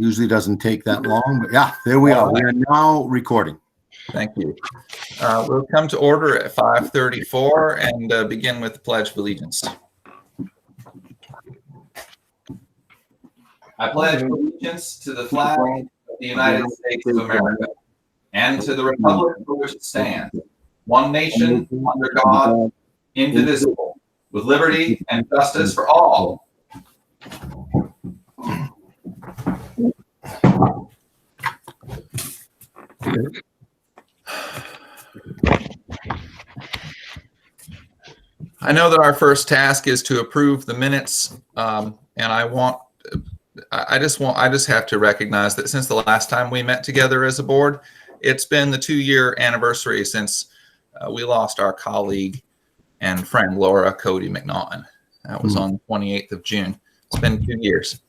Usually doesn't take that long, but yeah, there we are. We are now recording. Thank you. We'll come to order at 5:34 and begin with the Pledge of Allegiance. I pledge allegiance to the flag of the United States of America and to the republic for which it stands, one nation, under God, indivisible, with liberty and justice for all. I know that our first task is to approve the minutes, and I just have to recognize that since the last time we met together as a board, it's been the 2-year anniversary since we lost our colleague and friend Laura Cody McNaughton. That was on the 28th of June. It's been 2 years,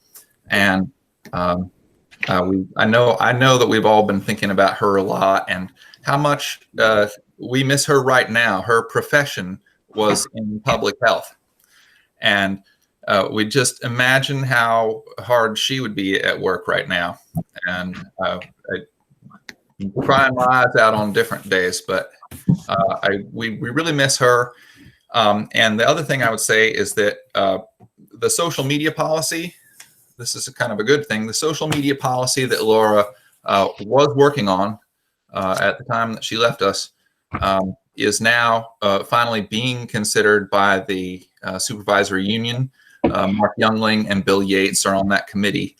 and I know that we've all been thinking about her a lot and how much we miss her right now. Her profession was in public health, and we just imagine how hard she would be at work right now. And I crying my eyes out on different days, but we really miss her. And the other thing I would say is that the social media policy, this is a kind of a good thing. The social media policy that Laura was working on at the time that she left us is now finally being considered by the supervisory union. Mark Youngling and Bill Yates are on that committee,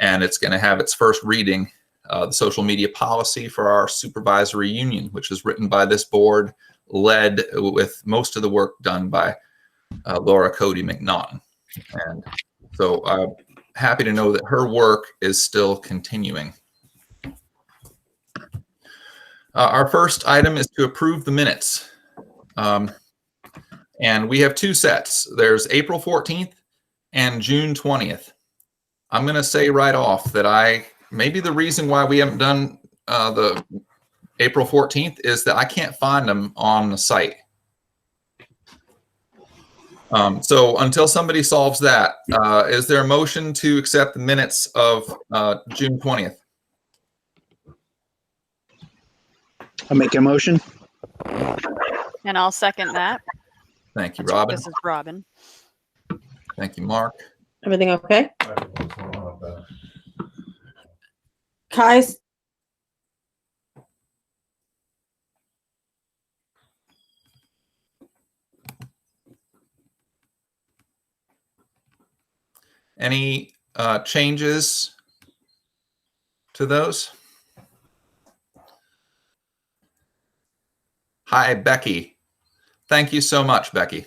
and it's going to have its first reading, the social media policy for our supervisory union, which is written by this board, led with most of the work done by Laura Cody McNaughton. And so I'm happy to know that her work is still continuing. Our first item is to approve the minutes. And we have two sets. There's April 14th and June 20th. I'm going to say right off that maybe the reason why we haven't done the April 14th is that I can't find them on the site. So until somebody solves that, is there a motion to accept the minutes of June 20th? I'll make a motion. And I'll second that. Thank you, Robin. This is Robin. Thank you, Mark. Everything okay? Kai's. Any changes to those? Hi, Becky. Thank you so much, Becky.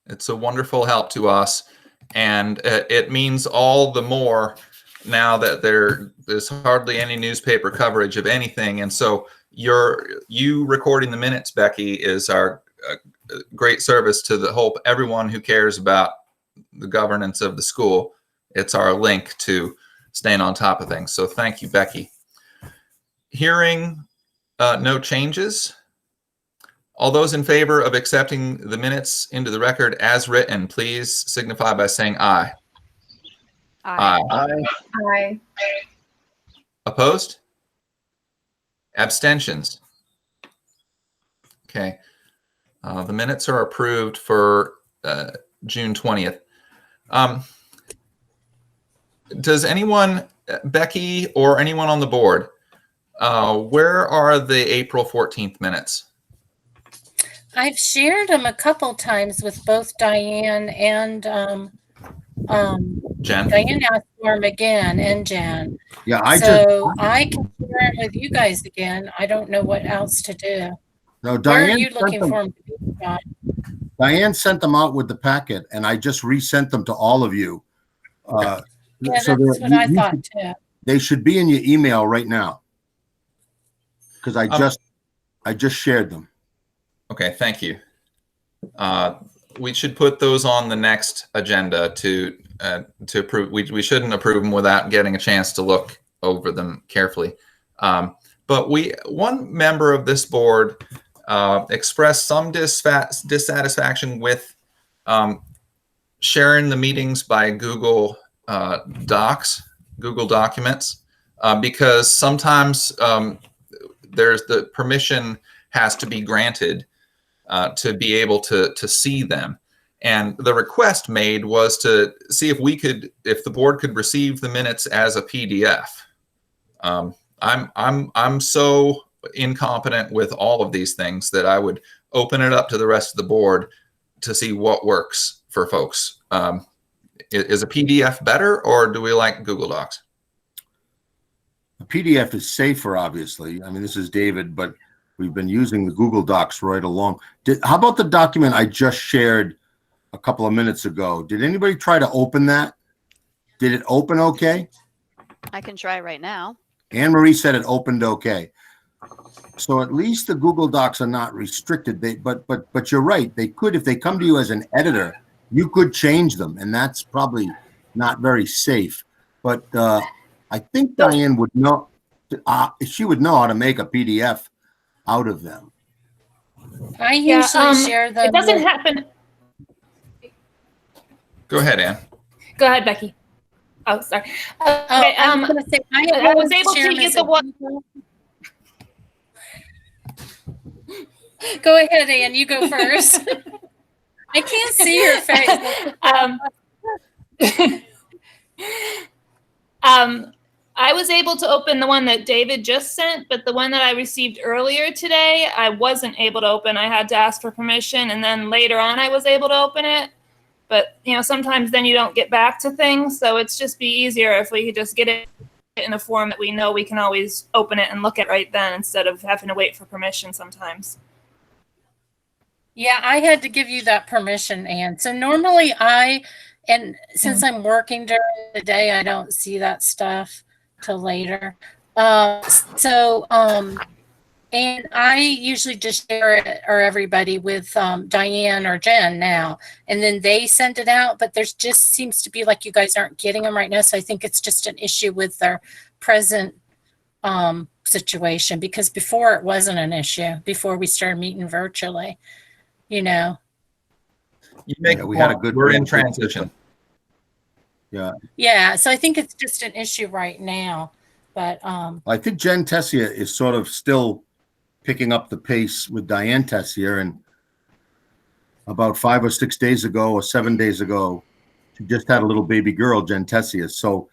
It's a wonderful help to us, and it means all the more now that there's hardly any newspaper coverage of anything. And so you recording the minutes, Becky, is our great service to everyone who cares about the governance of the school. It's our link to staying on top of things. So thank you, Becky. Hearing no changes. All those in favor of accepting the minutes into the record as written, please signify by saying aye. Aye. Aye. Aye. Opposed? Abstentions? Okay. The minutes are approved for June 20th. Does anyone, Becky or anyone on the board, where are the April 14th minutes? I've shared them a couple times with both Diane and Jen? Diane asked for them again, and Jen. Yeah, I can share them with you guys again. I don't know what else to do. No, Where Diane are you looking for them to be, John? Diane sent them out with the packet, and I just resent them to all of you. Yeah, so that's what I thought too. They should be in your email right now, because I just shared them. Okay, thank you. We should put those on the next agenda to approve. We shouldn't approve them without getting a chance to look over them carefully. But one member of this board expressed some dissatisfaction with sharing the meetings by Google docs, Google Documents, because sometimes there's the permission has to be granted to be able to see them. And the request made was to see if the board could receive the minutes as a PDF. I'm so incompetent with all of these things that I would open it up to the rest of the board to see what works for folks. Is a PDF better, or do we like Google Docs? A PDF is safer, obviously. I mean, this is David, but we've been using the Google Docs right along. How about the document I just shared a couple of minutes ago? Did anybody try to open that? Did it open okay? I can try right now. Anne Marie said it opened okay. So at least the Google Docs are not restricted. But you're right. They could, if they come to you as an editor, you could change them, and that's probably not very safe. But I think Diane would know. She would know how to make a PDF out of them. I usually share them. It doesn't with- happen. Go ahead, Ann. Go ahead, Becky. Oh, sorry. Oh, Okay, I was gonna say, I was able share to them use as the a- one. Go ahead, Ann. You go first. I can't see your face. I was able to open the one that David just sent, but the one that I received earlier today, I wasn't able to open. I had to ask for permission, and then later on, I was able to open it. But sometimes then you don't get back to things, so it's just be easier if we could just get it in a form that we know we can always open it and look at right then, instead of having to wait for permission sometimes. Yeah, I had to give you that permission, Ann. So normally since I'm working during the day, I don't see that stuff till later. And I usually just share it or everybody with Diane or Jen now, and then they send it out. But there's just seems to be like you guys aren't getting them right now. So I think it's just an issue with their present situation, because before it wasn't an issue before we started meeting virtually. You make Yeah, we had a point. good- We're in transition. Yeah, so I think it's just an issue right now. But I think Jen Tessier is sort of still picking up the pace with Diane Tessier, and about 5 or 6 days ago or 7 days ago, she just had a little baby girl, Jen Tessier. So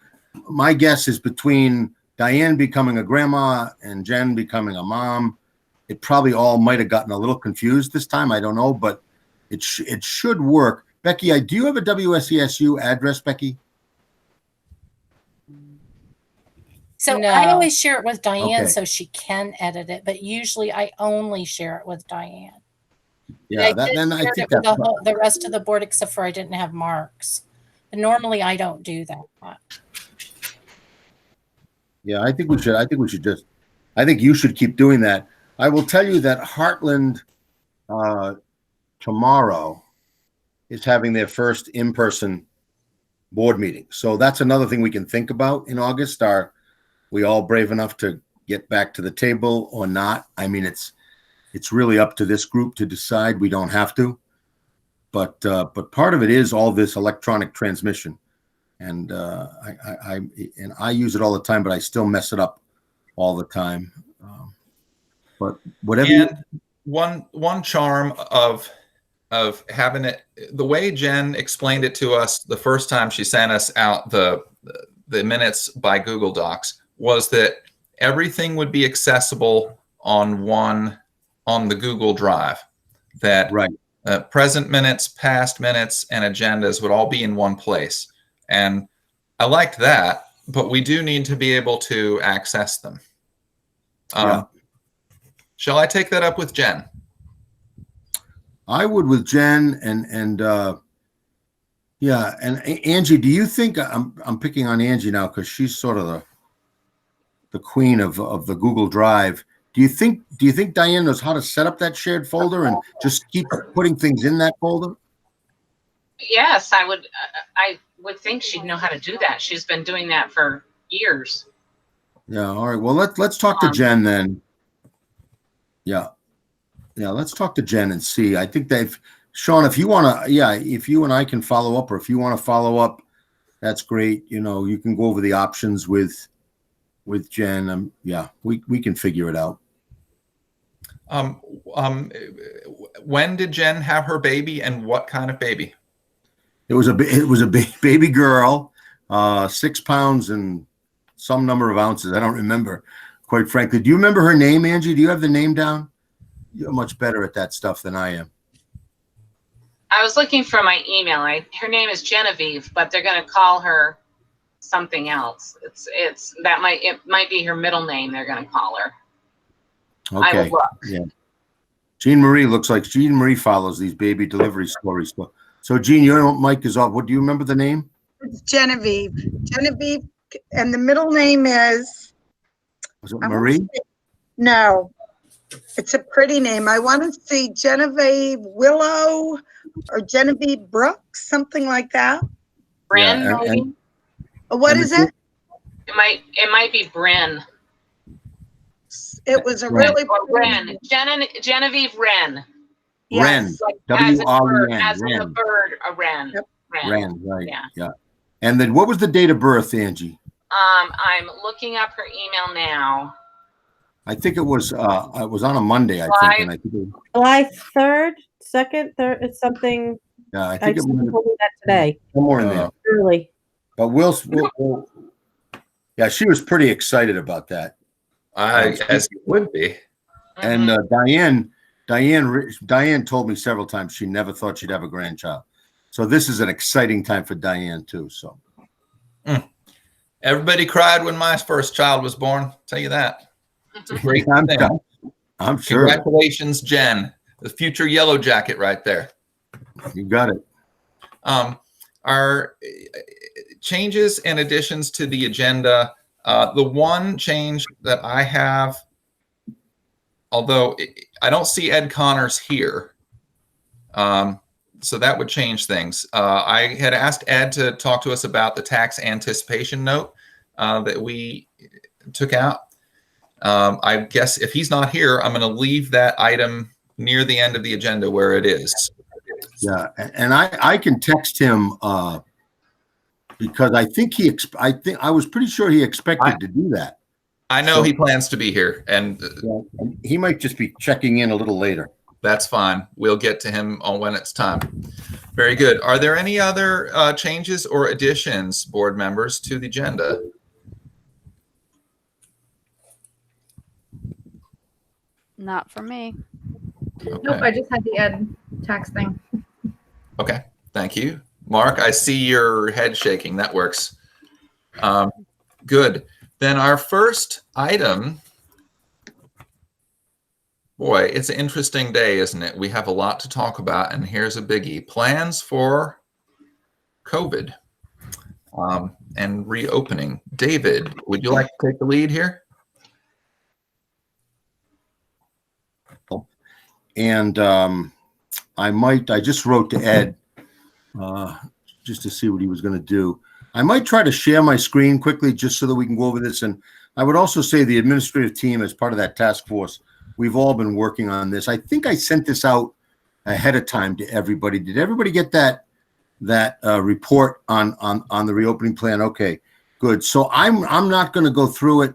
my guess is between Diane becoming a grandma and Jen becoming a mom, it probably all might have gotten a little confused this time. I don't know, but it should work. Becky, do you have a WSESU address, Becky? so No. I always share it with Diane Okay. so she can edit it, but usually I only share it with Diane. Yeah, did then I share think it with that's the rest of the board, except for I didn't have marks. But normally I don't do that. yeah. I think we should. I think you should keep doing that. I will tell you that Heartland tomorrow is having their first in-person board meeting. So that's another thing we can think about in August. Are we all brave enough to get back to the table or not? I mean, it's really up to this group to decide. We don't have to, but part of it is all this electronic transmission, and I use it all the time, but I still mess it up all the time. But whatever. And one charm of having it, the way Jen explained it to us the first time she sent us out the minutes by Google Docs, was that everything would be accessible on the Google Drive. That Right. Present minutes, past minutes, and agendas would all be in one place. And I liked that, but we do need to be able to access them. Yeah. Shall I take that up with Jen? I would with Jen and yeah, and Angie. Do you think I'm picking on Angie now because she's sort of the queen of the Google Drive? Do you think Diane knows how to set up that shared folder and just keep putting things in that folder? Yes, I would think she'd know how to do that. She's been doing that for years. Yeah. All right. Well, let's talk to Jen then. Yeah. Let's talk to Jen and see. I think Sean, if you want to, if you and I can follow up, or if you want to follow up that's great. You know, you can go over the options with Jen. Yeah, we can figure it out. When did Jen have her baby, and what kind of baby? It was a baby girl, 6 pounds and some number of ounces. I don't remember, quite frankly. Do you remember her name, Angie? Do you have the name down? You're much better at that stuff than I am. I was looking for my email. Her name is Genevieve, but they're going to call her something else. It might be her middle name. They're going to call her. I will Okay. look. Yeah. Jean Marie looks like Jean Marie follows these baby delivery stories. So Jean, your mic is off. What do you remember the name? It's Genevieve. Genevieve, and the middle name is, Was it I wanna Marie? say- no, it's a pretty name. I want to see Genevieve Willow or Genevieve Brooks, something like that. Bryn, Yeah, maybe? and- What And is the- it? It might be Bryn It was a Wren. really or pretty Wren. name. Genevieve Wren. Ren. Yes. Like as in bird, W-R-E-N, as in a Wren. bird, a wren. Yep. Ren, right. Yeah. Yeah. And then what was the date of birth, Angie? I'm looking up her email now. I think it was on a Monday, I July- think. And I think it, July 3rd, 2nd, 3rd, it's something, yeah, I I think it just was told me that today, somewhere in there. early. But yeah, she was pretty excited about that. As it would be. And Diane told me several times she never thought she'd have a grandchild. So this is an exciting time for Diane too. So Everybody cried when my first child was born. Tell you that. It's a great thing. I'm sure Congratulations, Jen. The future yellow jacket right there. you got it. Our changes and additions to the agenda. The one change that I have, although I don't see Ed Connors here, so that would change things. I had asked Ed to talk to us about the tax anticipation note that we took out. I guess if he's not here, I'm going to leave that item near the end of the agenda where it is. Yeah, and I can text him because I think I was pretty sure he expected to do that. I know he plans to be here, and He might just be checking in a little later. that's fine. We'll get to him on when it's time. Very good. Are there any other changes or additions, board members, to the agenda? Not for me. Nope, Okay. I just had the ed tax thing. Okay. Thank you. Mark, I see your head shaking. That works. Good. Then our first item, boy, it's an interesting day, isn't it? We have a lot to talk about, and here's a biggie. Plans for COVID and reopening. David, would you like to take the lead here? And I just wrote to Ed just to see what he was going to do. I might try to share my screen quickly just so that we can go over this. And I would also say the administrative team, as part of that task force, we've all been working on this. I think I sent this out ahead of time to everybody. Did everybody get that report on the reopening plan? Okay, good. So I'm not going to go through it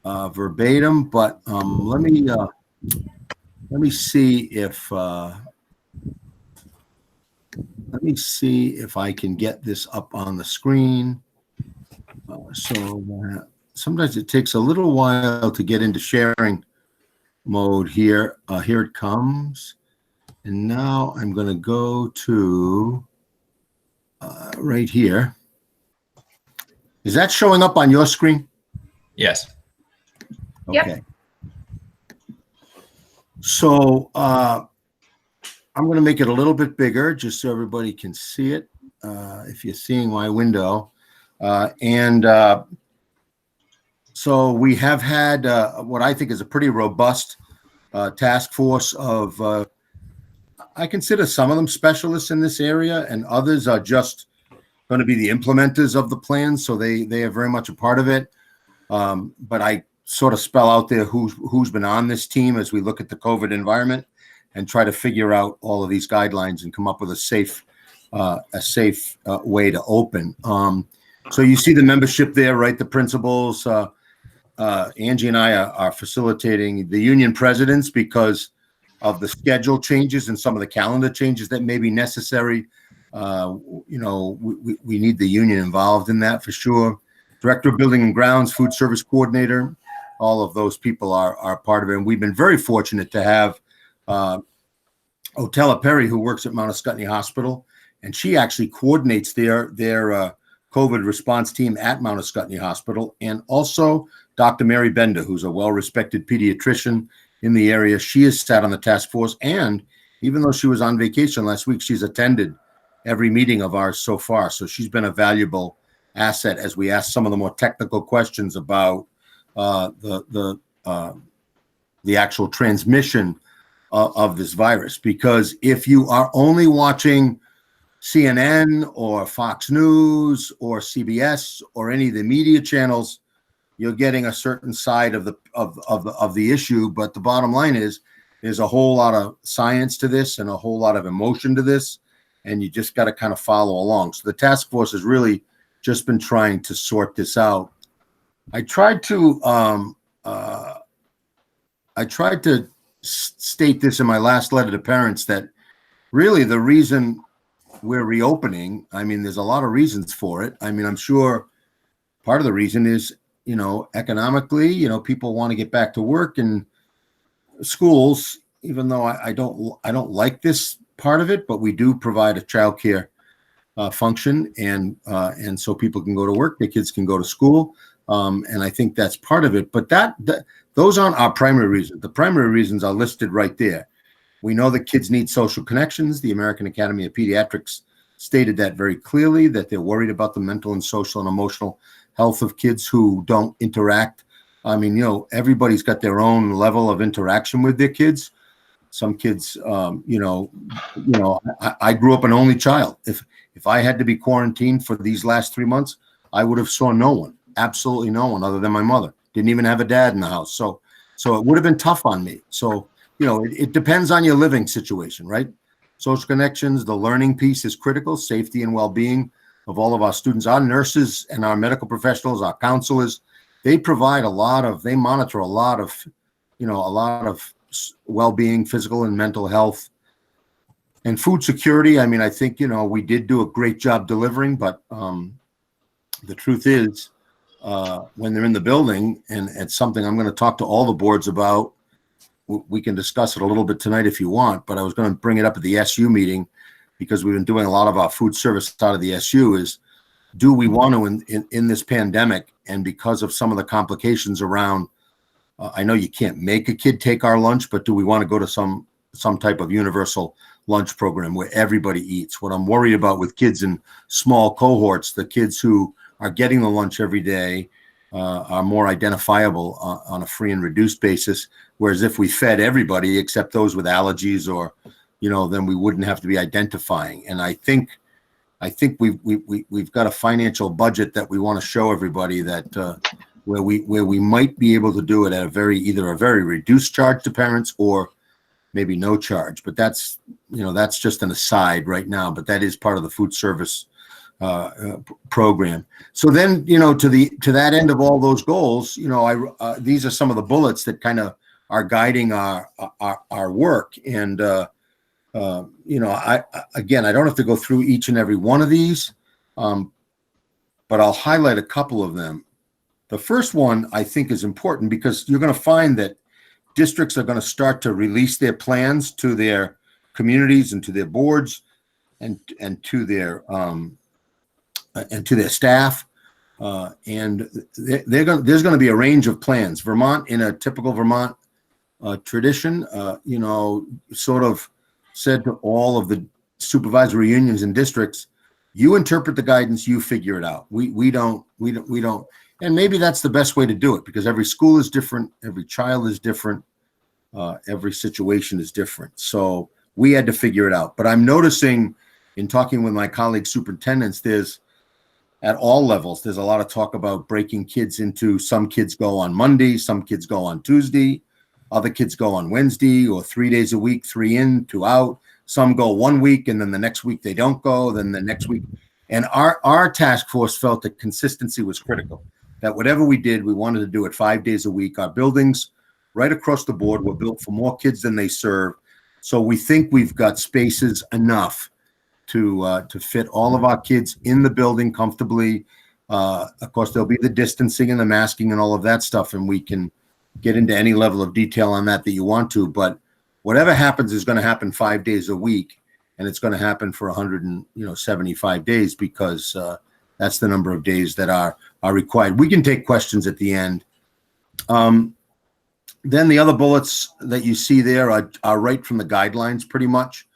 verbatim, but let me see if I can get this up on the screen. Sometimes it takes a little while to get into sharing mode here. Here it comes. And now I'm going to go to right here. Is that showing up on your screen? Yes. Yep. Okay. So I'm going to make it a little bit bigger just so everybody can see it if you're seeing my window. So we have had what I think is a pretty robust task force of, I consider some of them specialists in this area, and others are just going to be the implementers of the plan. So they are very much a part of it. But I sort of spell out there who's been on this team as we look at the COVID environment and try to figure out all of these guidelines and come up with a safe a safe way to open. So you see the membership there, right? The principals, Angie and I are facilitating the union presidents because of the schedule changes and some of the calendar changes that may be necessary. We need the union involved in that for sure. Director of Building and Grounds, Food Service Coordinator, all of those people are part of it. And we've been very fortunate to have Otella Perry, who works at Mount Ascutney Hospital, and she actually coordinates their COVID response team at Mount Ascutney Hospital, and also Dr. Mary Bender, who's a well-respected pediatrician in the area. She has sat on the task force, and even though she was on vacation last week, she's attended every meeting of ours so far. So she's been a valuable asset as we ask some of the more technical questions about the actual transmission of this virus. Because if you are only watching CNN or Fox News or CBS or any of the media channels, you're getting a certain side of the issue. But the bottom line is, there's a whole lot of science to this and a whole lot of emotion to this, and you just got to kind of follow along. So the task force has really just been trying to sort this out. I tried to state this in my last letter to parents, that really the reason we're reopening, I mean, there's a lot of reasons for it. I mean, I'm sure part of the reason is, economically, people want to get back to work, and schools, even though I don't like this part of it, but we do provide a childcare function, and so people can go to work, the kids can go to school, and I think that's part of it. But those aren't our primary reasons. The primary reasons are listed right there. We know that kids need social connections. The American Academy of Pediatrics stated that very clearly, that they're worried about the mental and social and emotional health of kids who don't interact. I mean, everybody's got their own level of interaction with their kids. Some kids, I grew up an only child. If I had to be quarantined for these last 3 months, I would have saw no one, absolutely no one other than my mother. Didn't even have a dad in the house. So it would have been tough on me. So, it depends on your living situation, right? Social connections, the learning piece is critical, safety and well-being of all of our students. Our nurses and our medical professionals, our counselors, they monitor a lot of well-being, physical and mental health. And food security, I mean, I think, we did do a great job delivering, but the truth is, when they're in the building, and it's something I'm going to talk to all the boards about, we can discuss it a little bit tonight if you want, but I was going to bring it up at the SU meeting, because we've been doing a lot of our food service out of the SU, is, do we want to, in this pandemic, and because of some of the complications around, I know you can't make a kid take our lunch, but do we want to go to some type of universal lunch program where everybody eats? What I'm worried about with kids in small cohorts, the kids who are getting the lunch every day are more identifiable on a free and reduced basis. Whereas if we fed everybody except those with allergies, or, then we wouldn't have to be identifying. And I think we've got a financial budget that we want to show everybody, that where we might be able to do it at either a very reduced charge to parents, or maybe no charge. But that's just an aside right now, but that is part of the food service program. So then, to that end of all those goals, these are some of the bullets that kind of are guiding our work. And I don't have to go through each and every one of these, but I'll highlight a couple of them. The first one I think is important, because you're going to find that districts are going to start to release their plans to their communities and to their boards and to their staff. And there's going to be a range of plans. Vermont, in a typical Vermont tradition, sort of said to all of the supervisory unions and districts, you interpret the guidance, you figure it out. We don't. And maybe that's the best way to do it, because every school is different, every child is different, every situation is different. So we had to figure it out. But I'm noticing, in talking with my colleague superintendents, at all levels, there's a lot of talk about breaking kids into, some kids go on Monday, some kids go on Tuesday, other kids go on Wednesday, or 3 days a week, 3 in, 2 out. some go 1 week and then the next week they don't go, then the next week. And our task force felt that consistency was critical, that whatever we did, we wanted to do it 5 days a week. Our buildings right across the board were built for more kids than they serve. So we think we've got spaces enough to fit all of our kids in the building comfortably. Of course, there'll be the distancing and the masking and all of that stuff, and we can get into any level of detail on that you want to. But whatever happens is going to happen 5 days a week, and it's going to happen for 175 days because that's the number of days that are required. We can take questions at the end. Then the other bullets that you see there are right from the guidelines pretty much.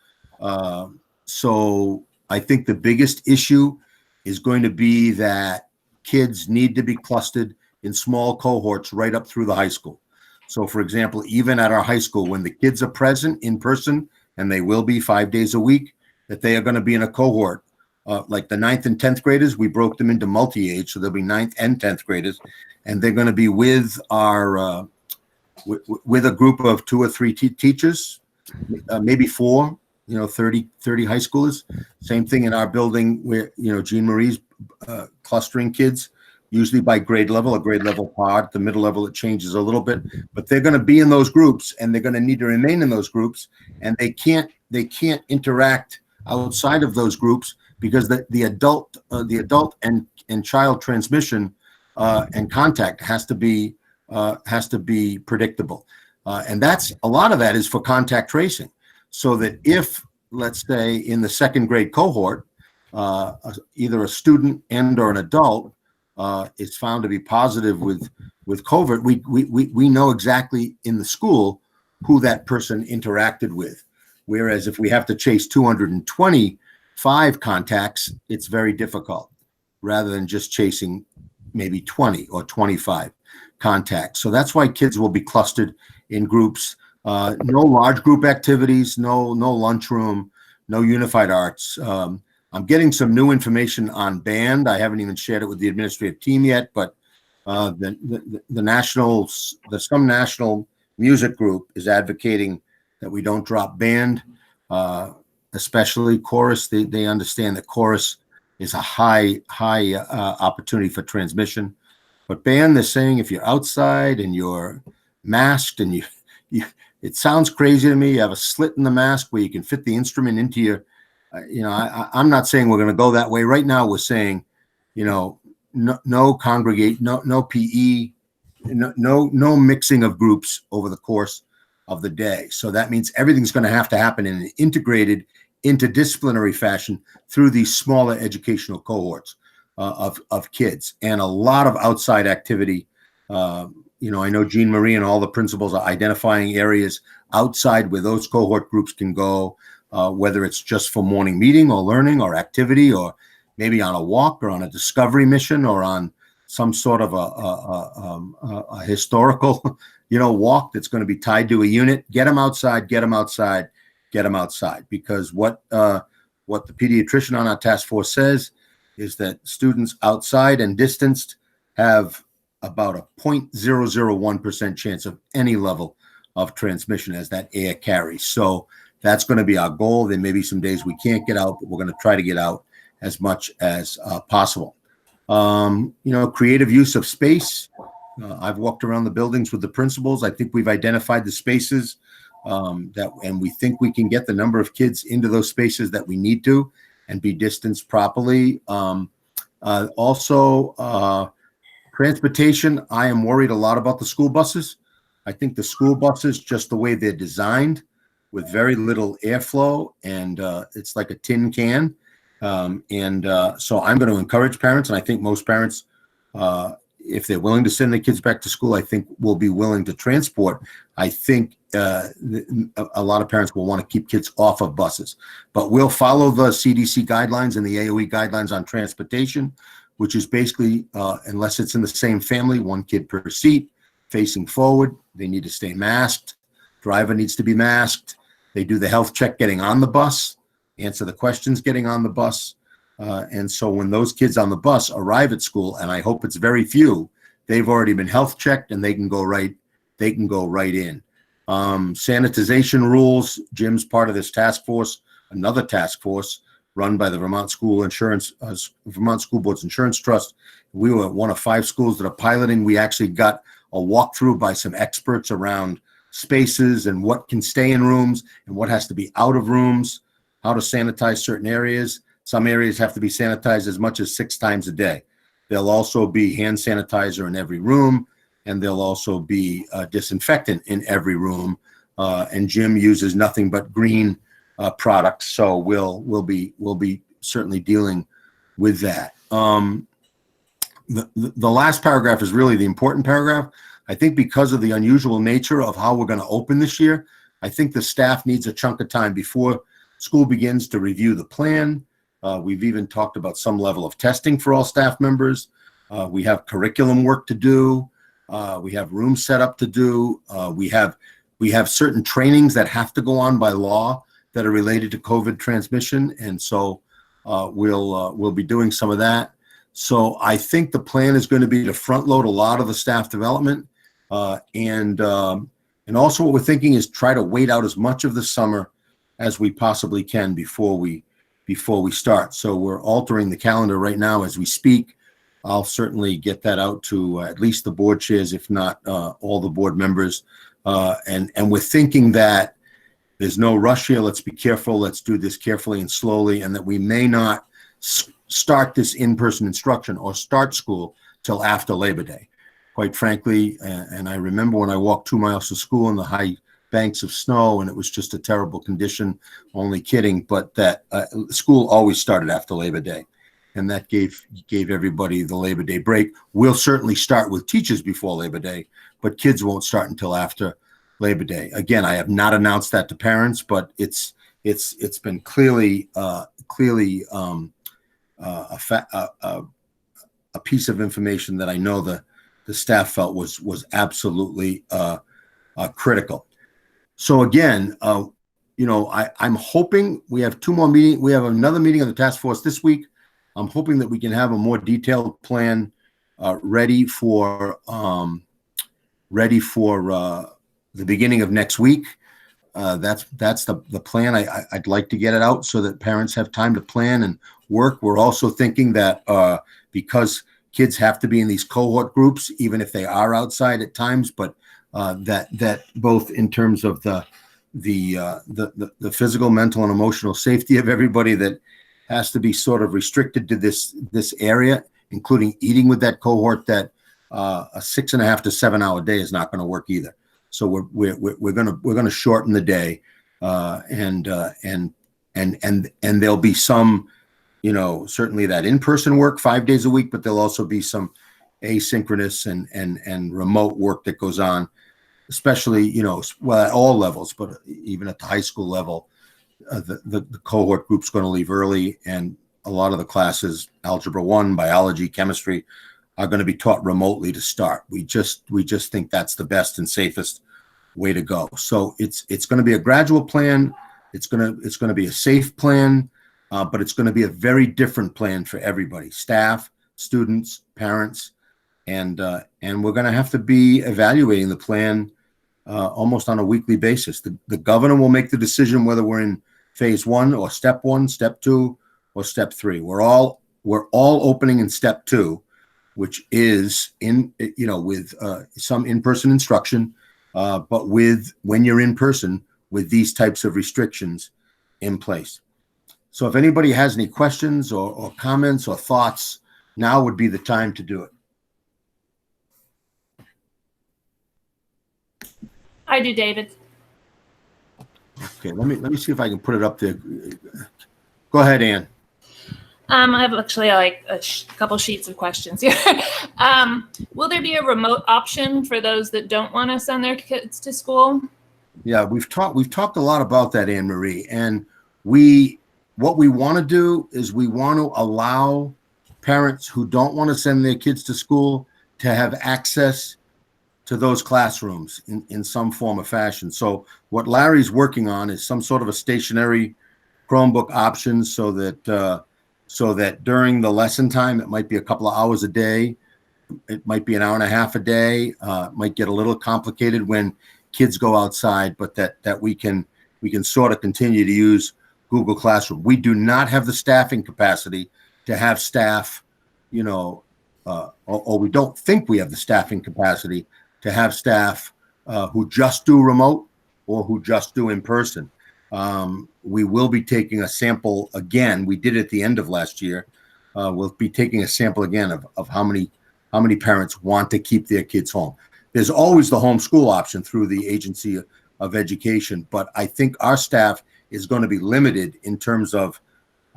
So I think the biggest issue is going to be that kids need to be clustered in small cohorts right up through the high school. So for example, even at our high school, when the kids are present in person, and they will be 5 days a week, that they are going to be in a cohort. Like the 9th and 10th graders, we broke them into multi-age, so there'll be 9th and 10th graders, and they're going to be with our with a group of 2 or 3 teachers, maybe 4, 30 high schoolers. Same thing in our building where, Jean Marie's clustering kids, usually by grade level, a grade level pod. The middle level, it changes a little bit, but they're going to be in those groups, and they're going to need to remain in those groups, and they can't interact outside of those groups because the adult and child transmission and contact has to be predictable, and that's a lot of that is for contact tracing, so that if, let's say, in the 2nd grade cohort, either a student and or an adult is found to be positive with COVID, we know exactly in the school who that person interacted with. Whereas if we have to chase 225 contacts, it's very difficult, rather than just chasing maybe 20 or 25 contacts. So that's why kids will be clustered in groups. No large group activities, no lunchroom, no unified arts. I'm getting some new information on band. I haven't even shared it with the administrative team yet, but some national music group is advocating that we don't drop band, especially chorus. They understand that chorus is a high opportunity for transmission. But band, they're saying if you're outside and you're masked and you it sounds crazy to me. You have a slit in the mask where you can fit the instrument into your, I'm not saying we're going to go that way. Right now we're saying, no congregate, no PE, no mixing of groups over the course of the day. So that means everything's going to happen in an integrated, interdisciplinary fashion through these smaller educational cohorts of kids, and a lot of outside activity. I know Jean Marie and all the principals are identifying areas outside where those cohort groups can go, whether it's just for morning meeting or learning or activity, or maybe on a walk or on a discovery mission or on some sort of a historical, walk that's going to be tied to a unit. Get them outside, get them outside, get them outside. Because what the pediatrician on our task force says is that students outside and distanced have about a 0.001% chance of any level of transmission as that air carries. So that's going to be our goal. There may be some days we can't get out, but we're going to try to get out as much as possible. Creative use of space. I've walked around the buildings with the principals. I think we've identified the spaces and we think we can get the number of kids into those spaces that we need to and be distanced properly. Transportation, I am worried a lot about the school buses. I think the school buses, just the way they're designed with very little airflow, and it's like a tin can. So I'm going to encourage parents, and I think most parents, if they're willing to send their kids back to school, I think will be willing to transport. I think a lot of parents will want to keep kids off of buses, but we'll follow the CDC guidelines and the AOE guidelines on transportation, which is basically, unless it's in the same family, 1 kid per seat, facing forward. They need to stay masked. Driver needs to be masked. They do the health check getting on the bus, answer the questions getting on the bus. And so when those kids on the bus arrive at school, and I hope it's very few, they've already been health checked and they can go right in. Sanitization rules. Jim's part of this task force, another task force run by the Vermont School Board's Insurance Trust. We were one of 5 schools that are piloting. We actually got a walkthrough by some experts around spaces and what can stay in rooms and what has to be out of rooms, how to sanitize certain areas. Some areas have to be sanitized as much as 6 times a day. There'll also be hand sanitizer in every room, and there'll also be disinfectant in every room. And Jim uses nothing but green products, so we'll be certainly dealing with that. The last paragraph is really the important paragraph. I think because of the unusual nature of how we're going to open this year, I think the staff needs a chunk of time before school begins to review the plan. We've even talked about some level of testing for all staff members. We have curriculum work to do. We have room set up to do. We have certain trainings that have to go on by law that are related to COVID transmission, and so we'll be doing some of that. So I think the plan is going to be to front load a lot of the staff development, and also what we're thinking is try to wait out as much of the summer as we possibly can before we start. So we're altering the calendar right now as we speak. I'll certainly get that out to at least the board chairs, if not all the board members. And we're thinking that there's no rush here. Let's be careful. Let's do this carefully and slowly, and that we may not start this in-person instruction or start school till after Labor Day. Quite frankly, and I remember when I walked 2 miles to school in the high banks of snow, and it was just a terrible condition. Only kidding, but that school always started after Labor Day, and that gave everybody the Labor Day break. We'll certainly start with teachers before Labor Day, but kids won't start until after Labor Day. Again, I have not announced that to parents, but it's been clearly a piece of information that I know the staff felt was absolutely critical. So again, I'm hoping we have 2 more meetings. We have another meeting of the task force this week. I'm hoping that we can have a more detailed plan ready for the beginning of next week. That's the plan. I'd like to get it out so that parents have time to plan and work. We're also thinking that because kids have to be in these cohort groups, even if they are outside at times, but that both in terms of the physical, mental, and emotional safety of everybody, that has to be sort of restricted to this area, including eating with that cohort, that a 6.5 to 7 hour day is not going to work either. So we're going to shorten the day, and there'll be some, certainly that in-person work 5 days a week, but there'll also be some asynchronous and remote work that goes on, especially, at all levels, but even at the high school level, the cohort group's going to leave early, and a lot of the classes, Algebra 1, biology, chemistry, are going to be taught remotely to start. We just think that's the best and safest way to go. So it's going to be a gradual plan. It's going to be a safe plan, but it's going to be a very different plan for everybody: staff, students, parents, and we're going to have to be evaluating the plan almost on a weekly basis. The governor will make the decision whether we're in phase 1 or step 1, step 2, or step 3. We're all opening in step 2, which is with some in-person instruction, but when you're in person with these types of restrictions in place. So if anybody has any questions or comments or thoughts, now would be the time to do it. I do, David. Okay, let me see if I can put it up there. Go ahead, Ann. I have actually like a couple sheets of questions here. Will there be a remote option for those that don't want to send their kids to school? Yeah, we've talked a lot about that, Anne Marie, and what we want to do is we want to allow parents who don't want to send their kids to school to have access to those classrooms in some form or fashion. So what Larry's working on is some sort of a stationary Chromebook option, so that during the lesson time, it might be a couple of hours a day, it might be an hour and a half a day. It might get a little complicated when kids go outside, but that we can sort of continue to use Google Classroom. We do not have the staffing capacity to have staff, or we don't think we have the staffing capacity to have staff who just do remote or who just do in person. We will be taking a sample again. We did it at the end of last year. We'll be taking a sample again of how many parents want to keep their kids home. There's always the homeschool option through the Agency of Education, but I think our staff is going to be limited in terms of,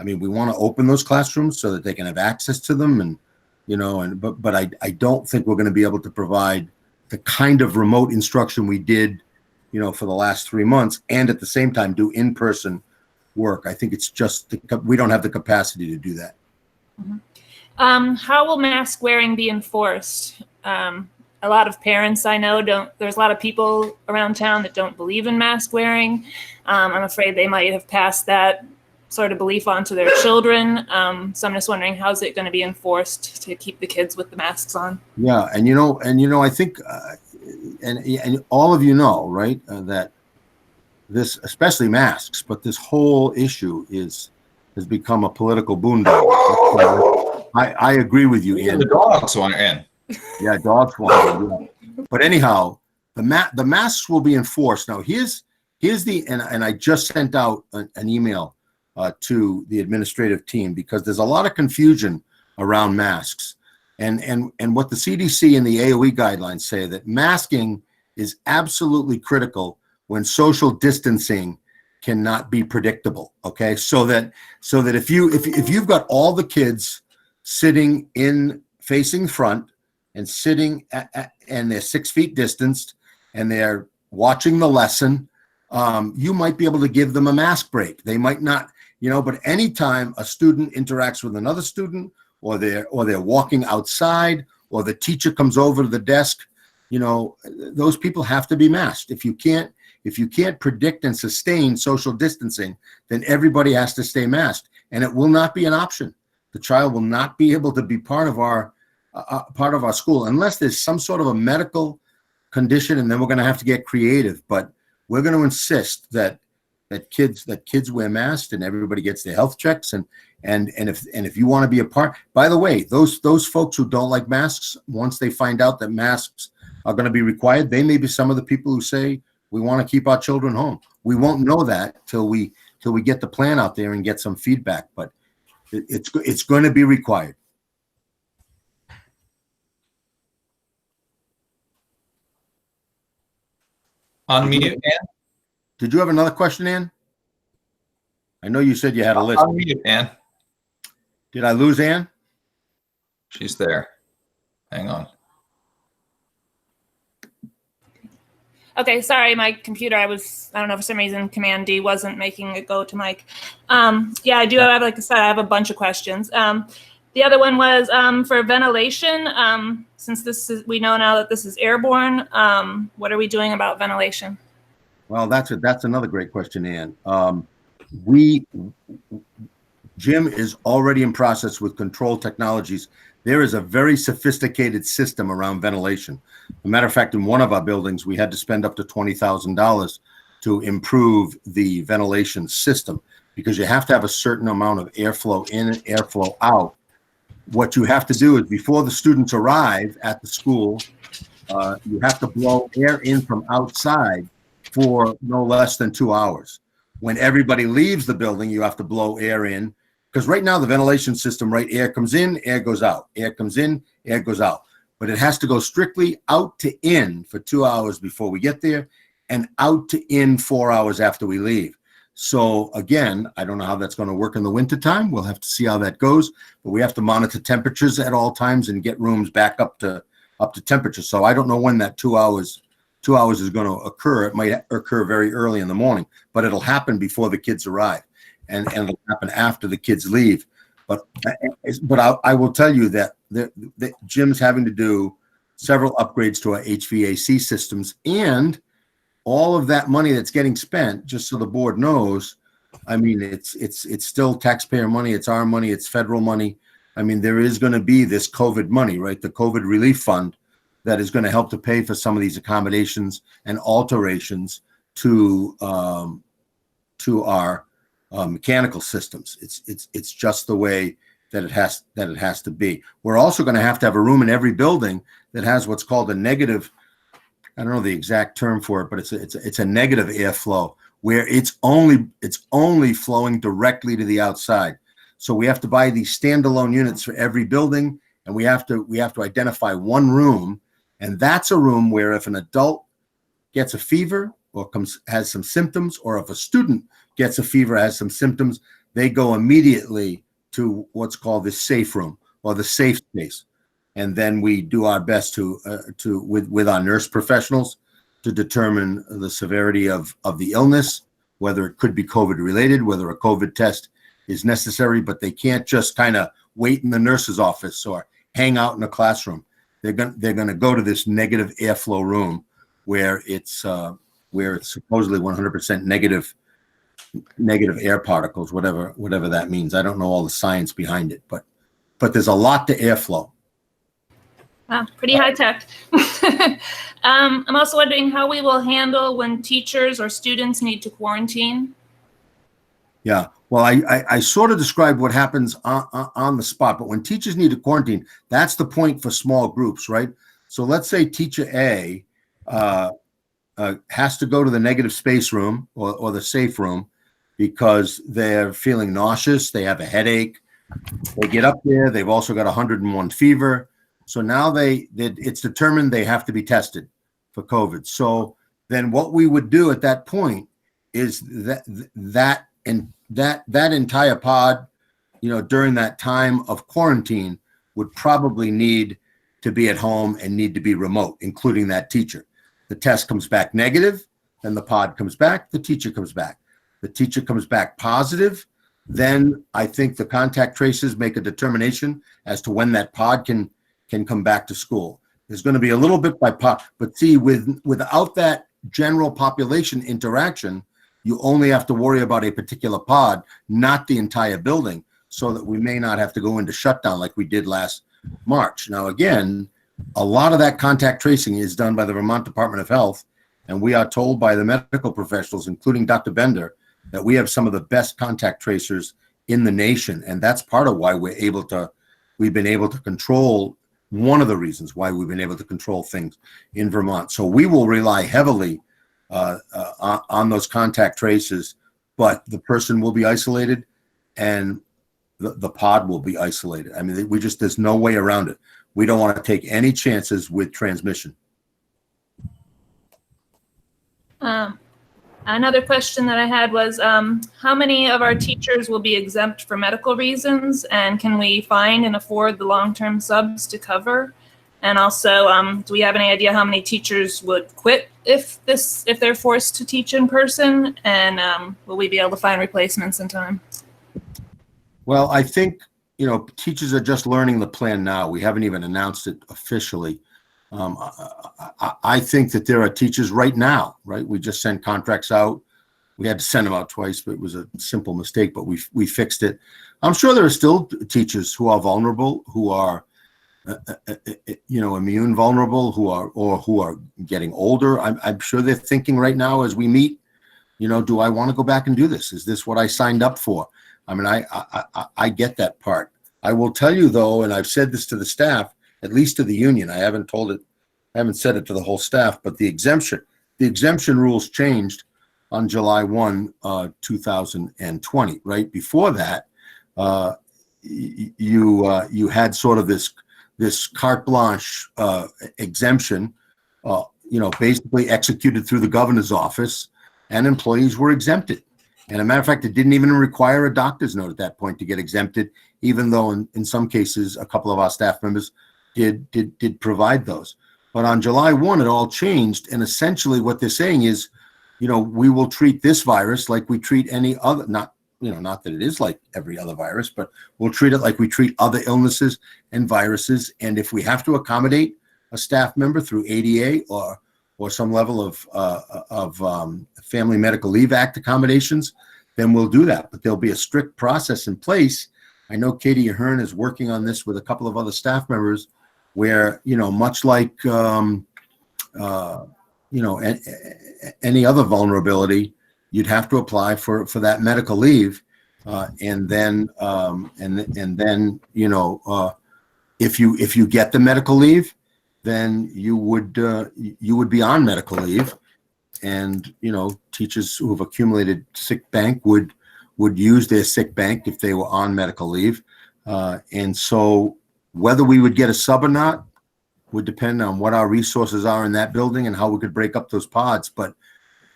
we want to open those classrooms so that they can have access to them, but I don't think we're going to be able to provide the kind of remote instruction we did, for the last 3 months, and at the same time do in-person work. I think it's just we don't have the capacity to do that. How will mask wearing be enforced? A lot of parents I know there's a lot of people around town that don't believe in mask wearing. I'm afraid they might have passed that sort of belief onto their children. So I'm just wondering, how's it going to be enforced to keep the kids with the masks on? Yeah. And, I think, and all of right, that this, especially masks, but this whole issue has become a political boondoggle. I agree with you, Ian. The dogs want in. Yeah, dogs want in. But anyhow, the masks will be enforced. Now, here's and I just sent out an email to the administrative team because there's a lot of confusion around masks. And what the CDC and the AOE guidelines say that masking is absolutely critical when social distancing cannot be predictable. Okay, so that if you've got all the kids sitting in facing front and sitting and they're 6 feet distanced and they're watching the lesson, you might be able to give them a mask break. They might not, but anytime a student interacts with another student, or they're walking outside, or the teacher comes over to the desk, those people have to be masked. If you can't predict and sustain social distancing, then everybody has to stay masked, and it will not be an option. The child will not be able to be part of our school unless there's some sort of a medical condition, and then we're going to have to get creative. But we're going to insist that kids wear masks and everybody gets their health checks, and if you want to be a part. By the way, those folks who don't like masks, once they find out that masks are going to be required, they may be some of the people who say we want to keep our children home. We won't know that till we get the plan out there and get some feedback, but it's going to be required. Unmute, Ann. Did you have another question, Ann? I know you said you had a list. Unmute, Ann. Did I lose Ann? She's there. Hang on. Okay, sorry, my computer, I don't know, for some reason, Command D wasn't making it go to mic. Yeah, I do have, like I said, I have a bunch of questions. The other one was for ventilation. Since we know now that this is airborne, what are we doing about ventilation? Well, that's another great question, Ann. Jim is already in process with Control Technologies. There is a very sophisticated system around ventilation. As a matter of fact, in one of our buildings, we had to spend up to $20,000 to improve the ventilation system because you have to have a certain amount of airflow in and airflow out. What you have to do is before the students arrive at the school, you have to blow air in from outside for no less than 2 hours. When everybody leaves the building, you have to blow air in. Because right now the ventilation system, right, air comes in, air goes out, air comes in, air goes out. But it has to go strictly out to in for 2 hours before we get there and out to in 4 hours after we leave. So again, I don't know how that's going to work in the wintertime. We'll have to see how that goes. But we have to monitor temperatures at all times and get rooms back up to temperature. So I don't know when that 2 hours is going to occur. It might occur very early in the morning, but it'll happen before the kids arrive. And it'll happen after the kids leave. But I will tell you that Jim's having to do several upgrades to our HVAC systems, and all of that money that's getting spent, just so the board knows, I mean, it's still taxpayer money, it's our money, it's federal money. I mean, there is going to be this COVID money, right? The COVID relief fund that is going to help to pay for some of these accommodations and alterations to our mechanical systems. It's just the way that it has to be. We're also going to have a room in every building that has what's called a negative. I don't know the exact term for it, but it's a negative airflow where it's only flowing directly to the outside. So we have to buy these standalone units for every building, and we have to identify one room, and that's a room where if an adult gets a fever or has some symptoms, or if a student gets a fever, has some symptoms, they go immediately to what's called the safe room or the safe space. And then we do our best with our nurse professionals to determine the severity of the illness, whether it could be COVID related, whether a COVID test is necessary, but they can't just kind of wait in the nurse's office or hang out in a classroom. They're going to go to this negative airflow room where it's supposedly 100% negative air particles, whatever that means. I don't know all the science behind it, but there's a lot to airflow. Wow, pretty high tech. I'm also wondering how we will handle when teachers or students need to quarantine. Yeah, well, I sort of described what happens on the spot, but when teachers need to quarantine, that's the point for small groups, right? So let's say teacher A has to go to the negative space room or the safe room because they're feeling nauseous, they have a headache, they get up there, they've also got 101 fever. So now it's determined they have to be tested for COVID. So then what we would do at that point is that entire pod, during that time of quarantine would probably need to be at home and need to be remote, including that teacher. The test comes back negative, then the pod comes back, the teacher comes back. The teacher comes back positive, then I think the contact tracers make a determination as to when that pod can come back to school. There's going to be a little bit by pod, but see, without that general population interaction, you only have to worry about a particular pod, not the entire building, so that we may not have to go into shutdown like we did last March. Now, again, a lot of that contact tracing is done by the Vermont Department of Health, and we are told by the medical professionals, including Dr. Bender, that we have some of the best contact tracers in the nation, and that's part of why we've been able to control, one of the reasons why we've been able to control things in Vermont. So we will rely heavily on those contact traces, but the person will be isolated and the pod will be isolated. I mean, there's no way around it. We don't want to take any chances with transmission. Another question that I had was, how many of our teachers will be exempt for medical reasons, and can we find and afford the long-term subs to cover? And also, do we have any idea how many teachers would quit if they're forced to teach in person? And will we be able to find replacements in time? Well, I think, teachers are just learning the plan now. We haven't even announced it officially. I think that there are teachers right now, right? We just sent contracts out. We had to send them out twice, but it was a simple mistake, but we fixed it. I'm sure there are still teachers who are vulnerable, who are, immune vulnerable, who are getting older. I'm sure they're thinking right now as we meet, do I want to go back and do this? Is this what I signed up for? I mean, I get that part. I will tell you though, and I've said this to the staff, at least to the union. I haven't said it to the whole staff, but the exemption rules changed on July 1, 2020, right? Before that, you had sort of this carte blanche exemption, basically executed through the governor's office, and employees were exempted. And as a matter of fact, it didn't even require a doctor's note at that point to get exempted, even though in some cases, a couple of our staff members did provide those. But on July 1, it all changed. And essentially what they're saying is, we will treat this virus like we treat any other, not that it is like every other virus, but we'll treat it like we treat other illnesses and viruses. And if we have to accommodate a staff member through ADA or some level of Family Medical Leave Act accommodations, then we'll do that. But there'll be a strict process in place. I know Katie Ahern is working on this with a couple of other staff members where, much like, any other vulnerability, you'd have to apply for that medical leave. And then, if you get the medical leave, then you would be on medical leave. And, teachers who have accumulated sick bank would use their sick bank if they were on medical leave. And so whether we would get a sub or not would depend on what our resources are in that building and how we could break up those pods. But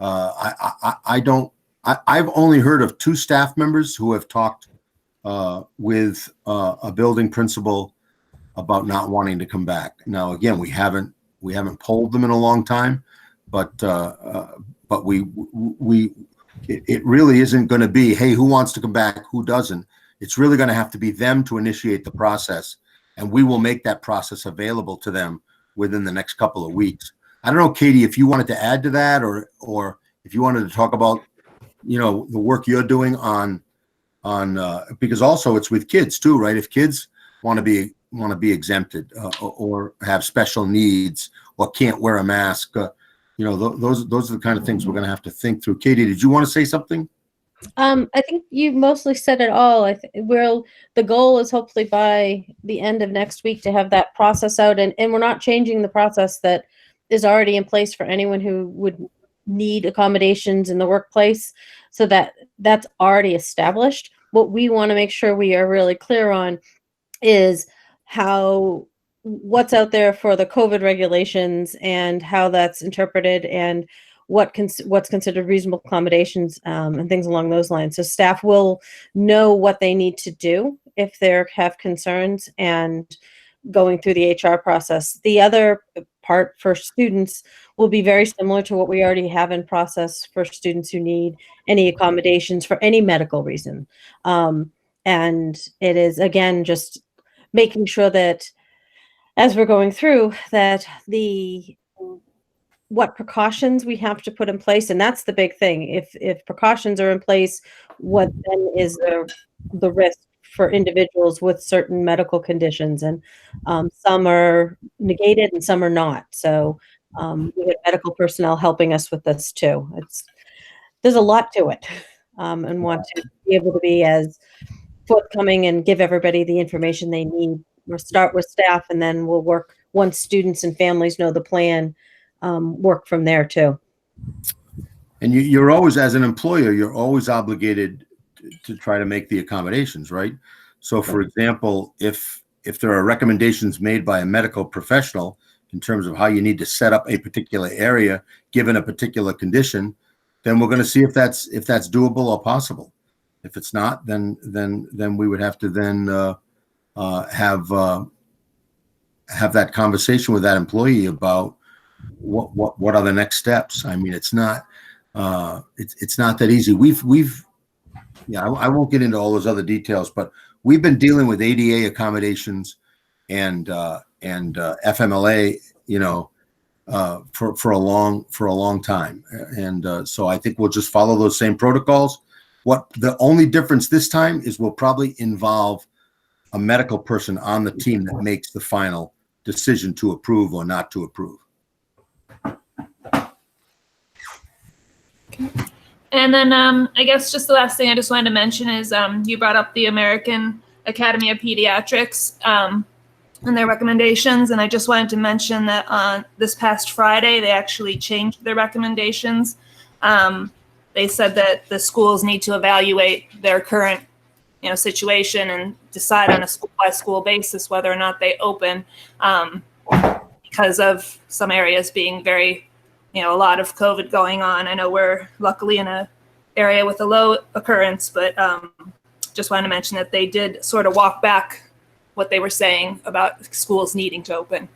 I've only heard of 2 staff members who have talked with a building principal about not wanting to come back. Now, again, we haven't polled them in a long time, but it really isn't going to be, hey, who wants to come back, who doesn't? It's really going to have to be them to initiate the process, and we will make that process available to them within the next couple of weeks. I don't know, Katie, if you wanted to add to that, or if you wanted to talk about, the work you're doing on because also it's with kids too, right? If kids want to be exempted or have special needs or can't wear a mask, those are the kind of things we're going to have to think through. Katie, did you want to say something? I think you mostly said it all. The goal is hopefully by the end of next week to have that process out, and we're not changing the process that is already in place for anyone who would need accommodations in the workplace, so that's already established. What we want to make sure we are really clear on is what's out there for the COVID regulations and how that's interpreted, and what's considered reasonable accommodations, and things along those lines. So staff will know what they need to do if they have concerns and going through the HR process. The other part for students will be very similar to what we already have in process for students who need any accommodations for any medical reason. And it is, again, just making sure that as we're going through that what precautions we have to put in place. And that's the big thing. If precautions are in place, what then is the risk for individuals with certain medical conditions? And some are negated and some are not. So we have medical personnel helping us with this too. There's a lot to it, and want to be able to be as forthcoming and give everybody the information they need. We'll start with staff, and then we'll work, once students and families know the plan, work from there too. And you're always, as an employer, you're always obligated to try to make the accommodations, right? So for example, if there are recommendations made by a medical professional in terms of how you need to set up a particular area given a particular condition, then we're going to see if that's doable or possible. If it's not, then we would have to then have that conversation with that employee about what are the next steps. I mean, it's not that easy. I won't get into all those other details, but we've been dealing with ADA accommodations and FMLA, for a long time. And so I think we'll just follow those same protocols. The only difference this time is we'll probably involve a medical person on the team that makes the final decision to approve or not to approve. And then I guess just the last thing I just wanted to mention is you brought up the American Academy of Pediatrics and their recommendations. And I just wanted to mention that on this past Friday, they actually changed their recommendations. They said that the schools need to evaluate their current situation and decide on a school-by-school basis whether or not they open, because of some areas being very, a lot of COVID going on. I know we're luckily in a area with a low occurrence, but just wanted to mention that they did sort of walk back what they were saying about schools needing to open.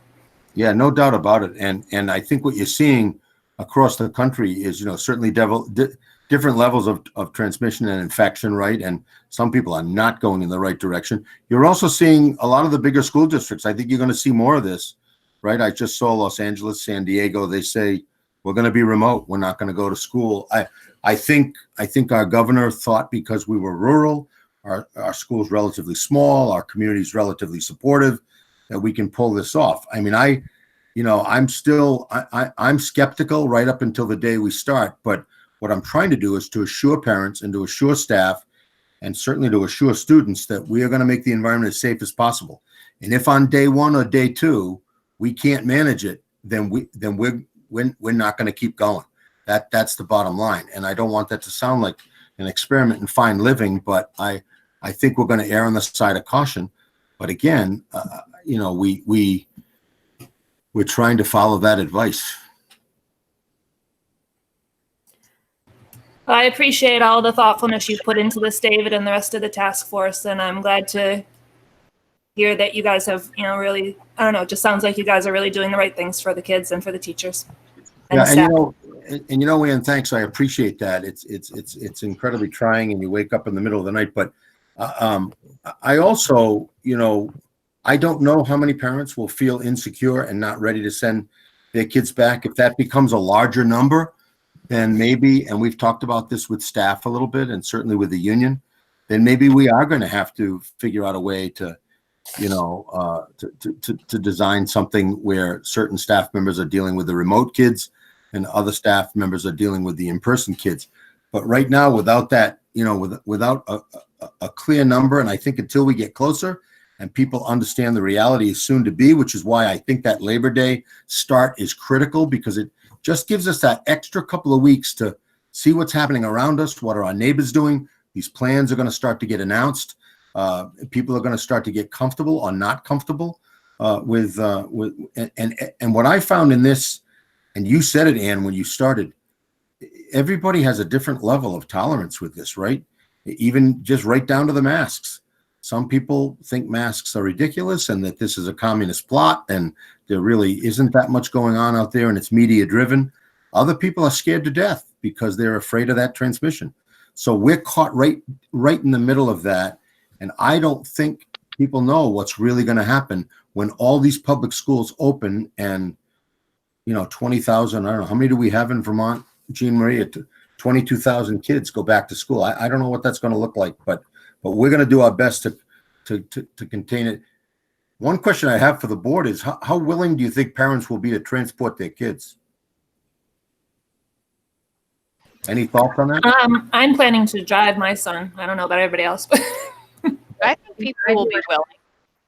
Yeah, no doubt about it. And I think what you're seeing across the country is, certainly different levels of transmission and infection, right? And some people are not going in the right direction. You're also seeing a lot of the bigger school districts. I think you're going to see more of this, right? I just saw Los Angeles, San Diego. They say, we're going to be remote. We're not going to go to school. I think our governor thought because we were rural, our school's relatively small, our community's relatively supportive, that we can pull this off. I mean, I'm still, I'm skeptical right up until the day we start, but what I'm trying to do is to assure parents and to assure staff and certainly to assure students that we are going to make the environment as safe as possible. And if on day one or day two, we can't manage it, then we're not going to keep going. That's the bottom line. And I don't want that to sound like an experiment in fine living, but I think we're going to err on the side of caution. But again, we're trying to follow that advice. I appreciate all the thoughtfulness you put into this, David, and the rest of the task force. And I'm glad to hear that you guys have, really, I don't know, it just sounds like you guys are really doing the right things for the kids and for the teachers. And Yeah, staff. Ann, thanks. I appreciate that. It's incredibly trying, and you wake up in the middle of the night. But I also, I don't know how many parents will feel insecure and not ready to send their kids back. If that becomes a larger number, then maybe, and we've talked about this with staff a little bit, and certainly with the union, then maybe we are going to have to figure out a way to, to design something where certain staff members are dealing with the remote kids and other staff members are dealing with the in-person kids. But right now, without that, without a clear number, and I think until we get closer and people understand the reality is soon to be, which is why I think that Labor Day start is critical, because it just gives us that extra couple of weeks to see what's happening around us. What are our neighbors doing? These plans are going to start to get announced. People are going to start to get comfortable or not comfortable with what I found in this, and you said it, Ann, when you started, everybody has a different level of tolerance with this, right? Even just right down to the masks. Some people think masks are ridiculous and that this is a communist plot and there really isn't that much going on out there and it's media driven. Other people are scared to death because they're afraid of that transmission. So we're caught right in the middle of that. And I don't think people know what's really going to happen when all these public schools open and, 20,000, I don't know, how many do we have in Vermont, Jean Marie? 22,000 kids go back to school. I don't know what that's going to look like, but we're going to do our best to contain it. One question I have for the board is how willing do you think parents will be to transport their kids? Any thoughts on that? I'm planning to drive my son. I don't know about everybody else, but I think people will be willing,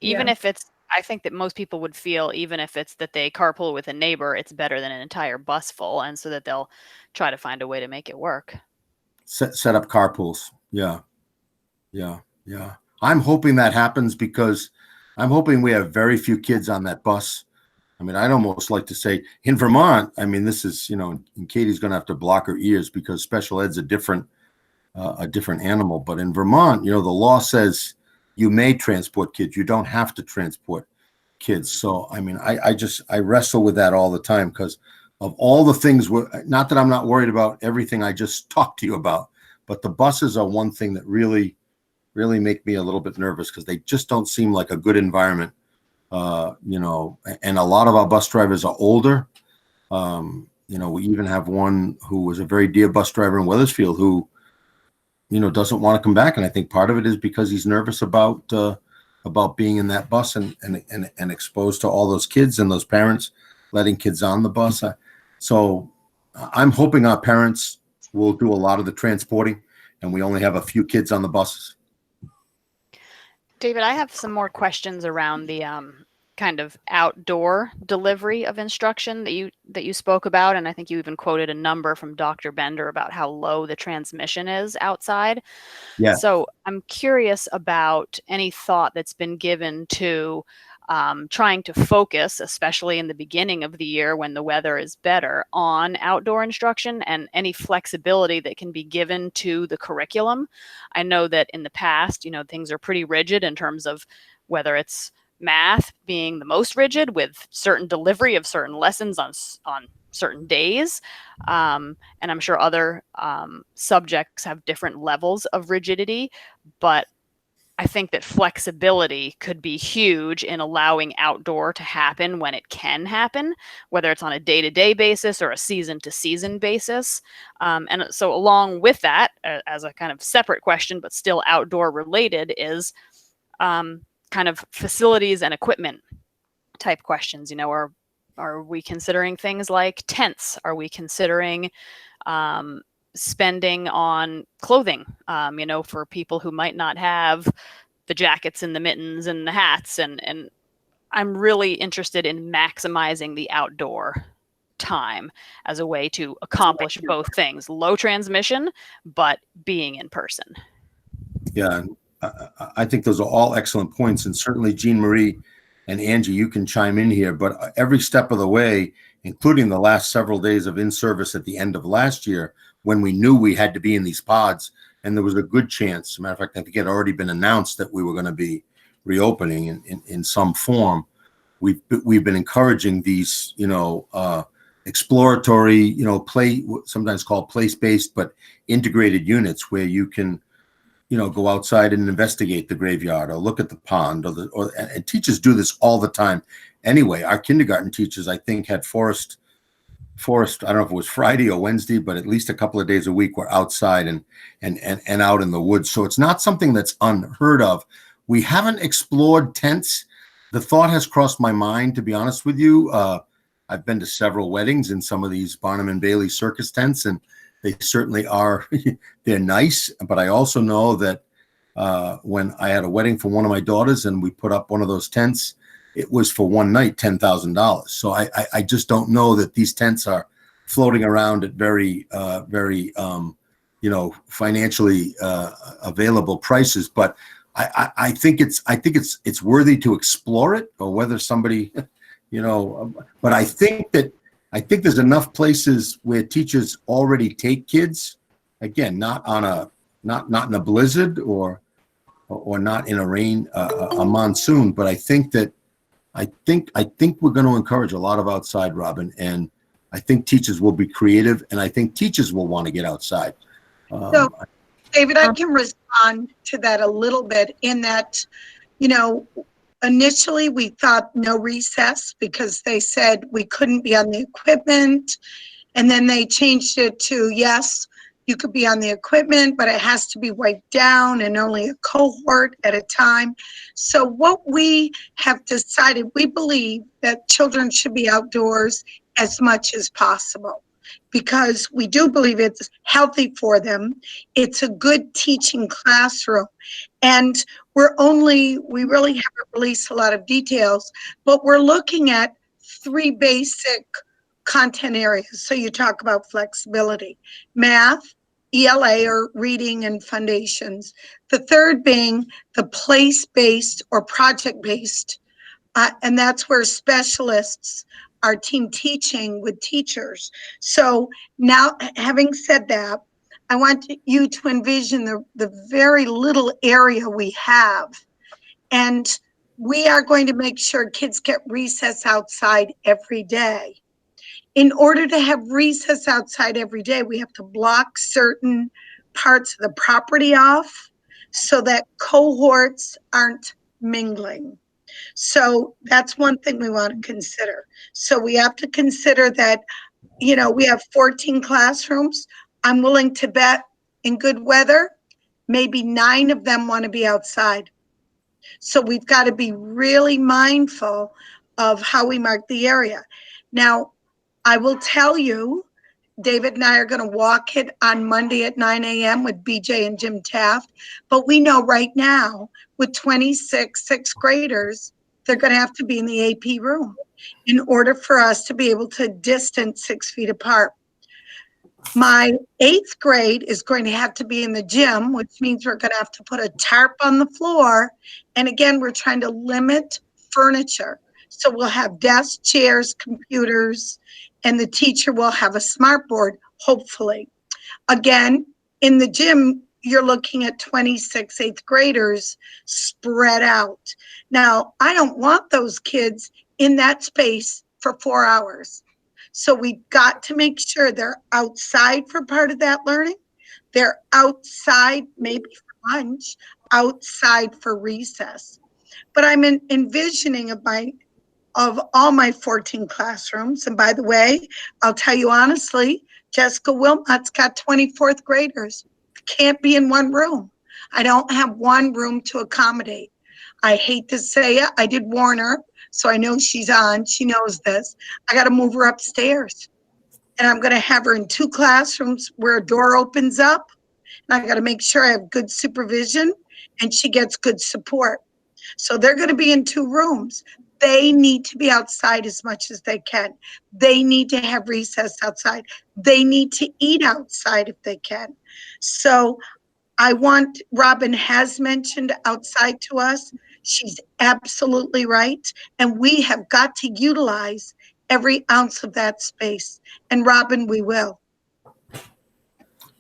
even Yeah. if it's, I think that most people would feel, even if it's that they carpool with a neighbor, it's better than an entire bus full. And so that they'll try to find a way to make it work. Set up carpools. Yeah. I'm hoping that happens because I'm hoping we have very few kids on that bus. I mean, I'd almost like to say in Vermont, I mean, this is, and Katie's going to have to block her ears because special ed's a different animal. But in Vermont, the law says you may transport kids. You don't have to transport kids. So, I mean, I wrestle with that all the time because of all the things, not that I'm not worried about everything I just talked to you about, but the buses are one thing that really make me a little bit nervous because they just don't seem like a good environment. And a lot of our bus drivers are older. We even have one who was a very dear bus driver in Wethersfield who, doesn't want to come back. And I think part of it is because he's nervous about being in that bus and exposed to all those kids and those parents letting kids on the bus. So I'm hoping our parents will do a lot of the transporting and we only have a few kids on the buses. David, I have some more questions around the kind of outdoor delivery of instruction that you spoke about, and I think you even quoted a number from Dr. Bender about how low the transmission is outside. Yeah. So I'm curious about any thought that's been given to trying to focus, especially in the beginning of the year when the weather is better, on outdoor instruction and any flexibility that can be given to the curriculum. I know that in the past, things are pretty rigid in terms of whether it's math being the most rigid with certain delivery of certain lessons on certain days. And I'm sure other subjects have different levels of rigidity, but I think that flexibility could be huge in allowing outdoor to happen when it can happen, whether it's on a day-to-day basis or a season-to-season basis. And so along with that, as a kind of separate question, but still outdoor related, is kind of facilities and equipment type questions. You know, are we considering things like tents? Are we considering spending on clothing, you know, for people who might not have the jackets and the mittens and the hats? And I'm really interested in maximizing the outdoor time as a way to accomplish both things: low transmission, but being in person. Yeah, I think those are all excellent points, and certainly Jean Marie and Angie, you can chime in here. But every step of the way, including the last several days of in-service at the end of last year, when we knew we had to be in these pods, and there was a good chance, as a matter of fact, I think it had already been announced that we were going to be reopening in some form. We've been encouraging these, you know, exploratory, you know, sometimes called place-based, but integrated units where you can, you know, go outside and investigate the graveyard or look at the pond and teachers do this all the time. Anyway, our kindergarten teachers, I think, had Forest, I don't know if it was Friday or Wednesday, but at least a couple of days a week were outside and out in the woods. So it's not something that's unheard of. We haven't explored tents. The thought has crossed my mind, to be honest with you. I've been to several weddings in some of these Barnum and Bailey circus tents, and they certainly are, they're nice. But I also know that when I had a wedding for one of my daughters and we put up one of those tents, it was for one night, $10,000. So I just don't know that these tents are floating around at very, you know, financially available prices. But I think it's worthy to explore it, or whether somebody, you know, but I think there's enough places where teachers already take kids, again, not in a blizzard or not in a rain, a monsoon, but I think we're going to encourage a lot of outside, Robin, and I think teachers will be creative, and I think teachers will want to get outside. So, David, I can respond to that a little bit in that, you know, initially we thought no recess because they said we couldn't be on the equipment. And then they changed it to, yes, you could be on the equipment, but it has to be wiped down and only a cohort at a time. So what we have decided, we believe that children should be outdoors as much as possible, because we do believe it's healthy for them. It's a good teaching classroom. And we really haven't released a lot of details, but we're looking at 3 basic content areas. So you talk about flexibility: math, ELA or reading and foundations. The third being the place-based or project-based. And that's where specialists are team teaching with teachers. So now, having said that, I want you to envision the very little area we have. And we are going to make sure kids get recess outside every day. In order to have recess outside every day, we have to block certain parts of the property off so that cohorts aren't mingling. So that's one thing we want to consider. So we have to consider that, you know, we have 14 classrooms. I'm willing to bet in good weather, maybe 9 of them want to be outside. So we've got to be really mindful of how we mark the area. Now, I will tell you, David and I are going to walk it on Monday at 9 a.m. with BJ and Jim Taft. But we know right now with 26 sixth graders, they're going to have to be in the AP room in order for us to be able to distance 6 feet apart. My 8th grade is going to have to be in the gym, which means we're going to have to put a tarp on the floor. And again, we're trying to limit furniture. So we'll have desks, chairs, computers, and the teacher will have a smart board, hopefully. Again, in the gym, you're looking at 26 8th graders spread out. Now, I don't want those kids in that space for 4 hours. So we've got to make sure they're outside for part of that learning. They're outside maybe for lunch, outside for recess. But I'm envisioning of all my 14 classrooms. And by the way, I'll tell you honestly, Jessica Wilmot's got 24th graders. Can't be in one room. I don't have one room to accommodate. I hate to say it. I did warn her. So I know she's on. She knows this. I got to move her upstairs. And I'm going to have her in 2 classrooms where a door opens up. And I got to make sure I have good supervision and she gets good support. So they're going to be in 2 rooms. They need to be outside as much as they can. They need to have recess outside. They need to eat outside if they can. So Robin has mentioned outside to us. She's absolutely right. And we have got to utilize every ounce of that space. And Robin, we will.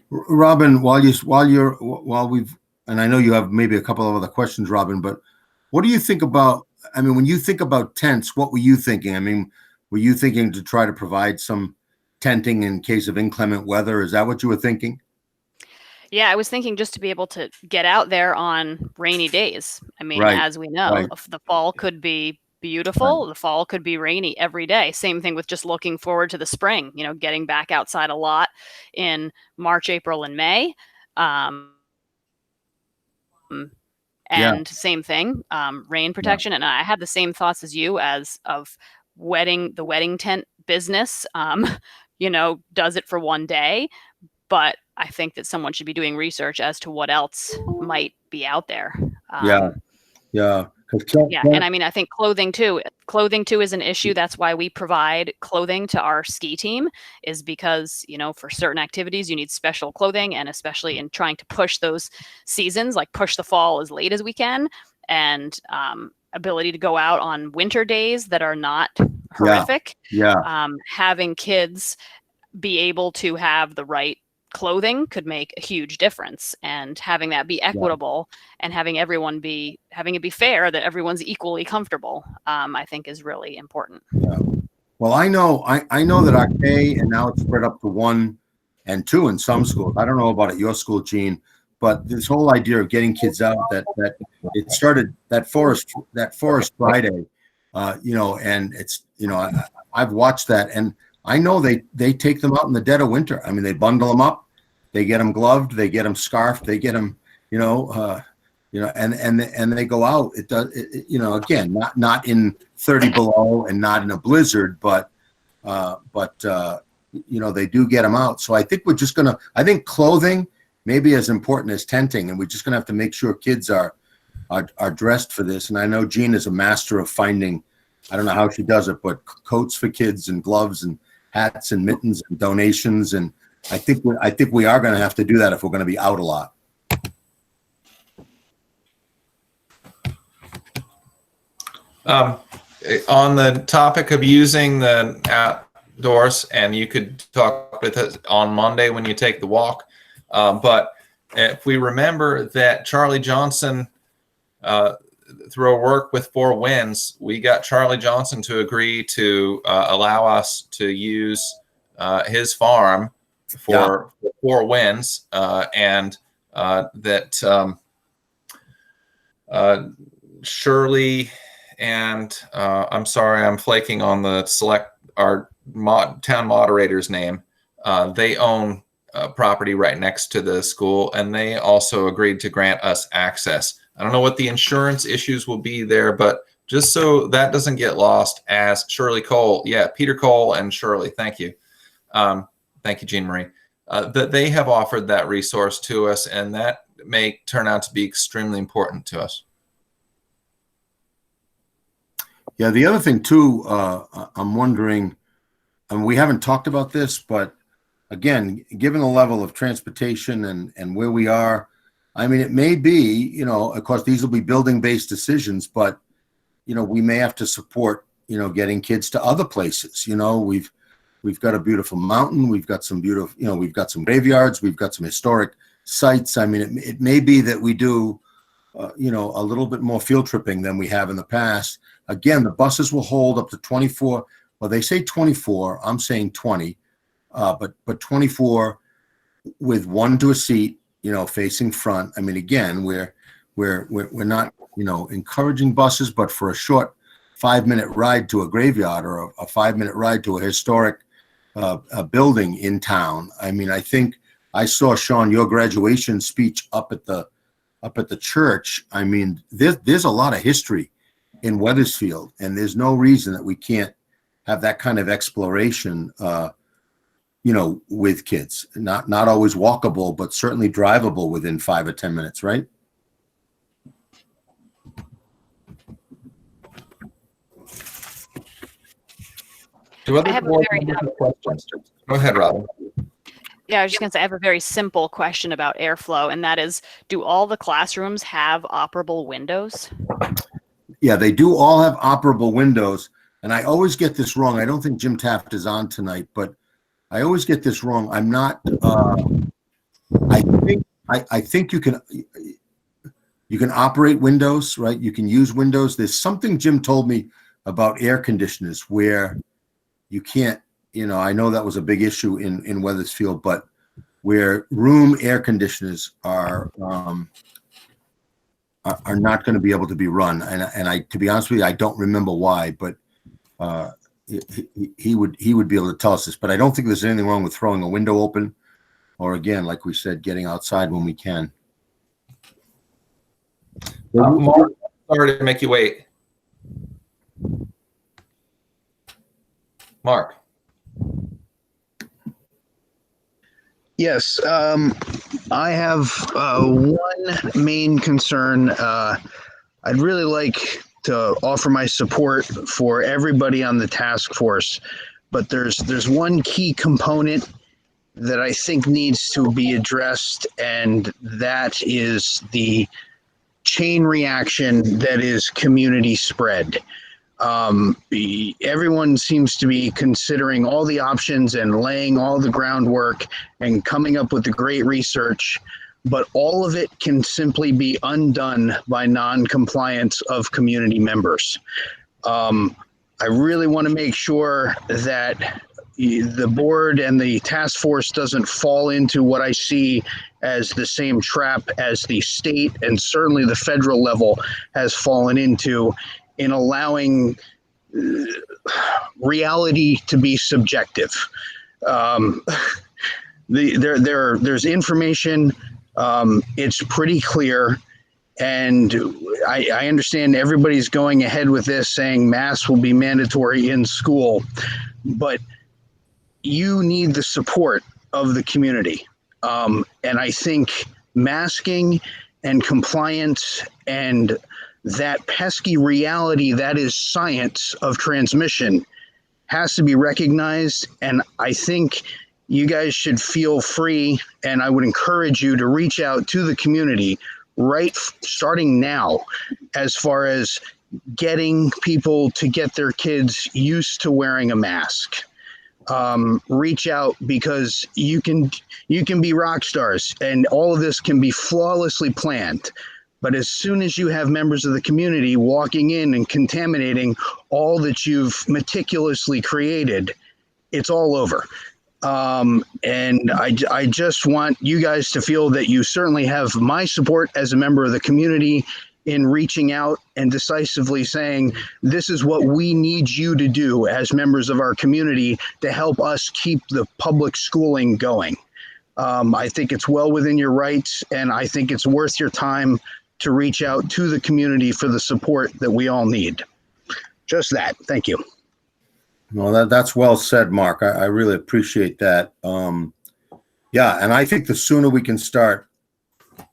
Robin, and I know you have maybe a couple of other questions, Robin, but what do you think about, I mean, when you think about tents, what were you thinking? I mean, were you thinking to try to provide some tenting in case of inclement weather? Is that what you were thinking? Yeah, I was thinking just to be able to get out there on rainy days. I mean, Right, as we know, right. the fall could be beautiful. The fall could be rainy every day. Same thing with just looking forward to the spring, getting back outside a lot in March, April, and May. And same thing, rain protection. And I had the same thoughts as you of the wedding tent business, does it for one day. But I think that someone should be doing research as to what else might be out there. Yeah. And I mean, I think clothing too is an issue. That's why we provide clothing to our ski team, is because, for certain activities, you need special clothing, and especially in trying to push those seasons, like push the fall as late as we can, and ability to go out on winter days that are not horrific. Having kids be able to have the right clothing could make a huge difference, and having that be equitable and having it be fair, that everyone's equally comfortable, I think is really important. Well, I know that our K, and now it's spread up to 1 and 2 in some schools. I don't know about at your school, Gene, but this whole idea of getting kids out, that it started that Forest Friday, and it's, I've watched that, and I know they take them out in the dead of winter. I mean, they bundle them up, they get them gloved, they get them scarfed, they get them, and they go out. It does, again, not in 30 below and not in a blizzard, but they do get them out. So I think I think clothing may be as important as tenting, and we're just gonna have to make sure kids are dressed for this. And I know Jean is a master of finding, I don't know how she does it, but coats for kids and gloves and hats and mittens and donations. And I think we are going to have to do that if we're going to be out a lot. On the topic of using the outdoors, and you could talk with us on Monday when you take the walk. But if we remember that Charlie Johnson, through a work with Four Winds, we got Charlie Johnson to agree to allow us to use his farm for Four Winds, and that Shirley and I'm sorry, I'm flaking on our town moderator's name. They own property right next to the school, and they also agreed to grant us access. I don't know what the insurance issues will be there, but just so that doesn't get lost, as Shirley Cole, Peter Cole and Shirley, thank you. Thank you, Jean Marie. That they have offered that resource to us, and that may turn out to be extremely important to us. Yeah, the other thing too, I'm wondering, and we haven't talked about this, but again, given the level of transportation and where we are, I mean, it may be, of course, these will be building-based decisions, but, we may have to support, getting kids to other places. We've got a beautiful mountain. We've got some beautiful, we've got some graveyards. We've got some historic sites. I mean, it may be that we do, a little bit more field tripping than we have in the past. Again, the buses will hold up to 24. Well, they say 24. I'm saying 20, but 24 with 1 to a seat, facing front. I mean, again, we're not, encouraging buses, but for a short 5-minute ride to a graveyard or a 5-minute ride to a historic a building in town. I mean, I think I saw, Sean, your graduation speech up at the church. I mean, there's a lot of history in Weathersfield, and there's no reason that we can't have that kind of exploration, with kids. Not always walkable, but certainly drivable within 5 or 10 minutes, right? Do other I have a board very, members have questions? Go ahead, Robin. Yeah, I was just going to say, I have a very simple question about airflow, and that is, do all the classrooms have operable windows? Yeah, they do all have operable windows, and I always get this wrong. I don't think Jim Taft is on tonight, but I always get this wrong. I'm not. I think you can operate windows, right? You can use windows. There's something Jim told me about air conditioners where you can't. I know that was a big issue in Weathersfield, but where room air conditioners are not going to be able to be run, and I, to be honest with you, I don't remember why, but he would be able to tell us this. But I don't think there's anything wrong with throwing a window open, or again, like we said, getting outside when we can. Mark, sorry to make you wait. Mark. Yes, I have one main concern. I'd really like to offer my support for everybody on the task force, but there's one key component that I think needs to be addressed, and that is the chain reaction that is community spread. Everyone seems to be considering all the options and laying all the groundwork and coming up with the great research, but all of it can simply be undone by non-compliance of community members. I really want to make sure that the board and the task force doesn't fall into what I see as the same trap as the state and certainly the federal level has fallen into, in allowing reality to be subjective. There's information, it's pretty clear, and I understand everybody's going ahead with this saying masks will be mandatory in school, but you need the support of the community. And I think masking and compliance and that pesky reality that is science of transmission has to be recognized. And I think you guys should feel free, and I would encourage you to reach out to the community starting now, as far as getting people to get their kids used to wearing a mask. Reach out, because you can be rock stars and all of this can be flawlessly planned. But as soon as you have members of the community walking in and contaminating all that you've meticulously created, it's all over. And I just want you guys to feel that you certainly have my support as a member of the community in reaching out and decisively saying, this is what we need you to do as members of our community to help us keep the public schooling going. I think it's well within your rights, and I think it's worth your time to reach out to the community for the support that we all need. Just that. Thank you. Well, that's well said, Mark. I really appreciate that. Yeah, and I think the sooner we can start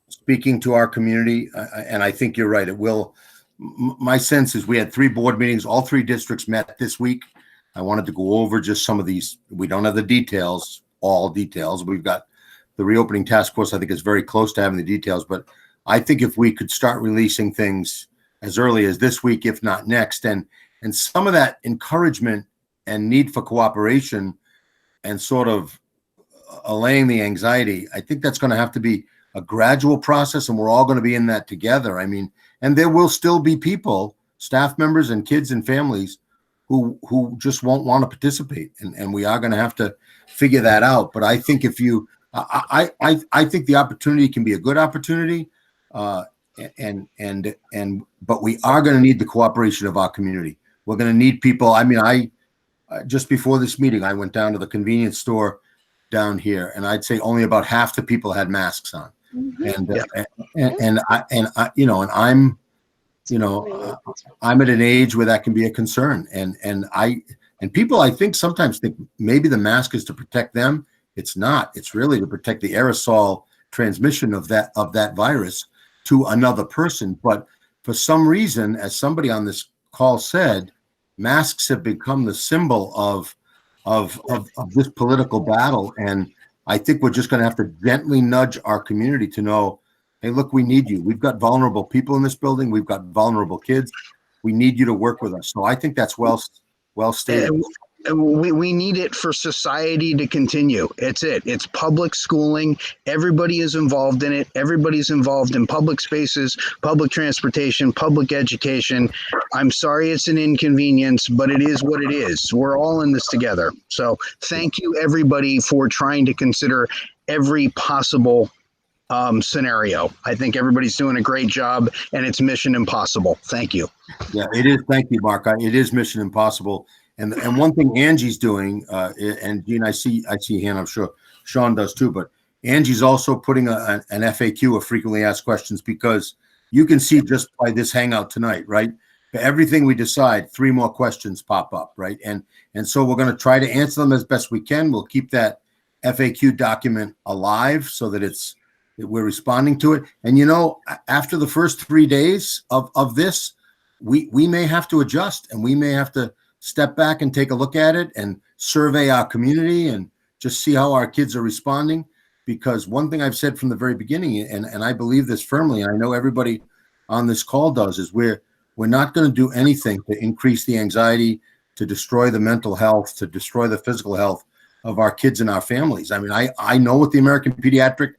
speaking to our community, and I think you're right, it will. My sense is we had 3 board meetings. All 3 districts met this week. I wanted to go over just some of these. We don't have the details, all details. We've got the reopening task force, I think, is very close to having the details, but I think if we could start releasing things as early as this week, if not next, and some of that encouragement and need for cooperation and sort of allaying the anxiety, I think that's going to have to be a gradual process, and we're all going to be in that together. I mean, and there will still be people, staff members and kids and families who just won't want to participate, and we are going to have to figure that out. But I think if you, I think the opportunity can be a good opportunity. But we are going to need the cooperation of our community. We're going to need people. I mean, just before this meeting, I went down to the convenience store down here, and I'd say only about half the people had masks on. Mm-hmm. And I, you know, and I'm at an age where that can be a concern. And people, I think, sometimes think maybe the mask is to protect them. It's not. It's really to protect the aerosol transmission of that virus to another person. But for some reason, as somebody on this call said, masks have become the symbol of this political battle. And I think we're just going to have to gently nudge our community to know, hey, look, we need you. We've got vulnerable people in this building. We've got vulnerable kids. We need you to work with us. So I think that's well stated. We need it for society to continue. It's public schooling. Everybody is involved in it. Everybody's involved in public spaces, public transportation, public education. I'm sorry it's an inconvenience, but it is what it is. We're all in this together. So thank you, everybody, for trying to consider every possible scenario. I think everybody's doing a great job, and it's mission impossible. Thank you. Yeah, it is. Thank you, Mark. It is mission impossible. And one thing Angie's doing, and Gene, I see a hand, I'm sure Sean does too, but Angie's also putting an FAQ of frequently asked questions, because you can see just by this hangout tonight, right? For everything we decide, 3 more questions pop up, right? And so we're going to try to answer them as best we can. We'll keep that FAQ document alive so that we're responding to it. And after the first 3 days of this, we may have to adjust, and we may have to step back and take a look at it and survey our community and just see how our kids are responding. Because one thing I've said from the very beginning, and I believe this firmly, and I know everybody on this call does, is we're not going to do anything to increase the anxiety, to destroy the mental health, to destroy the physical health of our kids and our families. I mean, I know with the American Pediatric,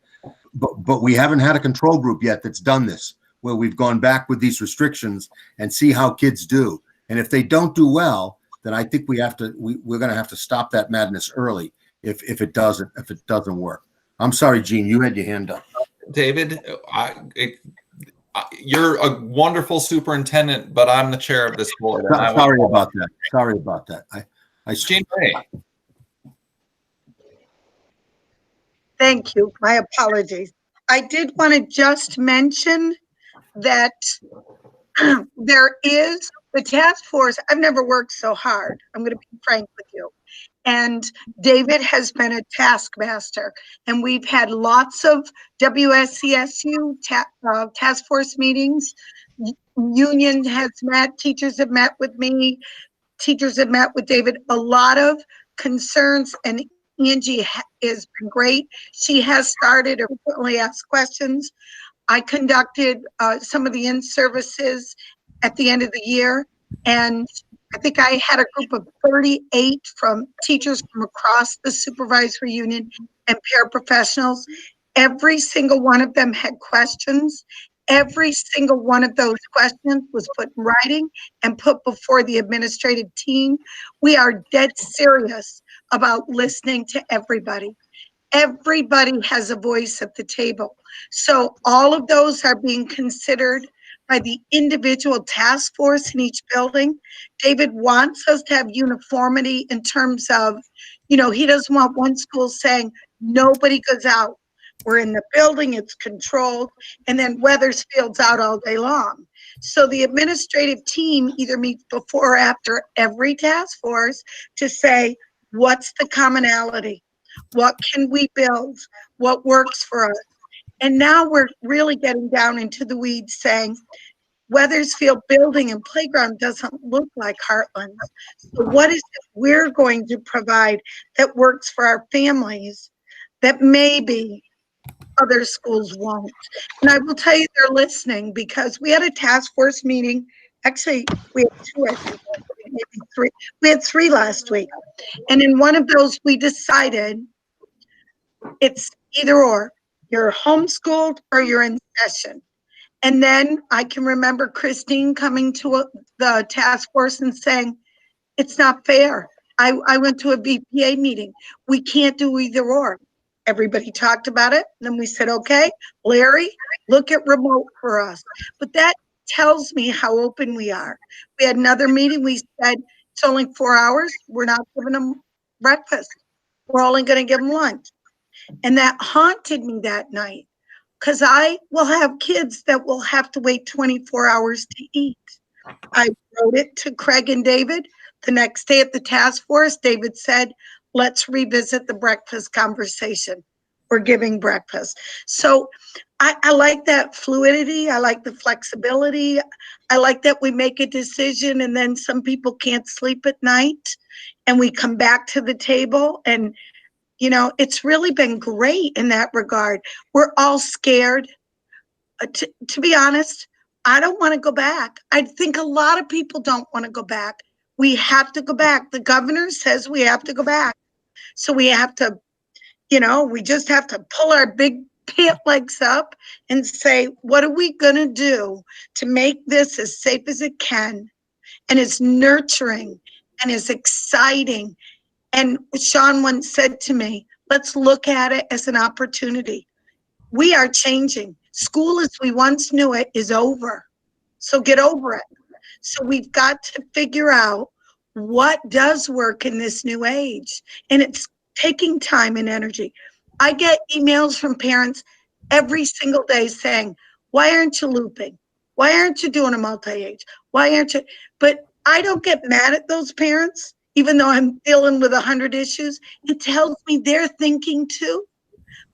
but we haven't had a control group yet that's done this, where we've gone back with these restrictions and see how kids do. And if they don't do well, then I think we're going to have to stop that madness early if it doesn't work. I'm sorry, Gene, you had your hand up. David, You're a wonderful superintendent, but I'm the chair of this board. Sorry about that. Gene Ray. Thank you. My apologies. I did want to just mention that there is the task force. I've never worked so hard. I'm going to be frank with you. And David has been a taskmaster, and we've had lots of WSCSU task force meetings. Union has met, teachers have met with me, teachers have met with David. A lot of concerns, and Angie has been great. She has started to frequently ask questions. I conducted some of the in-services at the end of the year, and I think I had a group of 38 from teachers from across the supervisory union and paraprofessionals. Every single one of them had questions. Every single one of those questions was put in writing and put before the administrative team. We are dead serious about listening to everybody. Everybody has a voice at the table. So all of those are being considered by the individual task force in each building. David wants us to have uniformity in terms of, he doesn't want one school saying nobody goes out. We're in the building, it's controlled, and then Wethersfield's out all day long. So the administrative team either meets before or after every task force to say, what's the commonality? What can we build? What works for us? And now we're really getting down into the weeds saying, Wethersfield building and playground doesn't look like Heartland. So what is it we're going to provide that works for our families that maybe other schools won't? And I will tell you they're listening, because we had a task force meeting. Actually, we had 2, I think, maybe 3. We had 3 last week. And in one of those, we decided it's either or. You're homeschooled or you're in session. And then I can remember Christine coming to the task force and saying, it's not fair. I went to a VPA meeting. We can't do either or. Everybody talked about it. And then we said, okay, Larry, look at remote for us. But that tells me how open we are. We had another meeting. We said, it's only 4 hours. We're not giving them breakfast. We're only going to give them lunch. And that haunted me that night. because I will have kids that will have to wait 24 hours to eat. I wrote it to Craig and David. The next day at the task force, David said, let's revisit the breakfast conversation. We're giving breakfast. So I like that fluidity. I like the flexibility. I like that we make a decision and then some people can't sleep at night and we come back to the table. And, you know, it's really been great in that regard. We're all scared. To be honest, I don't want to go back. I think a lot of people don't want to go back. We have to go back. The governor says we have to go back. So we have to, you know, we just have to pull our big pant legs up and say, what are we going to do to make this as safe as it can and as nurturing and as exciting? And Sean once said to me, let's look at it as an opportunity. We are changing. School as we once knew it is over. So get over it. So we've got to figure out what does work in this new age. And it's taking time and energy. I get emails from parents every single day saying, why aren't you looping? Why aren't you doing a multi-age? Why aren't you? But I don't get mad at those parents, even though I'm dealing with 100 issues. It tells me they're thinking too.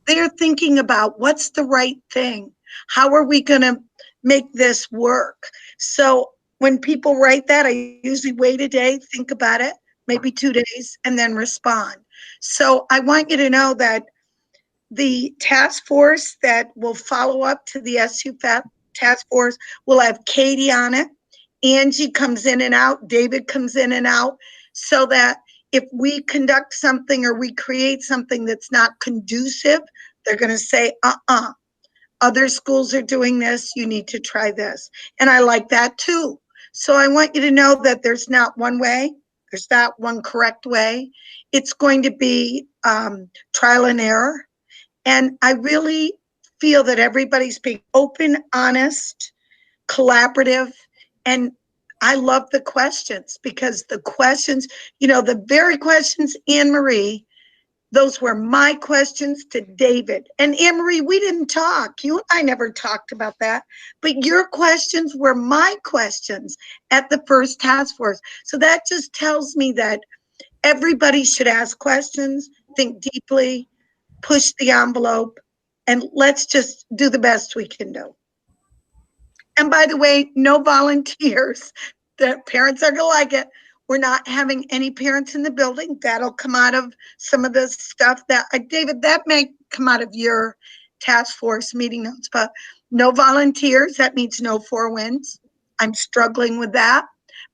They're thinking about what's the right thing. How are we going to make this work? So when people write that, I usually wait a day, think about it, maybe 2 days, and then respond. So I want you to know that the task force that will follow up to the SUFAP task force will have Katie on it. Angie comes in and out. David comes in and out, so that if we conduct something or we create something that's not conducive, they're going to say, other schools are doing this. You need to try this. And I like that too. So I want you to know that there's not one way. There's not one correct way. It's going to be trial and error. And I really feel that everybody's being open, honest, collaborative. And I love the questions, because the questions, you know, the very questions, Anne Marie, those were my questions to David. And Anne Marie, we didn't talk. You and I never talked about that. But your questions were my questions at the first task force. So that just tells me that everybody should ask questions, think deeply, push the envelope, and let's just do the best we can do. And by the way, no volunteers. The parents are going to like it. We're not having any parents in the building. That'll come out of some of the stuff that, David, that may come out of your task force meeting notes, but no volunteers. That means no 4 wins. I'm struggling with that.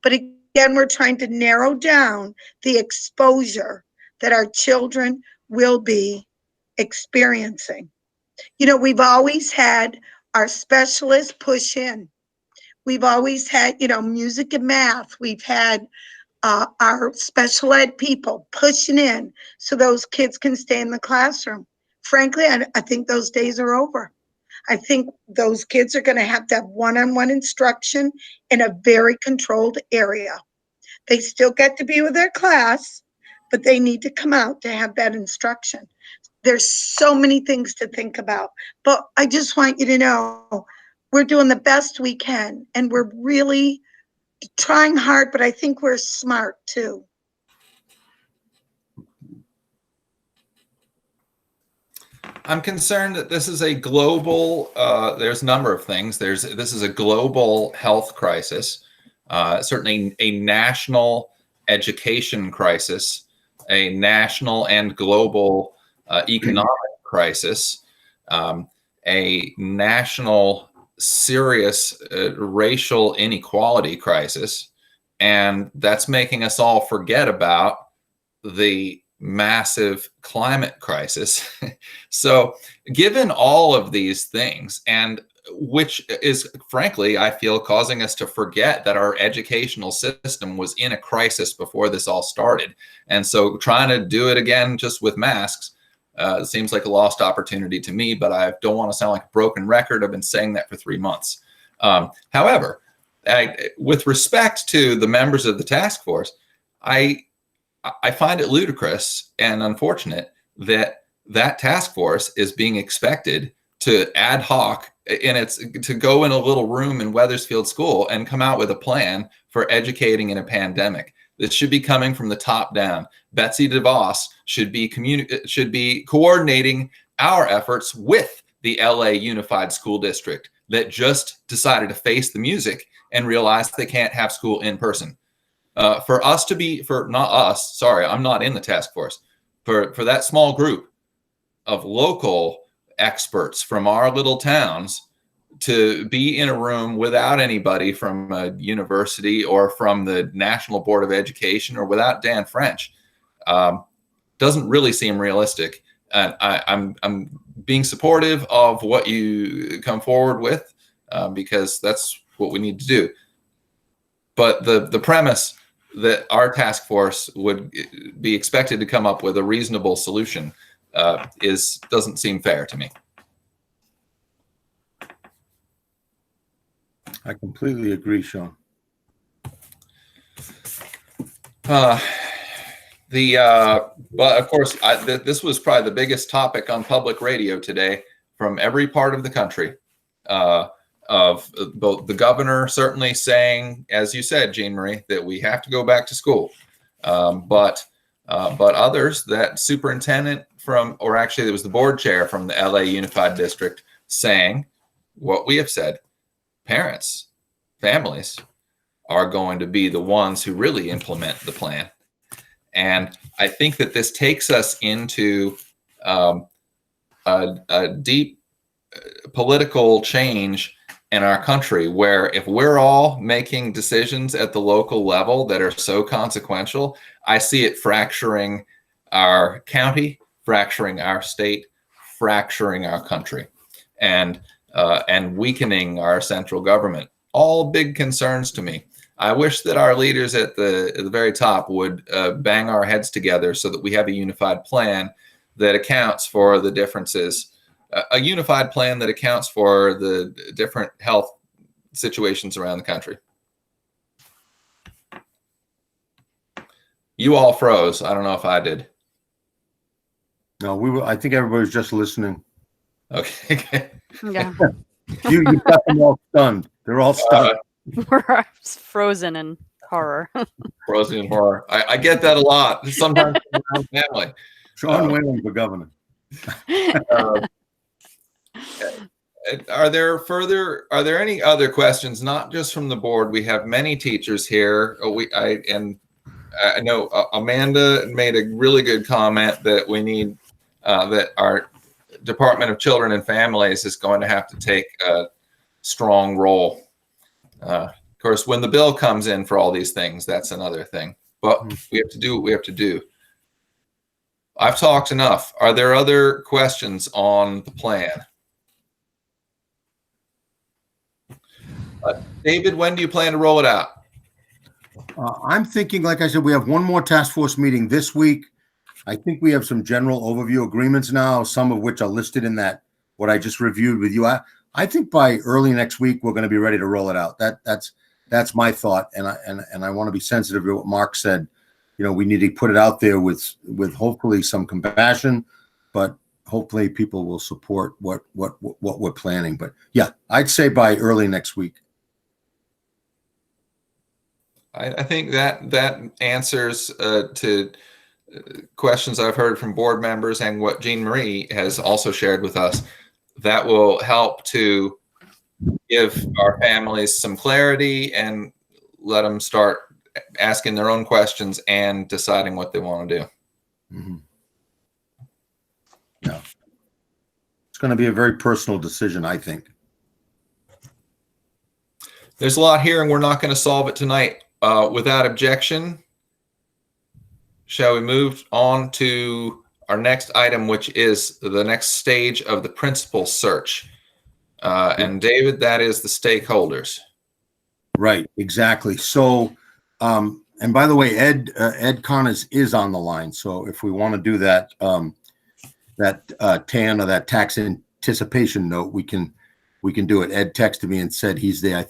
But again, we're trying to narrow down the exposure that our children will be experiencing. You know, we've always had our specialists push in. We've always had, you know, music and math. We've had our special ed people pushing in so those kids can stay in the classroom. Frankly, I think those days are over. I think those kids are going to have one-on-one instruction in a very controlled area. They still get to be with their class, but they need to come out to have that instruction. There's so many things to think about, but I just want you to know we're doing the best we can, and we're really trying hard, but I think we're smart too. I'm concerned that this is a global, there's a number of things. This is a global health crisis, certainly a national education crisis, a national and global economic crisis, a national serious racial inequality crisis, and that's making us all forget about the massive climate crisis. So given all of these things, and which is frankly, I feel, causing us to forget that our educational system was in a crisis before this all started. And so trying to do it again just with masks seems like a lost opportunity to me, but I don't want to sound like a broken record. I've been saying that for 3 months. However, with respect to the members of the task force, I find it ludicrous and unfortunate that that task force is being expected to ad hoc, and it's to go in a little room in Wethersfield School and come out with a plan for educating in a pandemic. This should be coming from the top down. Betsy DeVos should be coordinating our efforts with the LA Unified School District that just decided to face the music and realize they can't have school in person. For not us, sorry, I'm not in the task force, for that small group of local experts from our little towns to be in a room without anybody from a university or from the National Board of Education or without Dan French doesn't really seem realistic. And I'm being supportive of what you come forward with because that's what we need to do. But the premise that our task force would be expected to come up with a reasonable solution doesn't seem fair to me. I completely agree, Sean. But of course, this was probably the biggest topic on public radio today from every part of the country. Of both the governor certainly saying, as you said, Jean Marie, that we have to go back to school, but others, that superintendent or actually it was the board chair from the LA Unified District saying what we have said. Parents, families are going to be the ones who really implement the plan. And I think that this takes us into a deep political change in our country, where if we're all making decisions at the local level that are so consequential, I see it fracturing our county, fracturing our state, fracturing our country, and weakening our central government. All big concerns to me. I wish that our leaders at the very top would bang our heads together so that we have a unified plan that accounts for the differences, a unified plan that accounts for the different health situations around the country. You all froze. I don't know if I did. No, I think everybody was just listening. Okay. Yeah. You got them all stunned. They're all stunned. We're frozen in horror. Frozen in horror. I get that a lot. Sometimes around family. Sean Whalen for governor. Are there any other questions? Not just from the board. We have many teachers here. I know Amanda made a really good comment that we need that our Department of Children and Families is going to have to take a strong role. Of course, when the bill comes in for all these things, that's another thing. But we have to do what we have to do. I've talked enough. Are there other questions on the plan? David, when do you plan to roll it out? I'm thinking, like I said, we have one more task force meeting this week. I think we have some general overview agreements now, some of which are listed in that, what I just reviewed with you. I think by early next week, we're going to be ready to roll it out. That's my thought. And I want to be sensitive to what Mark said. You know, we need to put it out there with hopefully some compassion, but hopefully people will support what we're planning. But yeah, I'd say by early next week. I think that answers to questions I've heard from board members and what Jean Marie has also shared with us. That will help to give our families some clarity and let them start asking their own questions and deciding what they want to do. Mm-hmm. Yeah. It's going to be a very personal decision, I think. There's a lot here and we're not going to solve it tonight. Without objection, shall we move on to our next item, which is the next stage of the principal search? And David, that is the stakeholders. Right, exactly. So, and by the way, Ed Connors is on the line. So if we want to do that, that TAN or that tax anticipation note, we can do it. Ed texted me and said he's there.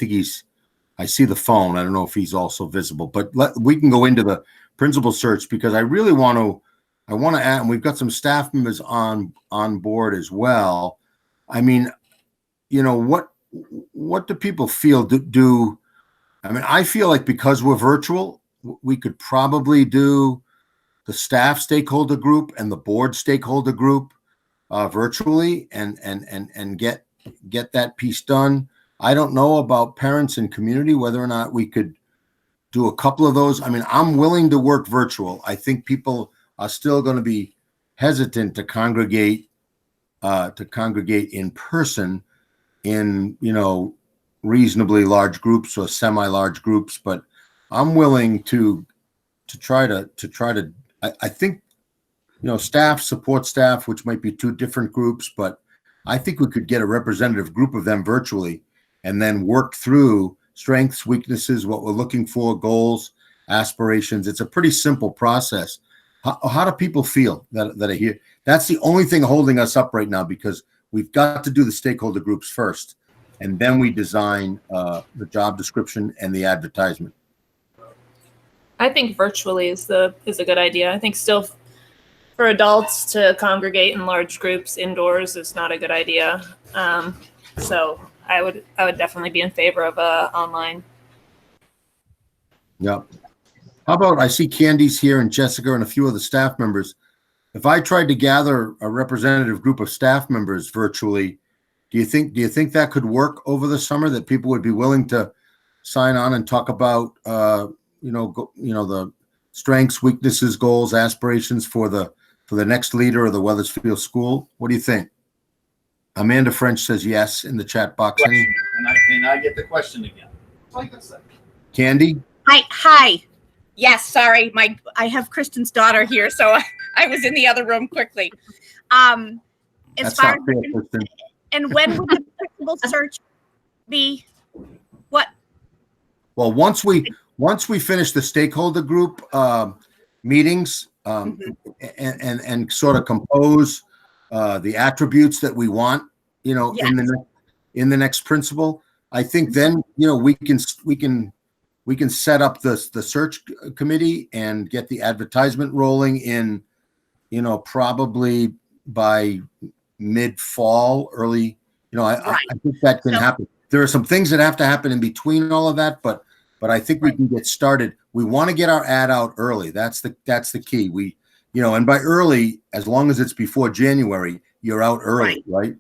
I see the phone. I don't know if he's also visible, but we can go into the principal search because I really want to add, and we've got some staff members on board as well. I mean, what do people feel? I mean, I feel like because we're virtual, we could probably do the staff stakeholder group and the board stakeholder group virtually and get that piece done. I don't know about parents and community, whether or not we could do a couple of those. I mean, I'm willing to work virtual. I think people are still going to be hesitant to congregate in person in, reasonably large groups or semi-large groups, but I'm willing to try to I think, staff, support staff, which might be two different groups, but I think we could get a representative group of them virtually and then work through strengths, weaknesses, what we're looking for, goals, aspirations. It's a pretty simple process. How do people feel that are here? That's the only thing holding us up right now, because we've got to do the stakeholder groups first, and then we design the job description and the advertisement. I think virtually is a good idea. I think still for adults to congregate in large groups indoors is not a good idea. So I would definitely be in favor of online. Yeah. How about, I see Candy's here and Jessica and a few of the staff members. If I tried to gather a representative group of staff members virtually, do you think that could work over the summer, that people would be willing to sign on and talk about, the strengths, weaknesses, goals, aspirations for the next leader of the Weathersfield School? What do you think? Amanda French says yes in the chat box. Can I get the question again? Candy? Hi. Yes, sorry. I have Kristen's daughter here, so I was in the other room quickly. As That's far not fair, Kristen. and when would the principal search be? What? Well, once we finish the stakeholder group meetings and sort of compose the attributes that we want, Yes. in the next principal, I think then we can set up the search committee and get the advertisement rolling in, probably by mid-fall, early. I think that can happen. There are some things that have to happen in between all of that, but I think we can get started. We want to get our ad out early. That's the key. And by early, as long as it's before January, you're out early, right?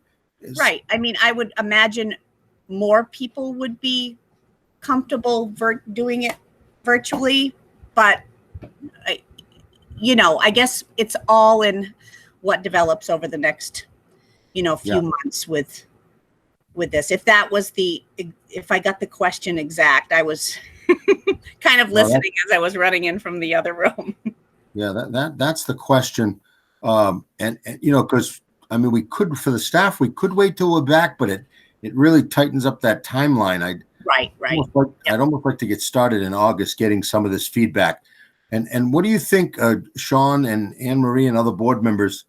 Right. I mean, I would imagine more people would be comfortable doing it virtually, but I guess it's all in what develops over the next, few months with this. If I got the question exact, I was kind of listening as I was running in from the other room. Yeah, that's the question. Because we could, for the staff, we could wait till we're back, but it really tightens up that timeline. Right. I'd almost like to get started in August, getting some of this feedback. And what do you think, Sean and Anne Marie and other board members?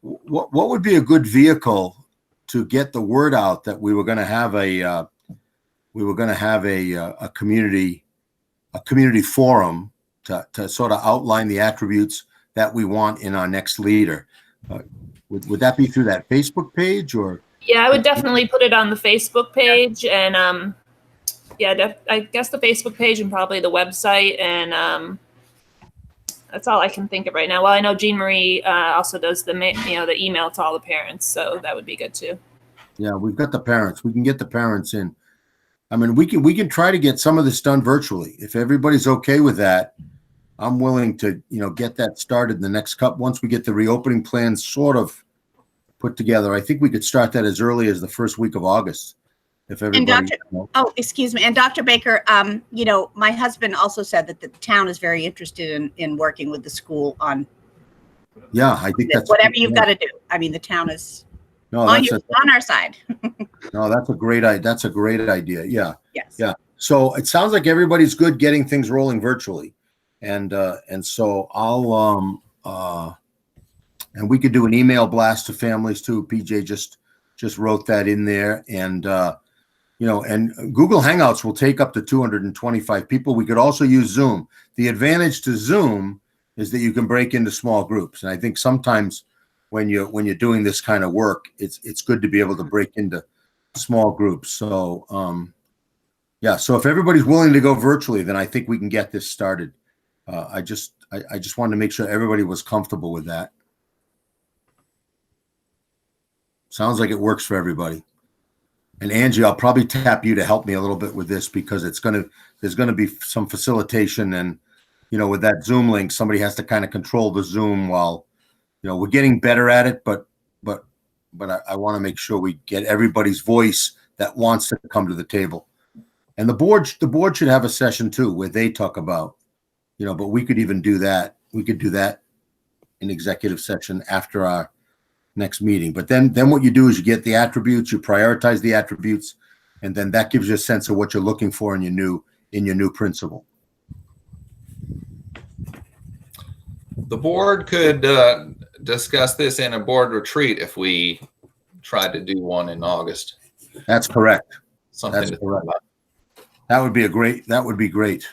What would be a good vehicle to get the word out that we were going to have a community forum to sort of outline the attributes that we want in our next leader? Would that be through that Facebook page or? Yeah, I would definitely put it on the Facebook page and I guess the Facebook page and probably the website, and that's all I can think of right now. Well, I know Jean Marie also does the email to all the parents, so that would be good too. Yeah, we've got the parents. We can get the parents in. I mean, we can try to get some of this done virtually. If everybody's okay with that, I'm willing to, get that started in the next couple. Once we get the reopening plans sort of put together, I think we could start that as early as the first week of August. If everybody. Excuse me. And Dr. Baker, my husband also said that the town is very interested in working with the school on. Yeah, I think that's whatever you've got to do. I mean, the town is on our side. No, that's a great idea. That's a great idea. Yeah. Yes. Yeah. So it sounds like everybody's good getting things rolling virtually. And so I'll, and we could do an email blast to families too. PJ just wrote that in there, and and Google Hangouts will take up to 225 people. We could also use Zoom. The advantage to Zoom is that you can break into small groups. And I think sometimes when you're doing this kind of work, it's good to be able to break into small groups. So yeah, so if everybody's willing to go virtually, then I think we can get this started. I just wanted to make sure everybody was comfortable with that. Sounds like it works for everybody. And Angie, I'll probably tap you to help me a little bit with this, because there's going to be some facilitation, and with that Zoom link, somebody has to kind of control the Zoom while we're getting better at it, but I want to make sure we get everybody's voice that wants to come to the table. And the board should have a session too, where they talk about, but we could even do that. We could do that in executive session after our next meeting. But then what you do is you get the attributes, you prioritize the attributes, and then that gives you a sense of what you're looking for in your new principal. The board could discuss this in a board retreat if we tried to do one in August. That's correct. Something That's to correct. think about. That would be great.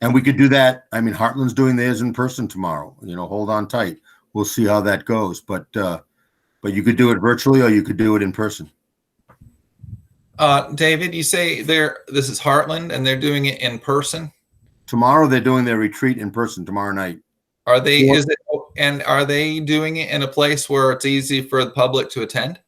And we could do that. I mean, Heartland's doing theirs in person tomorrow. Hold on tight. We'll see how that goes. But you could do it virtually, or you could do it in person. David, you say this is Heartland and they're doing it in person? Tomorrow they're doing their retreat in person tomorrow night. Are they doing it in a place where it's easy for the public to attend?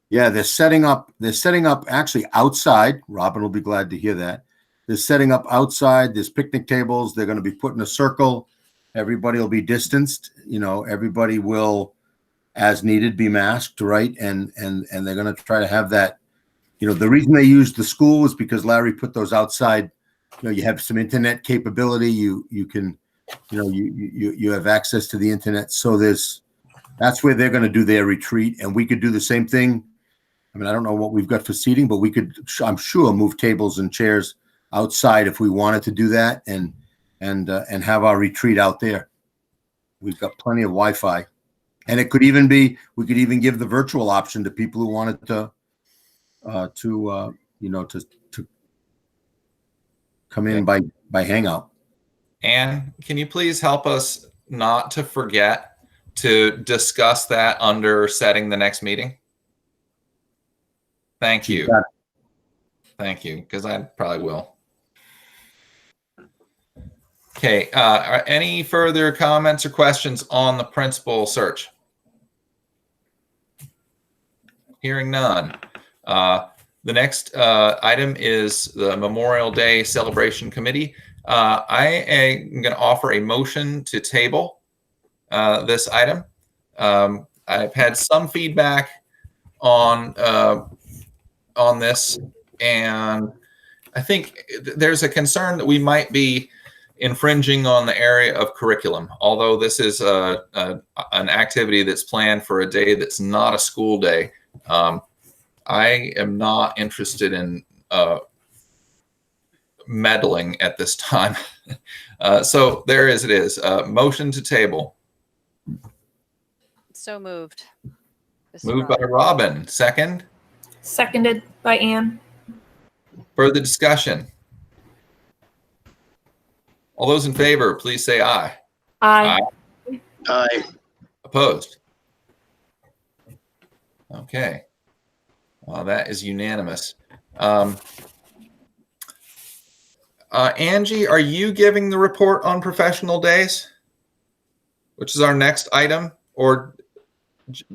Yeah, they're setting up actually outside. Robin will be glad to hear that. They're setting up outside. There's picnic tables. They're going to be put in a circle. Everybody will be distanced. Everybody will, as needed, be masked, right? And they're going to try to have that. The reason they used the school is because Larry put those outside. You have some internet capability. You can, you have access to the internet. So that's where they're going to do their retreat, and we could do the same thing. I mean, I don't know what we've got for seating, but we could, I'm sure, move tables and chairs outside if we wanted to do that, and have our retreat out there. We've got plenty of Wi-Fi, and we could even give the virtual option to people who wanted to come in by Hangout. Anne, can you please help us not to forget to discuss that under setting the next meeting? Thank you. Thank you, because I probably will. Okay, are any further comments or questions on the principal search? Hearing none. The next item is the Memorial Day Celebration Committee. I am going to offer a motion to table this item. I've had some feedback on this, and I think there's a concern that we might be infringing on the area of curriculum. Although this is an activity that's planned for a day that's not a school day, I am not interested in meddling at this time. So there it is. Motion to table. So moved. Moved by Robin. Second. Seconded by Anne. Further discussion. All those in favor, please say aye. Aye. Aye. Opposed? Okay. Well, that is unanimous. Angie, are you giving the report on professional days, which is our next item? Or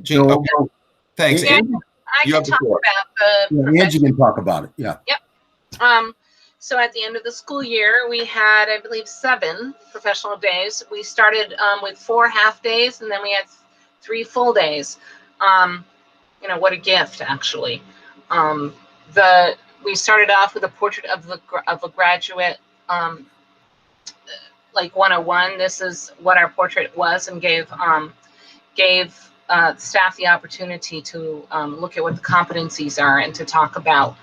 Jean? No, okay. Thanks. Yeah, Angie, I can talk about the Angie can talk about it. Yeah. Yep. So at the end of the school year, we had, I believe, 7 professional days. We started with 4 half days, and then we had 3 full days. What a gift, actually. We started off with a portrait of a graduate, like 101. This is what our portrait was, and gave staff the opportunity to look at what the competencies are and to talk about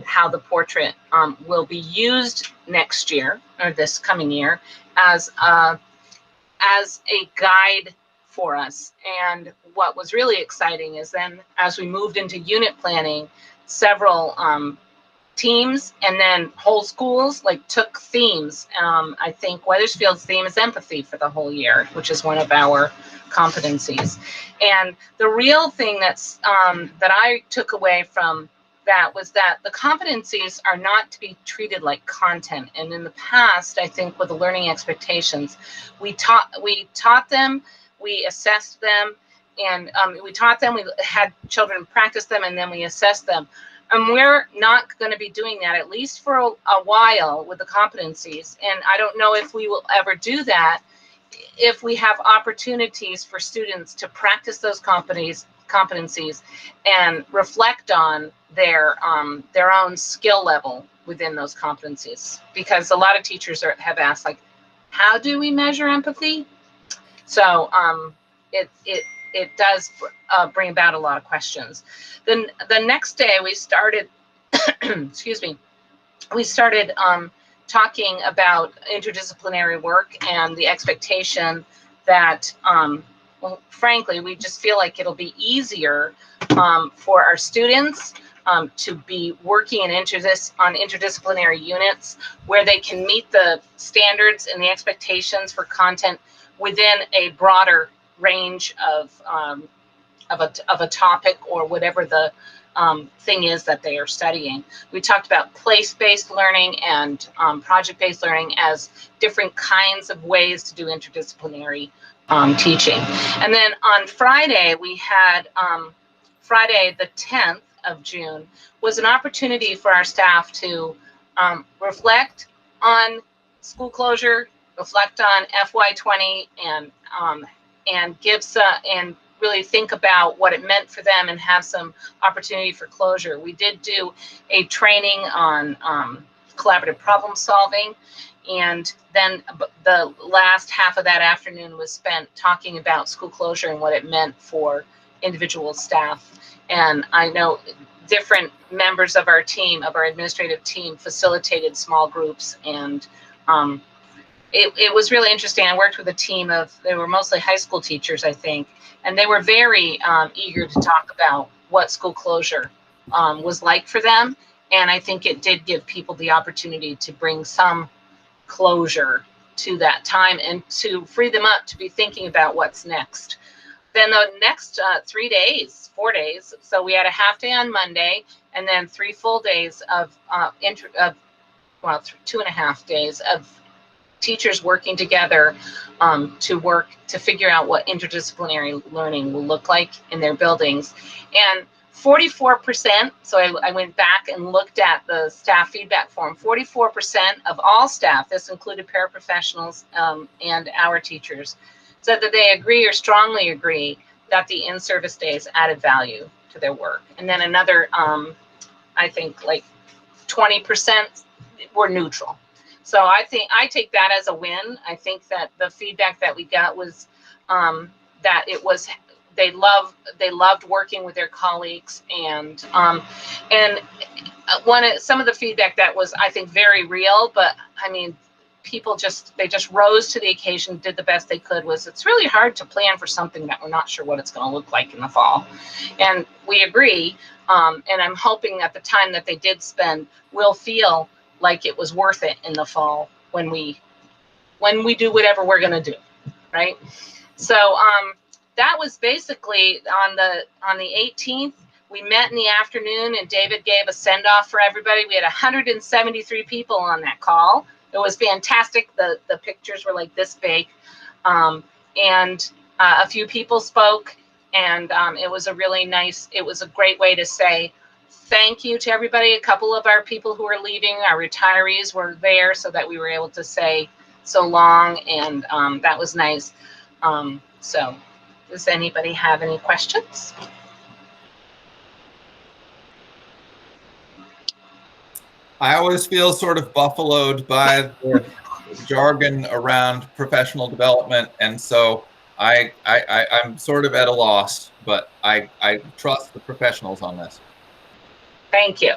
how the portrait will be used next year, or this coming year, as a guide for us. And what was really exciting is then, as we moved into unit planning, several teams, and then whole schools like took themes. I think Weathersfield's theme is empathy for the whole year, which is one of our competencies. And the real thing that's that I took away from that was that the competencies are not to be treated like content. And in the past, I think with the learning expectations, we taught them, we assessed them, and we taught them, we had children practice them, and then we assessed them. And we're not going to be doing that, at least for a while, with the competencies. And I don't know if we will ever do that if we have opportunities for students to practice those competencies and reflect on their own skill level within those competencies. Because a lot of teachers have asked, like, how do we measure empathy? So it does bring about a lot of questions. Then the next day we started, excuse me, we started talking about interdisciplinary work and the expectation that, well, frankly, we just feel like it'll be easier for our students to be working on interdisciplinary units where they can meet the standards and the expectations for content within a broader range of a topic or whatever the thing is that they are studying. We talked about place-based learning and project-based learning as different kinds of ways to do interdisciplinary teaching. And then on Friday, we had Friday the 10th of June was an opportunity for our staff to reflect on school closure, reflect on FY20, and give and really think about what it meant for them and have some opportunity for closure. We did do a training on collaborative problem solving, and then the last half of that afternoon was spent talking about school closure and what it meant for individual staff. And I know different members of our team, of our administrative team, facilitated small groups, and it was really interesting. I worked with a team they were mostly high school teachers, I think, and they were very eager to talk about what school closure was like for them. And I think it did give people the opportunity to bring some closure to that time and to free them up to be thinking about what's next. Then the next 4 days, so we had a half day on Monday and then 3 full days of 2.5 days of teachers working together to figure out what interdisciplinary learning will look like in their buildings. And 44%, so I went back and looked at the staff feedback form, 44% of all staff, this included paraprofessionals and our teachers, said that they agree or strongly agree that the in-service days added value to their work. And then another, I think like 20% were neutral. So I think I take that as a win. I think that the feedback that we got was that it was they loved working with their colleagues, and some of the feedback that was, I think, very real, but I mean, people just rose to the occasion, did the best they could. Was it's really hard to plan for something that we're not sure what it's going to look like in the fall, and we agree. And I'm hoping that the time that they did spend will feel like it was worth it in the fall when we do whatever we're going to do, right? So that was basically on the 18th. We met in the afternoon and David gave a send-off for everybody. We had 173 people on that call. It was fantastic. The pictures were like this big, and a few people spoke, and it was a really nice. It was a great way to say thank you to everybody. A couple of our people who are leaving, our retirees, were there so that we were able to say so long, and that was nice. So does anybody have any questions? I always feel sort of buffaloed by the jargon around professional development, and so I'm sort of at a loss, but I trust the professionals on this. Thank you.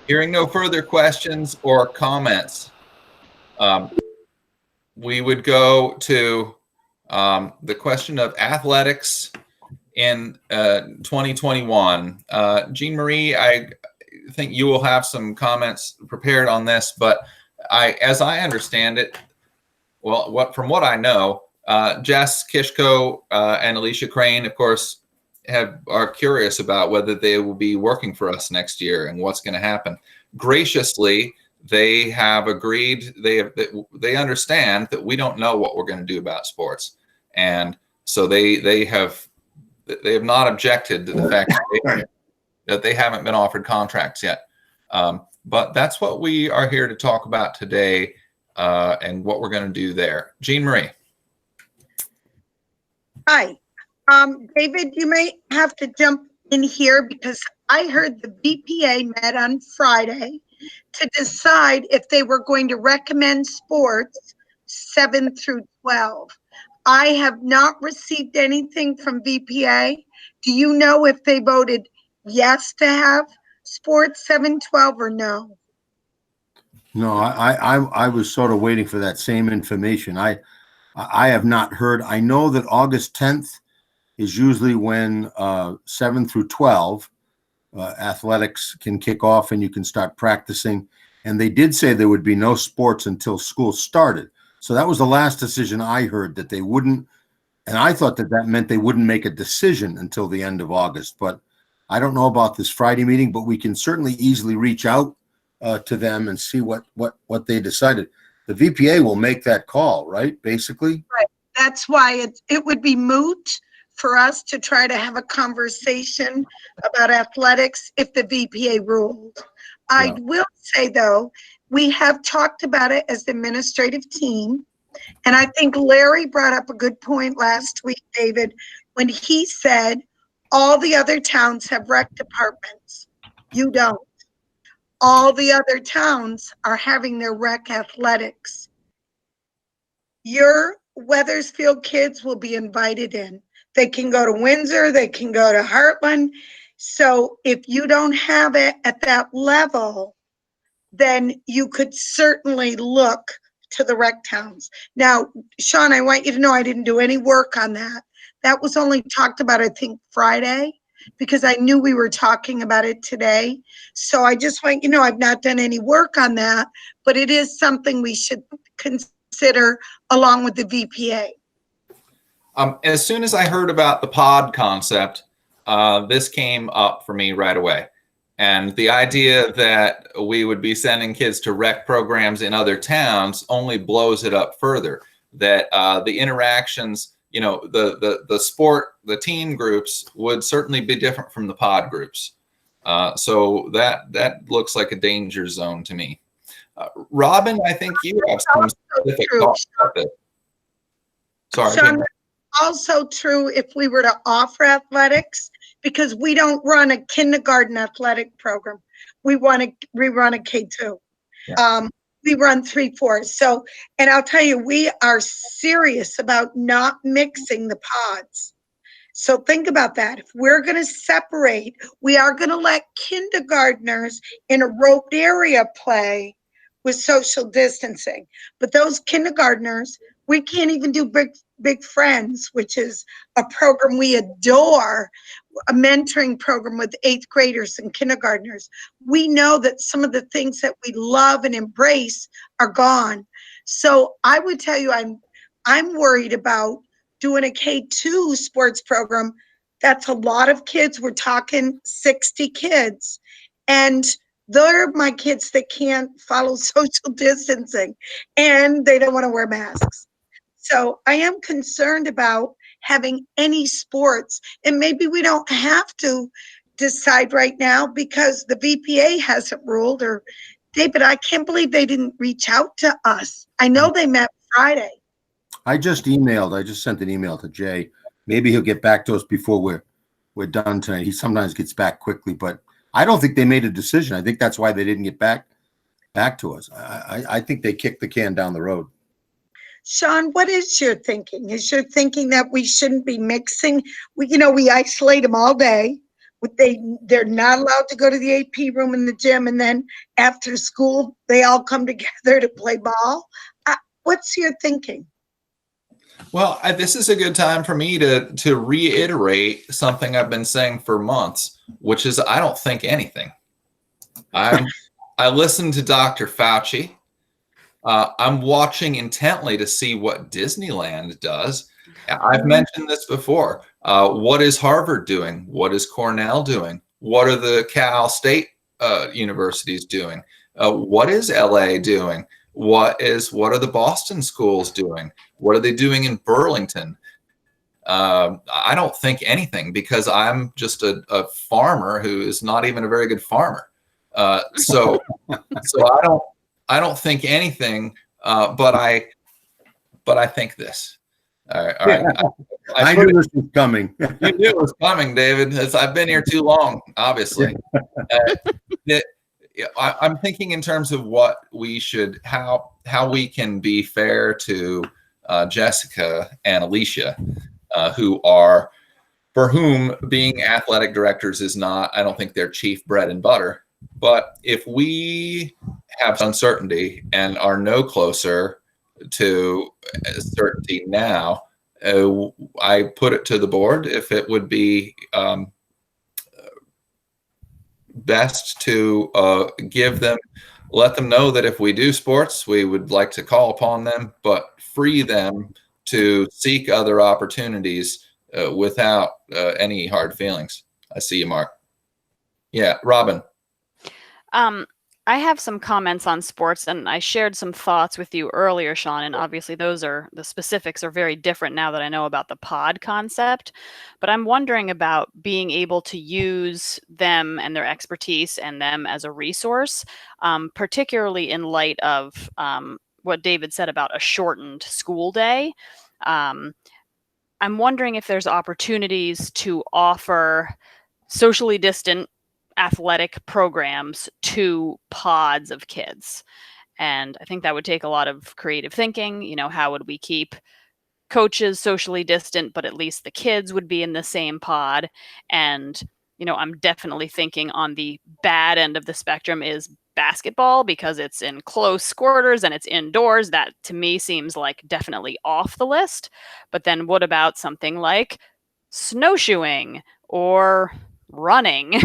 Hearing no further questions or comments, we would go to the question of athletics in 2021. Jean Marie, I think you will have some comments prepared on this, but as I understand it, well, from what I know, Jess Kishko and Alicia Crane, of course, are curious about whether they will be working for us next year and what's going to happen. Graciously, they have agreed. They understand that we don't know what we're going to do about sports, and so they have not objected to the fact that they haven't been offered contracts yet. But that's what we are here to talk about today, and what we're going to do there. Jean Marie. Hi. David, you may have to jump in here because I heard the VPA met on Friday to decide if they were going to recommend sports 7 through 12. I have not received anything from VPA. Do you know if they voted yes to have sports 7, 12 or no? No, I was sort of waiting for that same information. I have not heard. I know that August 10th is usually when 7 through 12 athletics can kick off and you can start practicing. And they did say there would be no sports until school started. So that was the last decision I heard, that they wouldn't. And I thought that meant they wouldn't make a decision until the end of August. But I don't know about this Friday meeting, but we can certainly easily reach out to them and see what they decided. The VPA will make that call, right? Basically. Right. That's why it would be moot for us to try to have a conversation about athletics if the VPA ruled. I will say, though, we have talked about it as the administrative team. And I think Larry brought up a good point last week, David, when he said all the other towns have rec departments. You don't. All the other towns are having their rec athletics. Your Wethersfield kids will be invited in. They can go to Windsor, they can go to Heartland. So if you don't have it at that level, then you could certainly look to the rec towns. Now, Sean, I want you to know I didn't do any work on that. That was only talked about, I think, Friday, because I knew we were talking about it today. So I just want you to know I've not done any work on that, but it is something we should consider along with the VPA. As soon as I heard about the pod concept, this came up for me right away. And the idea that we would be sending kids to rec programs in other towns only blows it up further. That the interactions, the team groups would certainly be different from the pod groups. So that looks like a danger zone to me. Robin, I think you have some specific thoughts about this. Sorry. Sean, also true if we were to offer athletics, because we don't run a kindergarten athletic program. We run a K2. Yeah. We run 3-4. So, and I'll tell you, we are serious about not mixing the pods. So think about that. If we're going to separate, we are going to let kindergartners in a roped area play with social distancing. But those kindergartners, we can't even do Big Friends, which is a program we adore, a mentoring program with 8th graders and kindergartners. We know that some of the things that we love and embrace are gone. So I would tell you, I'm worried about doing a K2 sports program. That's a lot of kids. We're talking 60 kids. And they're my kids that can't follow social distancing and they don't want to wear masks. So I am concerned about having any sports, and maybe we don't have to decide right now because the VPA hasn't ruled. Or David, I can't believe they didn't reach out to us. I know they met Friday. I just sent an email to Jay. Maybe he'll get back to us before we're done tonight. He sometimes gets back quickly, but I don't think they made a decision. I think that's why they didn't get back to us. I think they kicked the can down the road. Sean, what is your thinking? Is your thinking that we shouldn't be mixing? We isolate them all day. They're not allowed to go to the AP room in the gym, and then after school, they all come together to play ball. What's your thinking? Well, this is a good time for me to reiterate something I've been saying for months, which is I don't think anything. I listened to Dr. Fauci. I'm watching intently to see what Disneyland does. I've mentioned this before. What is Harvard doing? What is Cornell doing? What are the Cal State universities doing? What is LA doing? What are the Boston schools doing? What are they doing in Burlington? I don't think anything because I'm just a farmer who is not even a very good farmer. So I don't think anything, but I think this. All right. I knew this was coming. You knew it was coming, David. I've been here too long, obviously. I'm thinking in terms of what we should, how we can be fair to Jessica and Alicia, for whom being athletic directors is not, I don't think they're chief bread and butter. But if we have uncertainty and are no closer to certainty now, I put it to the board if it would be best to let them know that if we do sports, we would like to call upon them, but free them to seek other opportunities without any hard feelings. I see you, Mark. Yeah, Robin. I have some comments on sports, and I shared some thoughts with you earlier, Sean, and obviously the specifics are very different now that I know about the pod concept, but I'm wondering about being able to use them and their expertise and them as a resource, particularly in light of what David said about a shortened school day. I'm wondering if there's opportunities to offer socially distant athletic programs to pods of kids. And I think that would take a lot of creative thinking. You know, how would we keep coaches socially distant, but at least the kids would be in the same pod? And, you know, I'm definitely thinking on the bad end of the spectrum is basketball because it's in close quarters and it's indoors. That to me seems like definitely off the list. But then what about something like snowshoeing or running,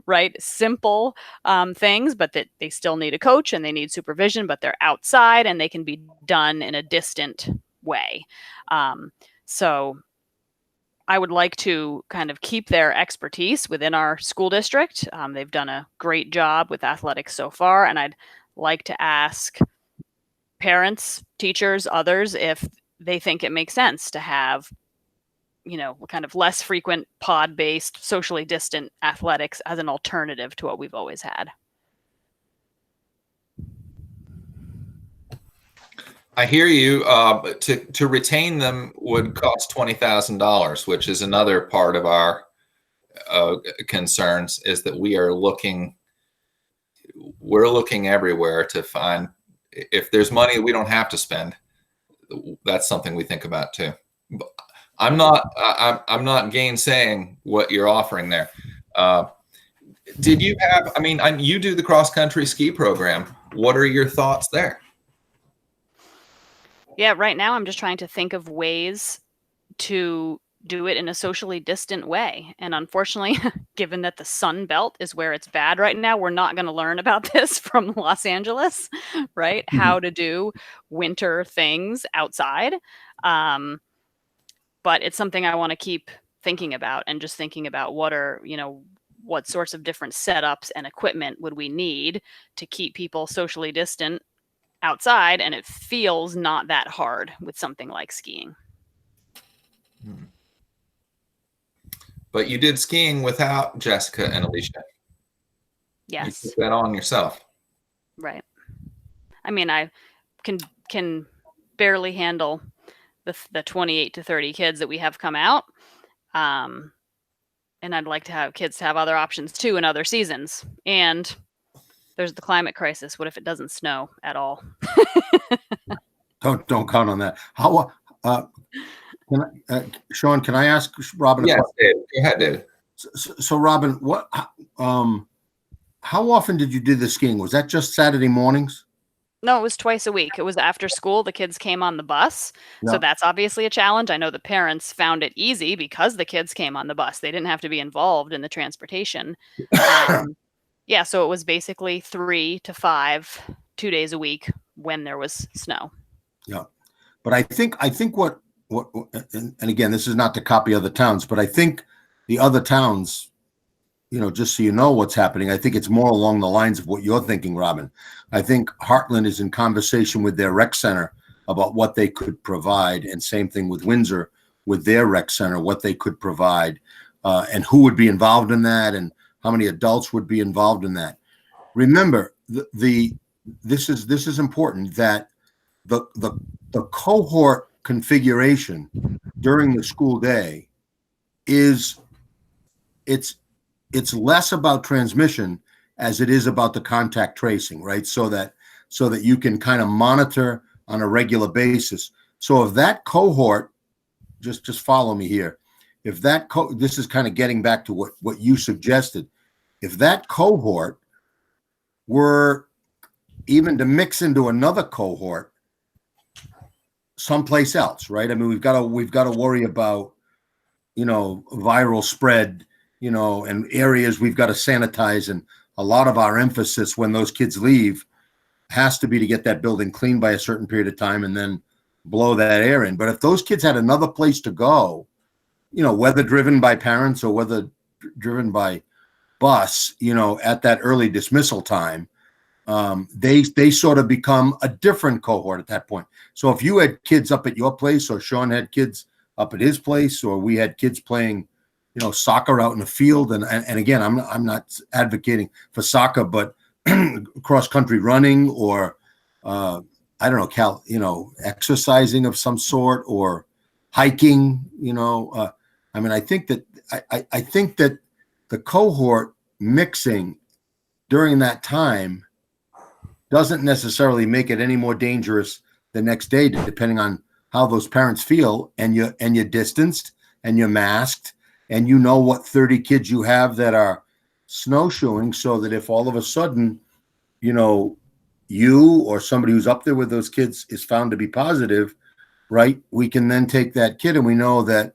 right? Simple things, but that they still need a coach and they need supervision, but they're outside and they can be done in a distant way. So I would like to kind of keep their expertise within our school district. They've done a great job with athletics so far, and I'd like to ask parents, teachers, others, if they think it makes sense to have, you know, kind of less frequent pod-based, socially distant athletics as an alternative to what we've always had. I hear you. To retain them would cost $20,000, which is another part of our concerns. Is that we're looking everywhere to find if there's money we don't have to spend. That's something we think about too. I'm not gainsaying what you're offering there. Did you have? I mean, you do the cross country ski program. What are your thoughts there? Yeah, right now I'm just trying to think of ways to do it in a socially distant way. And unfortunately, given that the Sun Belt is where it's bad right now, we're not going to learn about this from Los Angeles, right? Mm-hmm. How to do winter things outside. But it's something I want to keep thinking about and just thinking about what sorts of different setups and equipment would we need to keep people socially distant outside, and it feels not that hard with something like skiing. But you did skiing without Jessica and Alicia. Yes. You took that on yourself. Right. I mean, I can barely handle the 28 to 30 kids that we have come out. And I'd like to have kids to have other options too in other seasons. And there's the climate crisis. What if it doesn't snow at all? Don't count on that. How, Sean, can I ask Robin? Yes, Dave. Go ahead, David. So Robin, how often did you do the skiing? Was that just Saturday mornings? No, it was twice a week. It was after school. The kids came on the bus. Yeah. So that's obviously a challenge. I know the parents found it easy because the kids came on the bus. They didn't have to be involved in the transportation. Yeah, so it was basically 3 to 5, 2 days a week when there was snow. Yeah. But I think what and again, this is not to copy other towns, but I think the other towns, you know, just so you know what's happening, I think it's more along the lines of what you're thinking, Robin. I think Heartland is in conversation with their rec center about what they could provide, and same thing with Windsor with their rec center, what they could provide, and who would be involved in that, and how many adults would be involved in that. Remember, this is important, that the cohort configuration during the school day is it's less about transmission as it is about the contact tracing, right? So that you can kind of monitor on a regular basis. So if that cohort, just follow me here. If that this is kind of getting back to what you suggested. If that cohort were even to mix into another cohort someplace else, right? I mean, we've got to worry about, you know, viral spread, you know, and areas we've got to sanitize. And a lot of our emphasis when those kids leave has to be to get that building clean by a certain period of time and then blow that air in. But if those kids had another place to go, you know, whether driven by parents or whether driven by bus, you know, at that early dismissal time, they sort of become a different cohort at that point. So if you had kids up at your place, or Sean had kids up at his place, or we had kids playing, you know, soccer out in the field, and again, I'm not advocating for soccer, but cross country running, or I don't know, exercising of some sort, or hiking, you know, I mean, I think that I think that the cohort mixing during that time doesn't necessarily make it any more dangerous the next day, depending on how those parents feel, and you're distanced and you're masked, and you know what 30 kids you have that are snowshoeing, so that if all of a sudden, you know, you or somebody who's up there with those kids is found to be positive, right, we can then take that kid, and we know that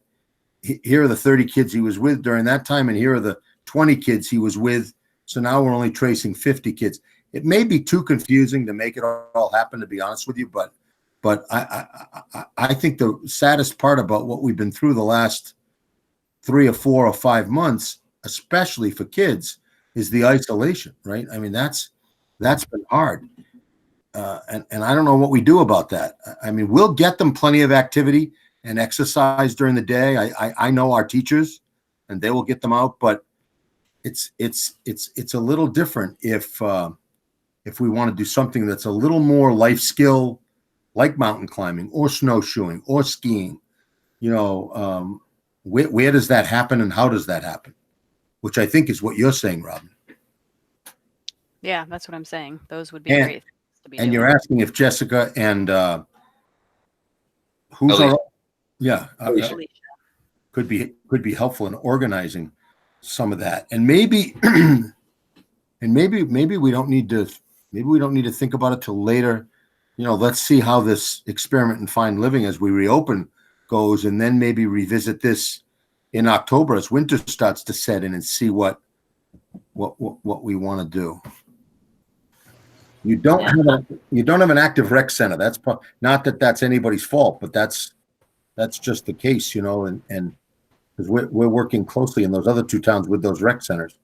here are the 30 kids he was with during that time, and here are the 20 kids he was with. So now we're only tracing 50 kids. It may be too confusing to make it all happen, to be honest with you, but I think the saddest part about what we've been through the last 3 or 4 or 5 months, especially for kids, is the isolation, right? I mean, that's been hard. And I don't know what we do about that. I mean, we'll get them plenty of activity and exercise during the day. I know our teachers, and they will get them out, but it's a little different if we want to do something that's a little more life skill, like mountain climbing or snowshoeing or skiing. You know, where does that happen, and how does that happen? Which I think is what you're saying, Robin. Yeah, that's what I'm saying. Those would be great to be And doing. you're asking if Jessica and who's Alicia. Alicia. could be helpful in organizing some of that. And maybe maybe we don't need to think about it till later. You know, let's see how this experiment in Fine Living as we reopen goes, and then maybe revisit this in October as winter starts to set in, and see what we want to do. You don't have an active rec center. That's not that that's anybody's fault, but that's just the case, you know, and because we're working closely in those other 2 towns with those rec centers.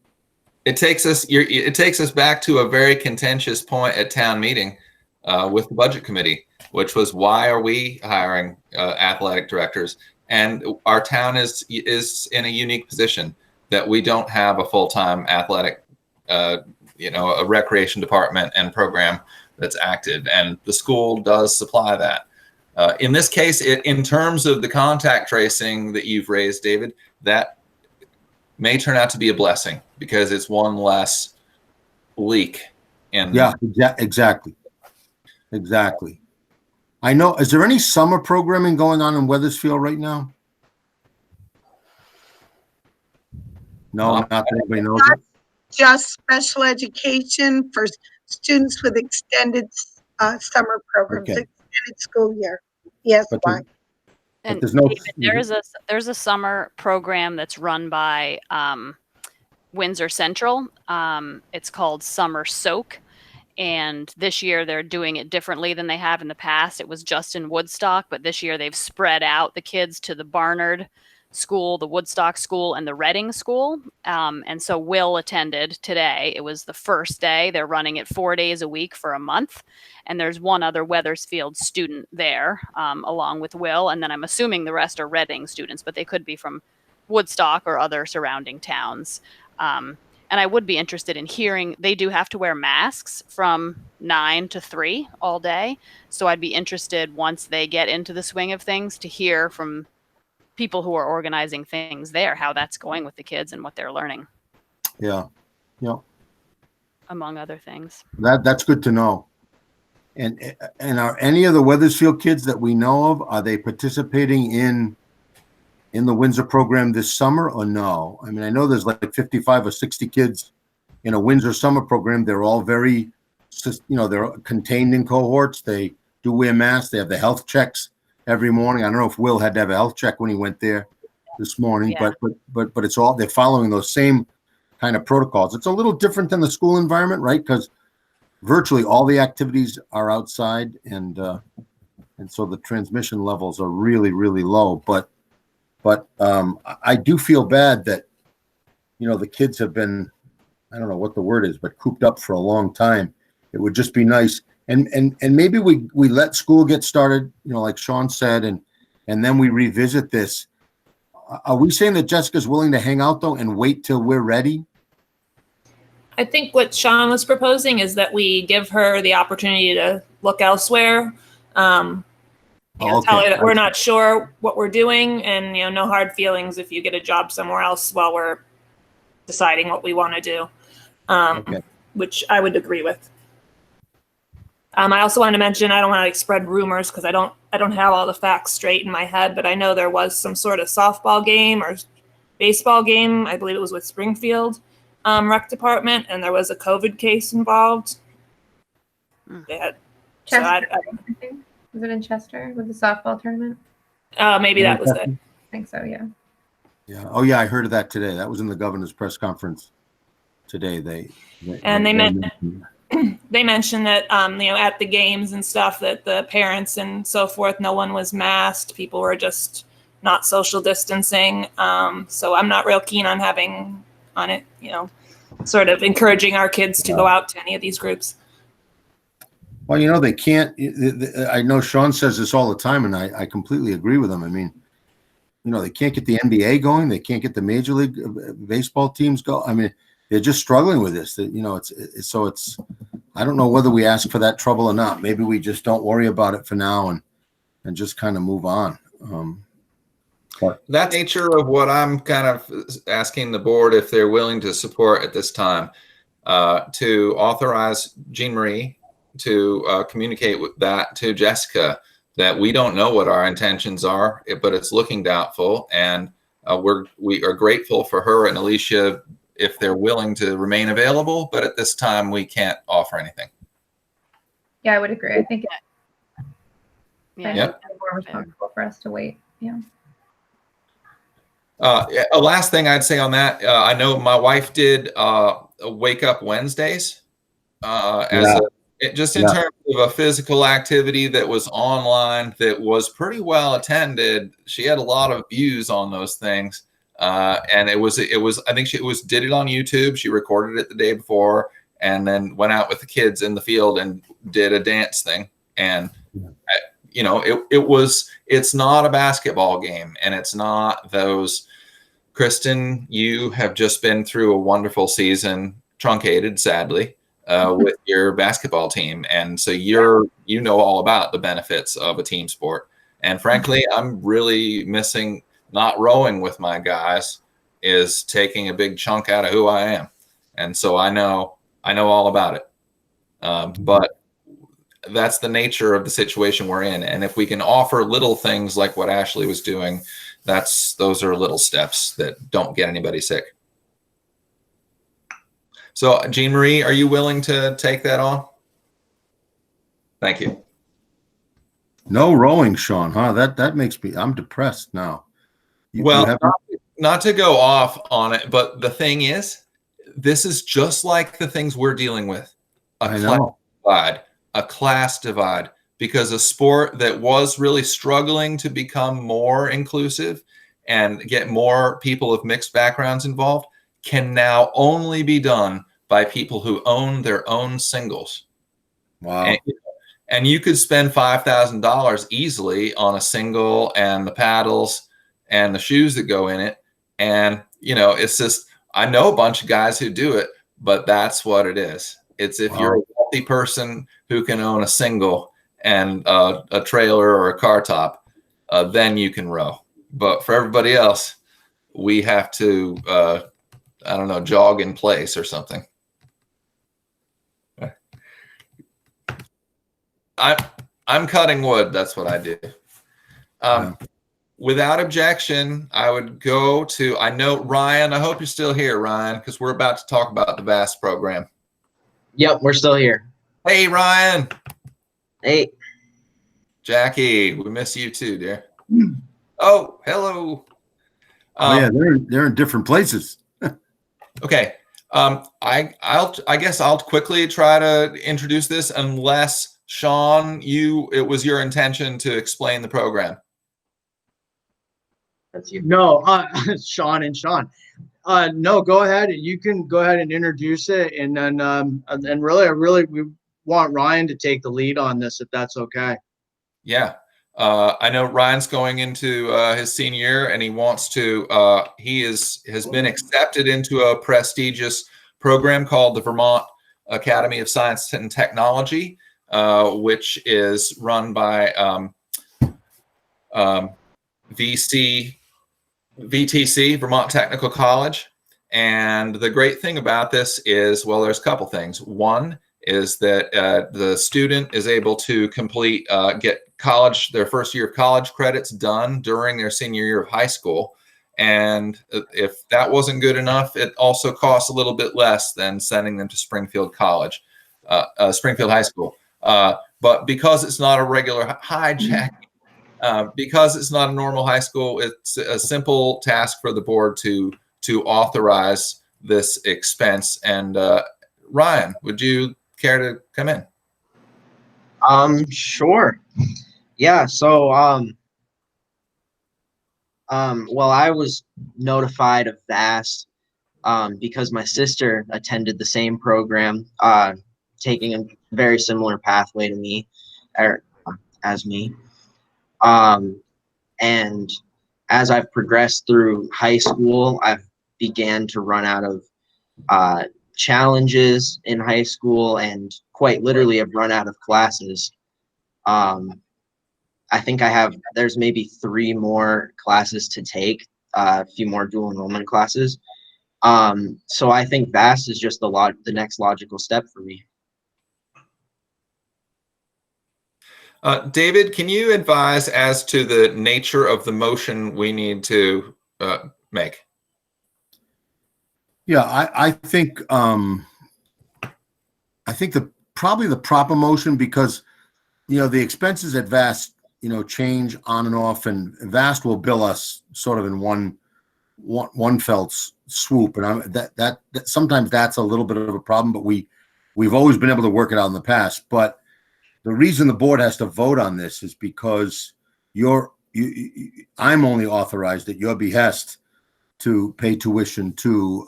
It takes us back to a very contentious point at town meeting with the budget committee, which was, why are we hiring athletic directors? And our town is in a unique position that we don't have a full-time athletic, a recreation department and program that's active, and the school does supply that. In this case, in terms of the contact tracing that you've raised, David, that may turn out to be a blessing, because it's one less leak. Exactly. I know. Is there any summer programming going on in Wethersfield right now? No, not that anybody knows. Just special education for students with extended summer programs, Okay. extended school year. Yes, But why? And there's no- David, there's a summer program that's run by Windsor Central. It's called Summer Soak. And this year they're doing it differently than they have in the past. It was just in Woodstock, but this year they've spread out the kids to the Barnard School, the Woodstock School, and the Reading School. And so Will attended today. It was the first day. They're running it 4 days a week for a month. And there's one other Wethersfield student there, along with Will. And then I'm assuming the rest are Reading students, but they could be from Woodstock or other surrounding towns. And I would be interested in hearing, they do have to wear masks from 9 to 3 all day. So I'd be interested once they get into the swing of things to hear from people who are organizing things there, how that's going with the kids and what they're learning, Yeah. among other things. That's good to know. And are any of the Wethersfield kids that we know of, are they participating in the Windsor program this summer or no? I mean, I know there's like 55 or 60 kids in a Windsor summer program. They're all very, they're contained in cohorts. They do wear masks. They have the health checks every morning. I don't know if Will had to have a health check when he went there this morning, Yeah. but it's all, they're following those same kind of protocols. It's a little different than the school environment, right? Because virtually all the activities are outside, and so the transmission levels are really, really low. But I do feel bad that, the kids have been, I don't know what the word is, but cooped up for a long time. It would just be nice. And maybe we let school get started, like Sean said, and then we revisit this. Are we saying that Jessica's willing to hang out though and wait till we're ready? I think what Sean was proposing is that we give her the opportunity to look elsewhere. Tell her that we're not sure what we're doing, and no hard feelings if you get a job somewhere else while we're deciding what we want to do, which I would agree with. I also wanted to mention, I don't want to spread rumors because I don't have all the facts straight in my head, but I know there was some sort of softball game or baseball game. I believe it was with Springfield rec department, and there was a COVID case involved. Chester, I think. Was it in Chester with the softball tournament? Maybe that was it. I think so, yeah. Yeah. Oh yeah, I heard of that today. That was in the governor's press conference today. They mentioned that at the games and stuff that the parents and so forth, no one was masked. People were just not social distancing. So I'm not real keen on having on it, sort of encouraging our kids to go out to any of these groups. Well, they can't. I know Sean says this all the time, and I completely agree with him. I mean, they can't get the NBA going. They can't get the Major League Baseball teams go. I mean, they're just struggling with this. It's. I don't know whether we ask for that trouble or not. Maybe we just don't worry about it for now and just kind of move on. That nature of what I'm kind of asking the board if they're willing to support at this time, to authorize Jean Marie to communicate with that to Jessica, that we don't know what our intentions are, but it's looking doubtful, and we are grateful for her and Alicia if they're willing to remain available, but at this time we can't offer anything. Yeah, I would agree. I think Yeah. it's more responsible for us to wait. Yeah. A last thing I'd say on that, I know my wife did Wake Up Wednesdays just in terms of a physical activity that was online that was pretty well attended. She had a lot of views on those things. And it was, I think she did it on YouTube. She recorded it the day before and then went out with the kids in the field and did a dance thing. And, it's not a basketball game, and it's not those. Kristen, you have just been through a wonderful season, truncated, sadly, with your basketball team. And so you know all about the benefits of a team sport. And frankly, I'm really missing not rowing with my guys is taking a big chunk out of who I am. And so I know all about it. But that's the nature of the situation we're in. And if we can offer little things like what Ashley was doing, those are little steps that don't get anybody sick. So Jean Marie, are you willing to take that on? Thank you. No rowing, Sean, huh? That makes me, I'm depressed now. Well, have- not to go off on it, but the thing is, this is just like the things we're dealing with. A class divide, because a sport that was really struggling to become more inclusive and get more people of mixed backgrounds involved can now only be done by people who own their own singles. Wow. And you could spend $5,000 easily on a single and the paddles and the shoes that go in it. And, you know, it's just, I know a bunch of guys who do it, but that's what it is. It's if you're a wealthy person who can own a single and a trailer or a car top, then you can row. But for everybody else, we have to, I don't know, jog in place or something. I'm cutting wood. That's what I do. Without objection, I would go to, I know Ryan, I hope you're still here, Ryan, because we're about to talk about the VAST program. Yep, we're still here. Hey, Ryan. Hey. Jackie, we miss you too, dear. Oh, hello. Yeah, they're in different places. Okay. I guess I'll quickly try to introduce this, unless Sean, it was your intention to explain the program. That's you. No, Sean and Sean. No, go ahead. You can go ahead and introduce it, and then and really, we want Ryan to take the lead on this, if that's okay. Yeah. I know Ryan's going into his senior year, and he wants to. He has been accepted into a prestigious program called the Vermont Academy of Science and Technology, which is run by VTC, Vermont Technical College. And the great thing about this is, well, there's a couple things. One is that the student is able to complete, get their first year of college credits done during their senior year of high school. And if that wasn't good enough, it also costs a little bit less than sending them to Springfield College, Springfield High School. But because it's not a regular hijack, because it's not a normal high school, it's a simple task for the board to authorize this expense. And Ryan, would you care to come in? Sure. Yeah. So, well, I was notified of VAST because my sister attended the same program, taking a very similar pathway to me, or as me. And as I've progressed through high school, I've began to run out of challenges in high school, and quite literally have run out of classes. I think there's maybe 3 more classes to take, a few more dual enrollment classes. So I think VAST is just the next logical step for me. David, can you advise as to the nature of the motion we need to make? Yeah, I think probably the proper motion, because the expenses at VAST change on and off, and VAST will bill us sort of in one fell swoop, and that sometimes that's a little bit of a problem, but we've always been able to work it out in the past. But the reason the board has to vote on this is because I'm only authorized at your behest to pay tuition to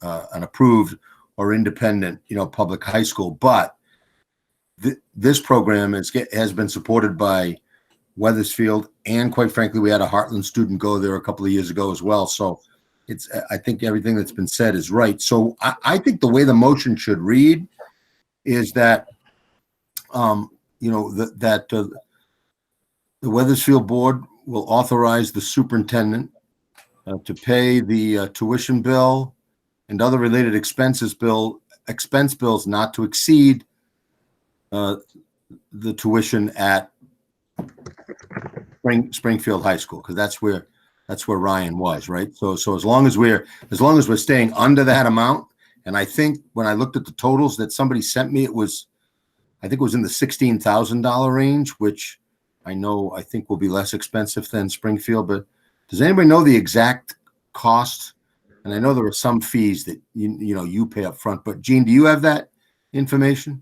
an approved or independent, public high school. But this program has been supported by Wethersfield, and quite frankly, we had a Heartland student go there a couple of years ago as well. So I think everything that's been said is right. So I think the way the motion should read is that the Wethersfield board will authorize the superintendent to pay the tuition bill and other related expense bills not to exceed the tuition at Springfield High School, because that's where Ryan was, right? So as long as we're staying under that amount, and I think when I looked at the totals that somebody sent me, it was I think it was in the $16,000 range, which I think will be less expensive than Springfield. But does anybody know the exact cost? And I know there are some fees that you pay up front. But Jean, do you have that information?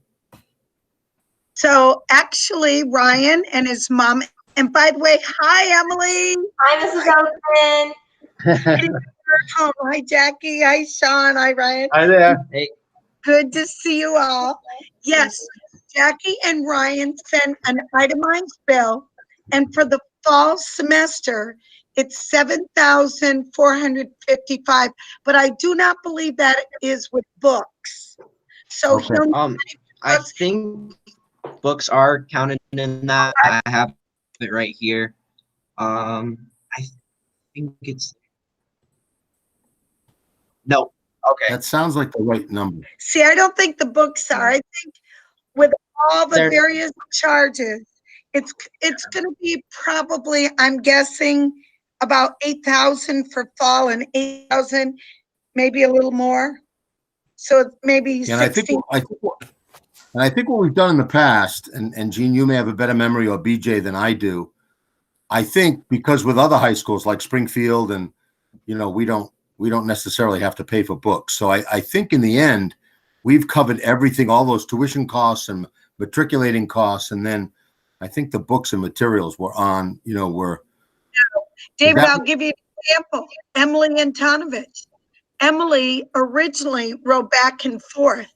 So actually, Ryan and his mom, and by the way, hi, Emily. Hi, Mrs. Oakman. Oh, hi, Jackie. Hi, Sean. Hi, Ryan. Hi there. Hey, Good to see you all. Yes, Jackie and Ryan sent an itemized bill, and for the fall semester, it's $7,455. But I do not believe that is with books. So Okay. I think books are counted in that. I have it right here. I think it's no. Okay. That sounds like the right number. see, I don't think the books are. I think with all the They're- various charges, it's going to be probably, I'm guessing, about 8,000 for fall and 8,000, maybe a little more. So maybe And I 16. think what we've done in the past, and Gene, you may have a better memory, or BJ, than I do. I think because with other high schools like Springfield, and we don't necessarily have to pay for books. So I think in the end, we've covered everything, all those tuition costs and matriculating costs, and then I think the books and materials were on. David, I'll give you an example. Emily Antonovich. Emily originally wrote back and forth.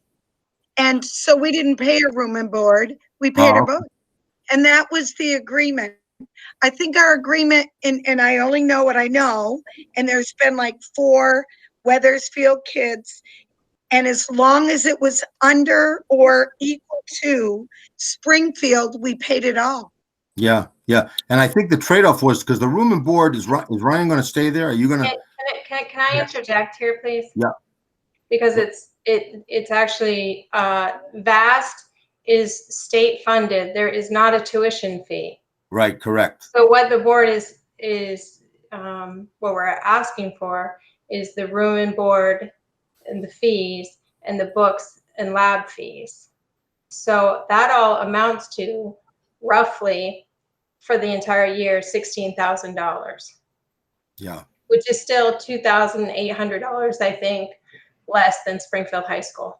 And so we didn't pay her room and board. We paid her both. And that was the agreement. I think our agreement, and I only know what I know, and there's been like 4 Wethersfield kids. And as long as it was under or equal to Springfield, we paid it all. Yeah. And I think the trade-off was because the room and board is Ryan going to stay there? Are you going to? Can I interject here, please? Yeah. Because it's actually VAST is state funded. There is not a tuition fee. Right. Correct. So what the board is what we're asking for is the room and board and the fees and the books and lab fees. So that all amounts to roughly for the entire year $16,000. Yeah. Which is still $2,800, I think, less than Springfield High School.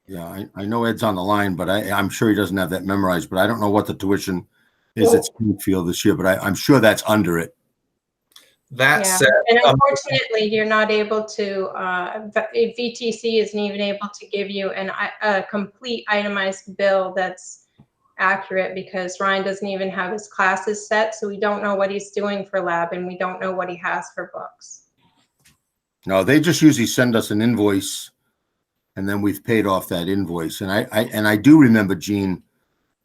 Yeah. I know Ed's on the line, but I'm sure he doesn't have that memorized. But I don't know what the tuition is at Springfield this year, but I'm sure that's under it. That said, and unfortunately, you're not able to. VTC isn't even able to give you a complete itemized bill that's accurate because Ryan doesn't even have his classes set, so we don't know what he's doing for lab, and we don't know what he has for books. No, they just usually send us an invoice, and then we've paid off that invoice. And I do remember, Gene,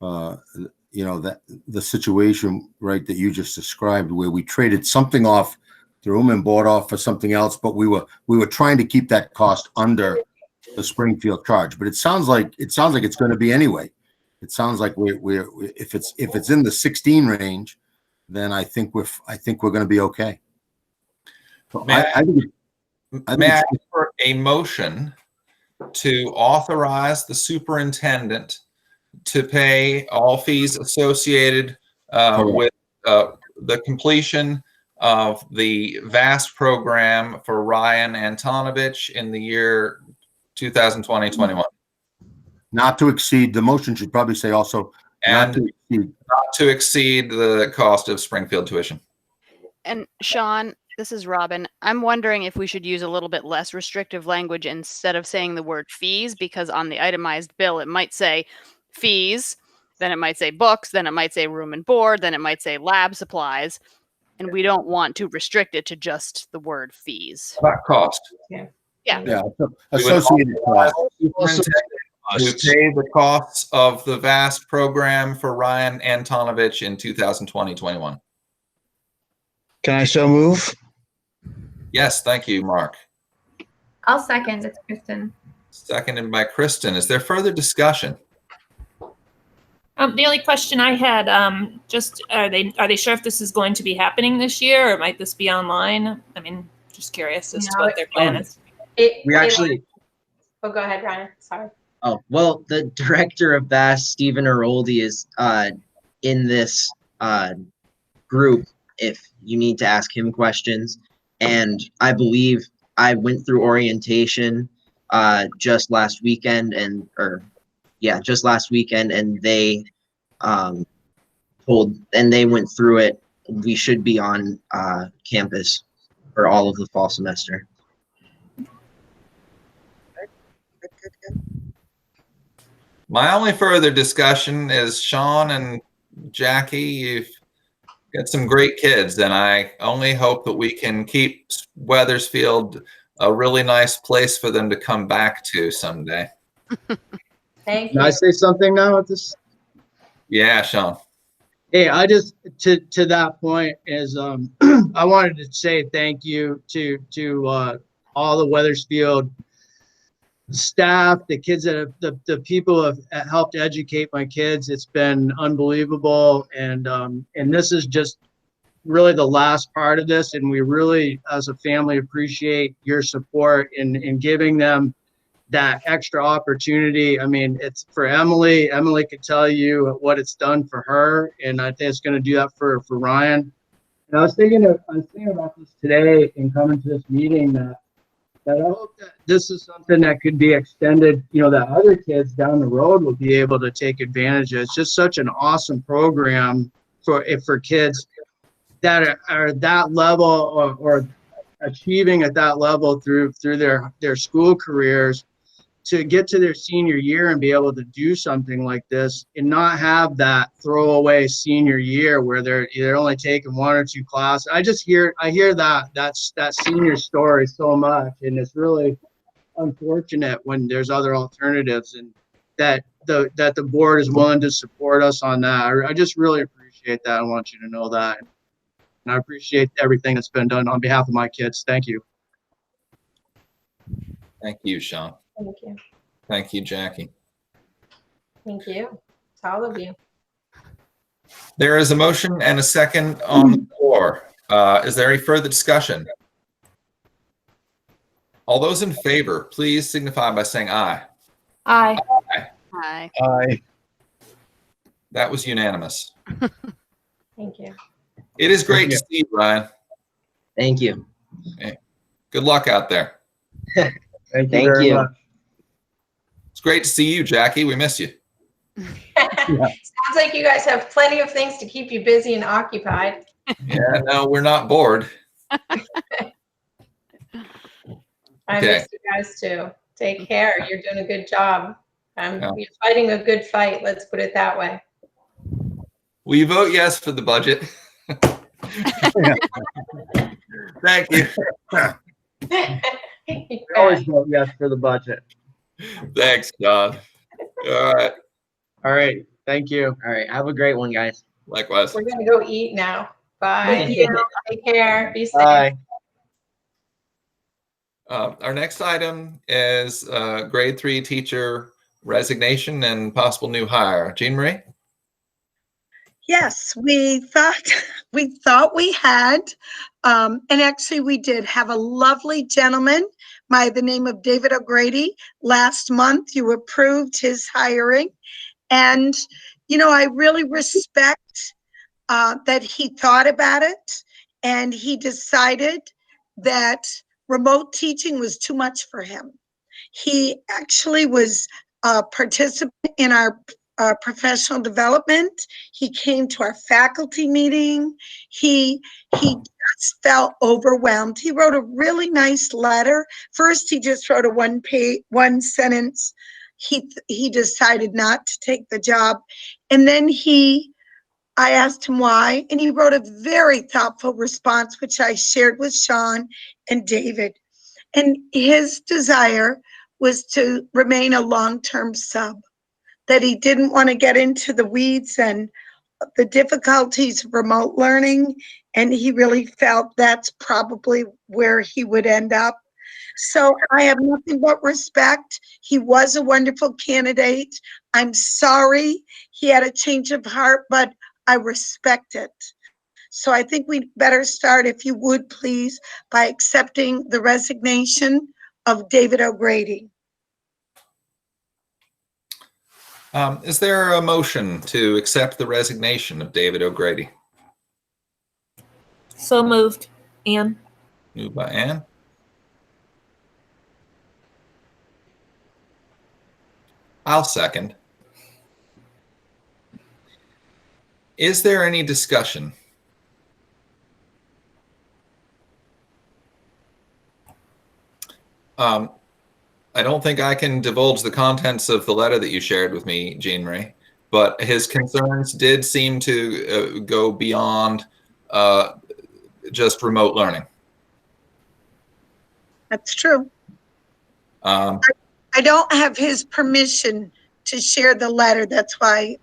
that the situation, right, that you just described, where we traded something off the room and board off for something else, but we were trying to keep that cost under the Springfield charge. But it sounds like it's going to be anyway. It sounds like we're if it's in the 16 range, then I think we're going to be okay. So may I ask for a motion to authorize the superintendent to pay all fees associated with the completion of the VAST program for Ryan Antonovich in the year 2020-21. Not to exceed, the motion should probably say also not to exceed the cost of Springfield tuition. And Sean, this is Robin. I'm wondering if we should use a little bit less restrictive language instead of saying the word fees, because on the itemized bill, it might say fees, then it might say books, then it might say room and board, then it might say lab supplies. And we don't want to restrict it to just the word fees. That cost. Yeah. Associated costs. To pay the costs of the VAST program for Ryan Antonovich in 2020-21. Can I so move? Yes, thank you, Mark. I'll second. It's Kristen. Seconded by Kristen. Is there further discussion? The only question I had, just are they sure if this is going to be happening this year, or might this be online? I mean, just curious as to what their plan is. We actually. Oh, go ahead, Ryan. Sorry. Oh, well, the director of Bass, Stephen Aroldi, is in this group if you need to ask him questions. And I believe I went through orientation just last weekend and they they went through it. We should be on campus for all of the fall semester. My only further discussion is Sean and Jackie, you've got some great kids, and I only hope that we can keep Weathersfield a really nice place for them to come back to someday. Thank Can you. I say something now at this? Yeah, Sean. Hey, I just to that point is I wanted to say thank you to all the Weathersfield staff, the kids that have, the people have helped educate my kids. It's been unbelievable, and this is just really the last part of this, and we really as a family appreciate your support in giving them that extra opportunity. I mean, it's for Emily. Emily could tell you what it's done for her, and I think it's going to do that for Ryan. And I was thinking about this today in coming to this meeting that I hope that this is something that could be extended, that other kids down the road will be able to take advantage of. It's just such an awesome program for kids that are that level or achieving at that level through their school careers, to get to their senior year and be able to do something like this and not have that throwaway senior year where they're only taking 1 or 2 classes. I hear that senior story so much, and it's really unfortunate when there's other alternatives, and that the board is willing to support us on that. I just really appreciate that. I want you to know that. And I appreciate everything that's been done on behalf of my kids. Thank you. Thank you, Sean. Thank you. Thank you, Jackie. Thank you. To all of you. There is a motion and a second on the floor. Is there any further discussion? All those in favor, please signify by saying aye. Aye. Hi. Aye. That was unanimous. Thank you. It is great to see you, Ryan. Thank you. Good luck out there. Thank Thank very you. much. It's great to see you, Jackie. We miss you. Sounds like you guys have plenty of things to keep you busy and occupied. Yeah, no, we're not bored. I Okay. miss you guys too. Take care. You're doing a good job. Yeah. You're fighting a good fight. Let's put it that way. Will you vote yes for the budget? Thank you. We always vote yes for the budget. Thanks, John. All right. All right. Thank you. All right. Have a great one, guys. Likewise. We're gonna go eat now. Bye. Take care. Be safe. Bye. Our next item is grade 3 teacher resignation and possible new hire. Jean Marie? Yes, we thought we had, and actually we did have a lovely gentleman by the name of David O'Grady. Last month, you approved his hiring, and I really respect that he thought about it, and he decided that remote teaching was too much for him. He actually was a participant in our professional development. He came to our faculty meeting. He just felt overwhelmed. He wrote a really nice letter. First, he just wrote a one sentence. He decided not to take the job. And then I asked him why, and he wrote a very thoughtful response, which I shared with Sean and David. And his desire was to remain a long-term sub, that he didn't want to get into the weeds and the difficulties of remote learning, and he really felt that's probably where he would end up. So I have nothing but respect. He was a wonderful candidate. I'm sorry he had a change of heart, but I respect it. So I think we'd better start, if you would please, by accepting the resignation of David O'Grady. Is there a motion to accept the resignation of David O'Grady? So moved. Anne. Moved by Ann. I'll second. Is there any discussion? I don't think I can divulge the contents of the letter that you shared with me, Jean Marie, but his concerns did seem to go beyond just remote learning. That's true. I don't have his permission to share the letter. That's why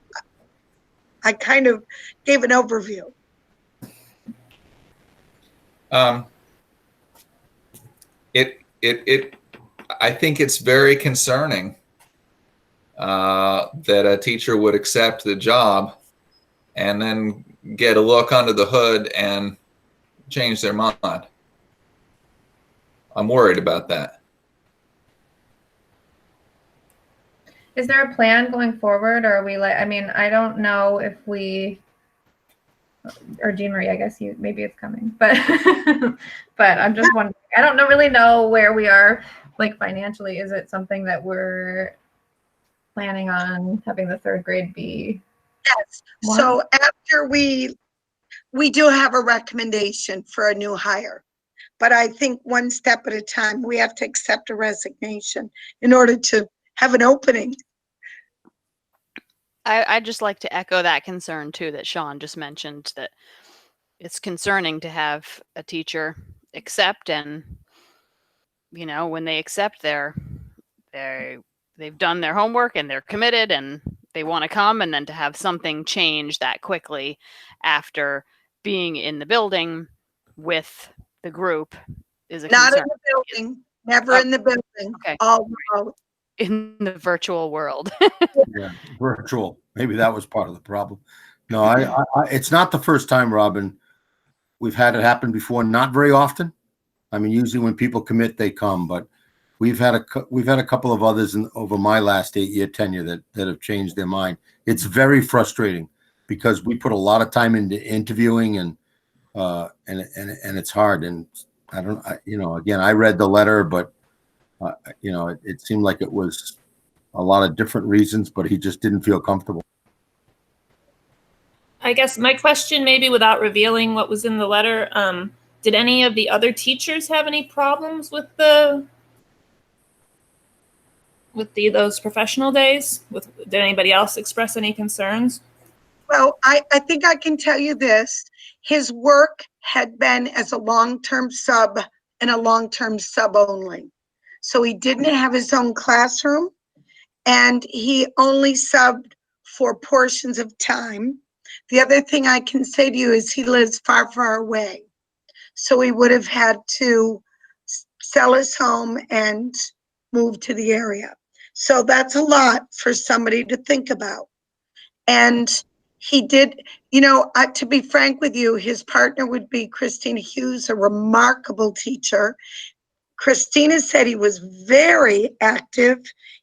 I kind of gave an overview. I think it's very concerning that a teacher would accept the job and then get a look under the hood and change their mind. I'm worried about that. Is there a plan going forward, or are we like, I mean, I don't know if we, or Jean Marie, I guess you, maybe it's coming, but, but I'm just wondering, I don't really know where we are, like financially. Is it something that we're planning on having the third grade be? Yes. One? So after we do have a recommendation for a new hire, but I think one step at a time, we have to accept a resignation in order to have an opening. I'd just like to echo that concern too that Sean just mentioned, that it's concerning to have a teacher accept, and you know, when they accept, they've done their homework and they're committed and they want to come, and then to have something change that quickly after being in the building with the group is a Not concern. in the building, never in the building, Okay. all remote. In the virtual world. Yeah, virtual. Maybe that was part of the problem. No, I it's not the first time, Robin. We've had it happen before, not very often. I mean, usually when people commit, they come, but we've had a couple of others over my last 8-year tenure that have changed their mind. It's very frustrating because we put a lot of time into interviewing and it's hard. And again, I read the letter, but it seemed like it was a lot of different reasons, but he just didn't feel comfortable. I guess my question, maybe without revealing what was in the letter, did any of the other teachers have any problems with those professional days? Did anybody else express any concerns? Well, I think I can tell you this. His work had been as a long-term sub and a long-term sub only. So he didn't have his own classroom, and he only subbed for portions of time. The other thing I can say to you is he lives far, far away. So he would have had to sell his home and move to the area. So that's a lot for somebody to think about. And he did, to be frank with you, his partner would be Christina Hughes, a remarkable teacher. Christina said he was very active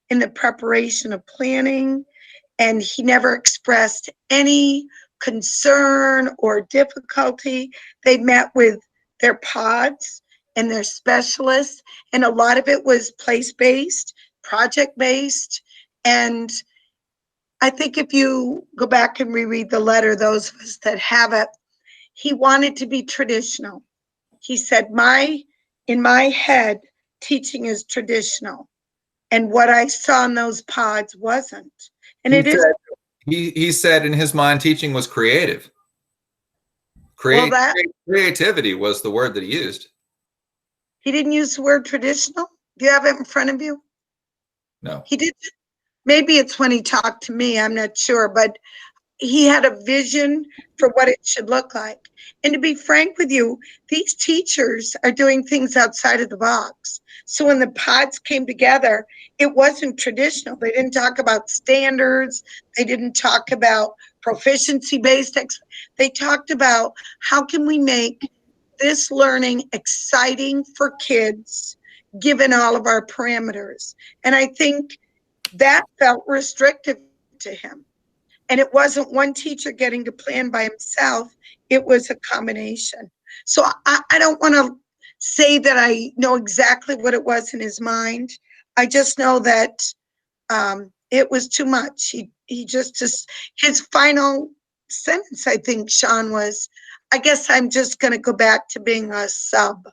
in the preparation of planning, and he never expressed any concern or difficulty. They met with their pods and their specialists, and a lot of it was place-based, project-based. And I think if you go back and reread the letter, those of us that have it, he wanted to be traditional. He said, in my head, teaching is traditional. And what I saw in those pods wasn't. And he said in his mind, teaching was creative. Creativity was the word that he used. He didn't use the word traditional? Do you have it in front of you? No. He did. Maybe it's when he talked to me, I'm not sure, but he had a vision for what it should look like. And to be frank with you, these teachers are doing things outside of the box. So when the pods came together, it wasn't traditional. They didn't talk about standards. They didn't talk about proficiency-based. They talked about how can we make this learning exciting for kids, given all of our parameters. And I think that felt restrictive to him. And it wasn't one teacher getting to plan by himself. It was a combination. So I don't want to say that I know exactly what it was in his mind. I just know that it was too much. He just his final sentence, I think, Sean, was, I guess I'm just going to go back to being a sub.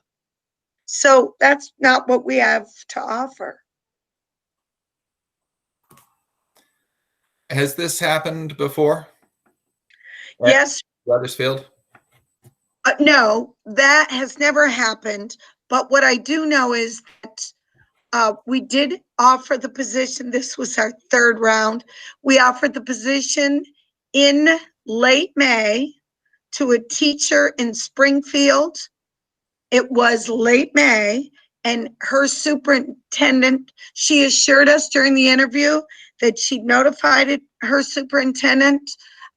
So that's not what we have to offer. Has this happened before? Yes. Wethersfield? No, that has never happened. But what I do know is that we did offer the position. This was our third round. We offered the position in late May to a teacher in Springfield. It was late May, and her superintendent, she assured us during the interview that she'd notified her superintendent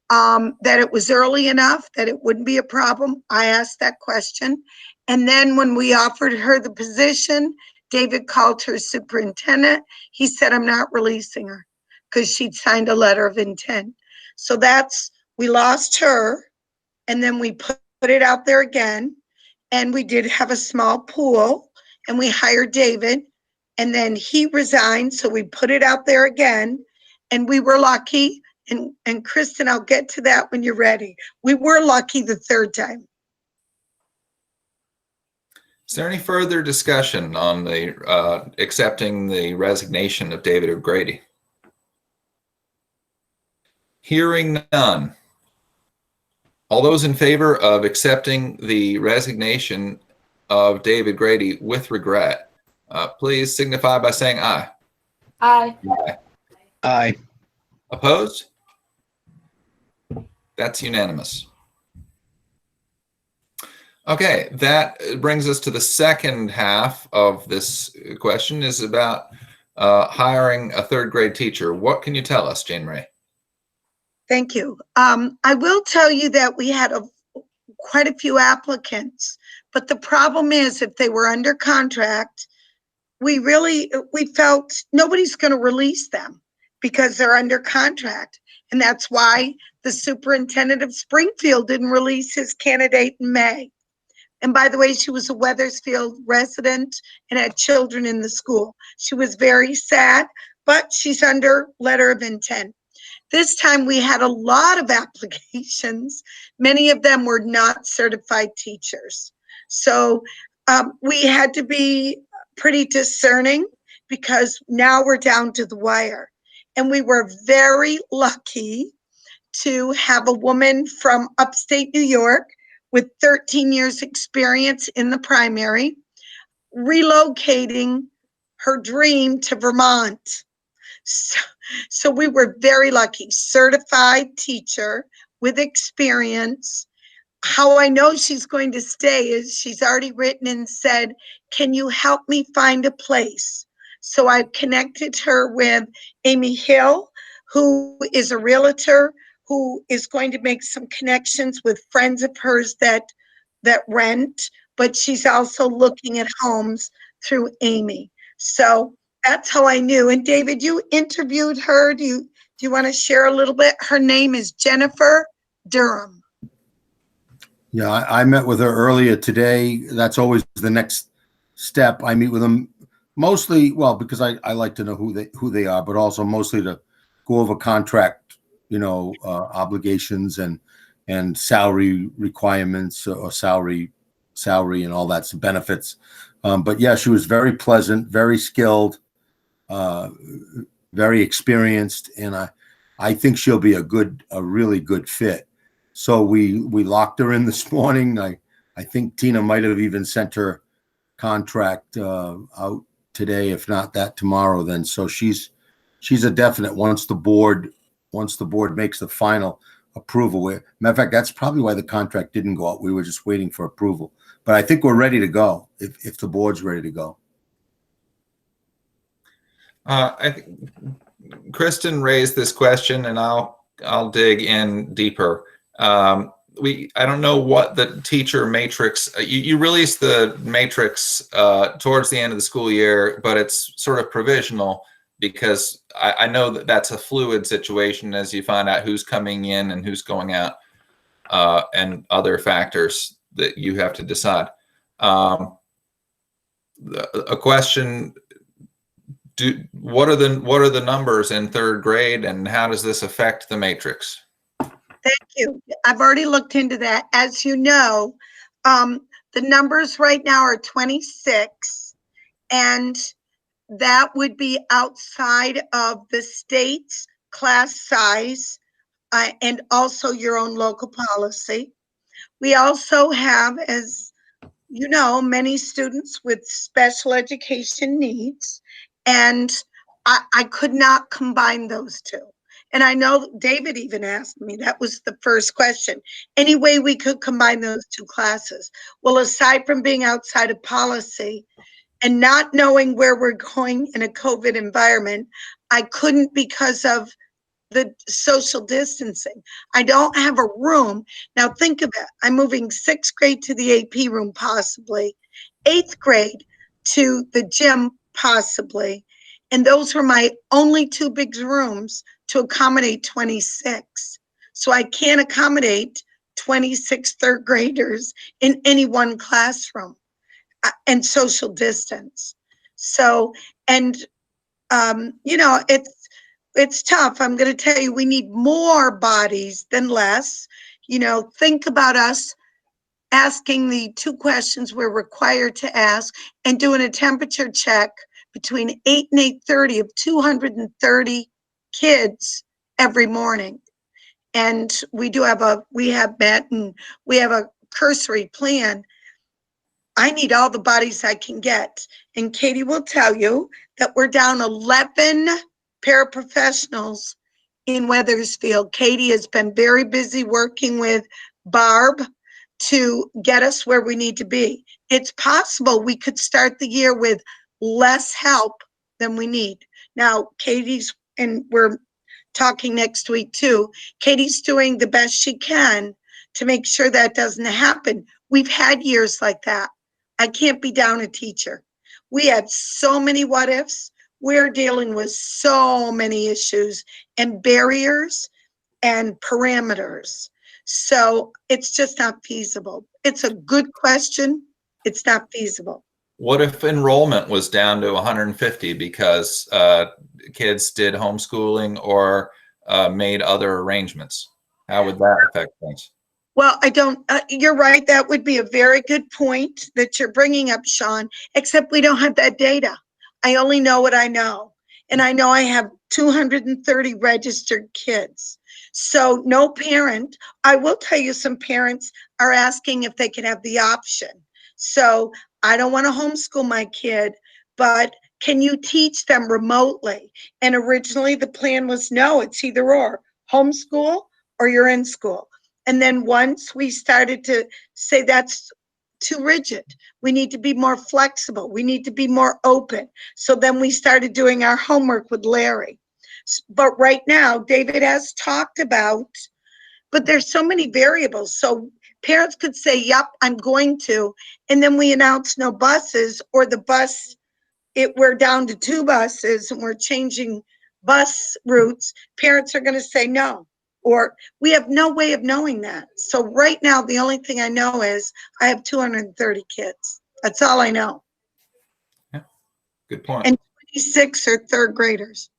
that it was early enough, that it wouldn't be a problem. I asked that question. And then when we offered her the position, David called her superintendent. He said, I'm not releasing her because she'd signed a letter of intent. So we lost her, and then we put it out there again. And we did have a small pool, and we hired David, and then he resigned. So we put it out there again, and we were lucky. And Kristen, I'll get to that when you're ready. We were lucky the third time. Is there any further discussion on the accepting the resignation of David O'Grady? Hearing none. All those in favor of accepting the resignation of David Grady with regret, please signify by saying aye. Aye. Aye. Aye. Opposed? That's unanimous. Okay, that brings us to the second half of this question, is about hiring a third grade teacher. What can you tell us, Jane Ray? Thank you. I will tell you that we had quite a few applicants, but the problem is if they were under contract, we felt nobody's going to release them because they're under contract. And that's why the superintendent of Springfield didn't release his candidate in May. And by the way, she was a Wethersfield resident and had children in the school. She was very sad, but she's under letter of intent. This time we had a lot of applications. Many of them were not certified teachers. So we had to be pretty discerning because now we're down to the wire. And we were very lucky to have a woman from upstate New York with 13 years experience in the primary, relocating her dream to Vermont. So we were very lucky. Certified teacher with experience. How I know she's going to stay is she's already written and said, can you help me find a place? So I've connected her with Amy Hill, who is a realtor, who is going to make some connections with friends of hers that rent, but she's also looking at homes through Amy. So that's how I knew. And David, you interviewed her. Do you want to share a little bit? Her name is Jennifer Durham. Yeah, I met with her earlier today. That's always the next step. I meet with them mostly, well, because I like to know who they are, but also mostly to go over contract, obligations and salary requirements or salary and all that's benefits. But yeah, she was very pleasant, very skilled, very experienced, and I think she'll be a really good fit. So we locked her in this morning. I think Tina might have even sent her contract out today, if not that tomorrow. Then so she's a definite once the board makes the final approval. Matter of fact, that's probably why the contract didn't go out. We were just waiting for approval. But I think we're ready to go if the board's ready to go. I think Kristen raised this question, and I'll dig in deeper. I don't know what the teacher matrix. You released the matrix towards the end of the school year, but it's sort of provisional. because I know that that's a fluid situation as you find out who's coming in and who's going out, and other factors that you have to decide. A question: what are the numbers in third grade, and how does this affect the matrix? Thank you. I've already looked into that. As you know, the numbers right now are 26, and that would be outside of the state's class size, and also your own local policy. We also have, as you know, many students with special education needs, and I could not combine those two. And I know David even asked me, that was the first question, any way we could combine those two classes? Well, aside from being outside of policy and not knowing where we're going in a COVID environment, I couldn't because of the social distancing. I don't have a room. Now think of it. I'm moving 6th grade to the AP room, possibly 8th grade to the gym, possibly. And those were my only 2 big rooms to accommodate 26. So I can't accommodate 26 third graders in any one classroom, and social distance. So, and, you know, it's tough. I'm going to tell you, we need more bodies than less. You know, think about us asking the 2 questions we're required to ask and doing a temperature check between 8 and 8:30 of 230 kids every morning. And we have met and we have a cursory plan. I need all the bodies I can get. And Katie will tell you that we're down 11 paraprofessionals in Wethersfield. Katie has been very busy working with Barb to get us where we need to be. It's possible we could start the year with less help than we need. Now, and we're talking next week too, Katie's doing the best she can to make sure that doesn't happen. We've had years like that. I can't be down a teacher. We had so many what ifs. We're dealing with so many issues and barriers and parameters. So it's just not feasible. It's a good question. It's not feasible. What if enrollment was down to 150 because kids did homeschooling or made other arrangements? How would that affect things? Well, you're right. That would be a very good point that you're bringing up, Sean, except we don't have that data. I only know what I know. And I know I have 230 registered kids. So no parent, I will tell you, some parents are asking if they can have the option. So I don't want to homeschool my kid, but can you teach them remotely? And originally the plan was no, it's either or, homeschool or you're in school. And then once we started to say that's too rigid, we need to be more flexible, we need to be more open. So then we started doing our homework with Larry. But right now, David has talked about, but there's so many variables. So parents could say, yep, I'm going to, and then we announce no buses, or the bus, we're down to 2 buses and we're changing bus routes. Parents are going to say no, or we have no way of knowing that. So right now, the only thing I know is I have 230 kids. That's all I know. Yeah, good point. And 26 are third graders.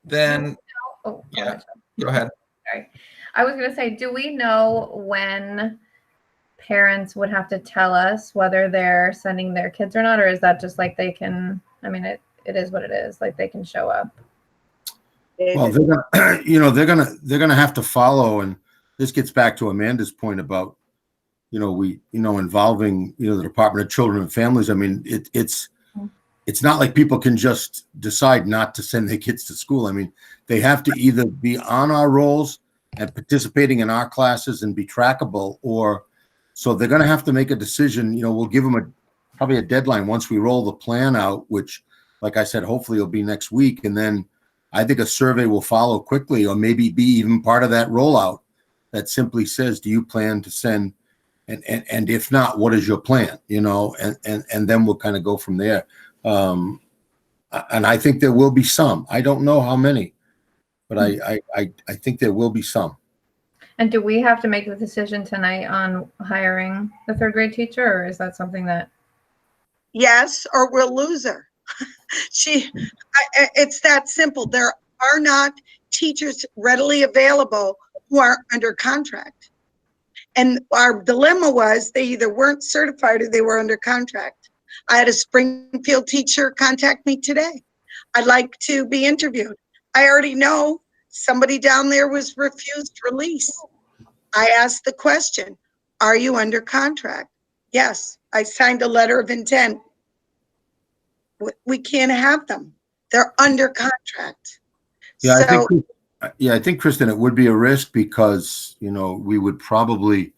Then, Oh, yeah, go ahead. sorry. I was going to say, do we know when parents would have to tell us whether they're sending their kids or not, or is that just like they can, I mean, it is what it is, like they can show up? Well, they're gonna have to follow, and this gets back to Amanda's point about, involving, the Department of Children and Families. I mean, it's not like people can just decide not to send their kids to school. I mean, they have to either be on our rolls and participating in our classes and be trackable, or so they're going to have to make a decision. We'll give them probably a deadline once we roll the plan out, which, like I said, hopefully it'll be next week. And then I think a survey will follow quickly, or maybe be even part of that rollout that simply says, do you plan to send And if not, what is your plan? You know, and then we'll kind of go from there. And I think there will be some. I don't know how many, but I think there will be some. And do we have to make the decision tonight on hiring the third grade teacher, or is that something that? Yes, or we'll lose her. It's that simple. There are not teachers readily available who are under contract. And our dilemma was they either weren't certified or they were under contract. I had a Springfield teacher contact me today. I'd like to be interviewed. I already know somebody down there was refused release. I asked the question, are you under contract? Yes, I signed a letter of intent. We can't have them. They're under contract. Yeah, I think, Kristen, it would be a risk because, you know, we would probably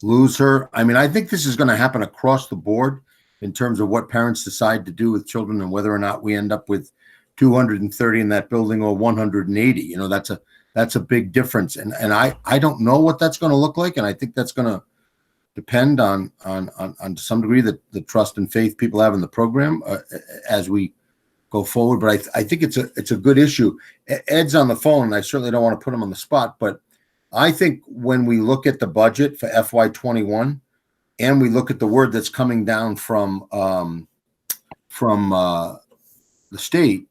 lose her. I mean, I think this is going to happen across the board in terms of what parents decide to do with children and whether or not we end up with 230 in that building or 180. You know, that's a big difference. And I don't know what that's going to look like. And I think that's going to depend on to some degree the trust and faith people have in the program as we go forward. But I think it's a good issue. Ed's on the phone, and I certainly don't want to put him on the spot, but I think when we look at the budget for FY21 and we look at the word that's coming down from the state,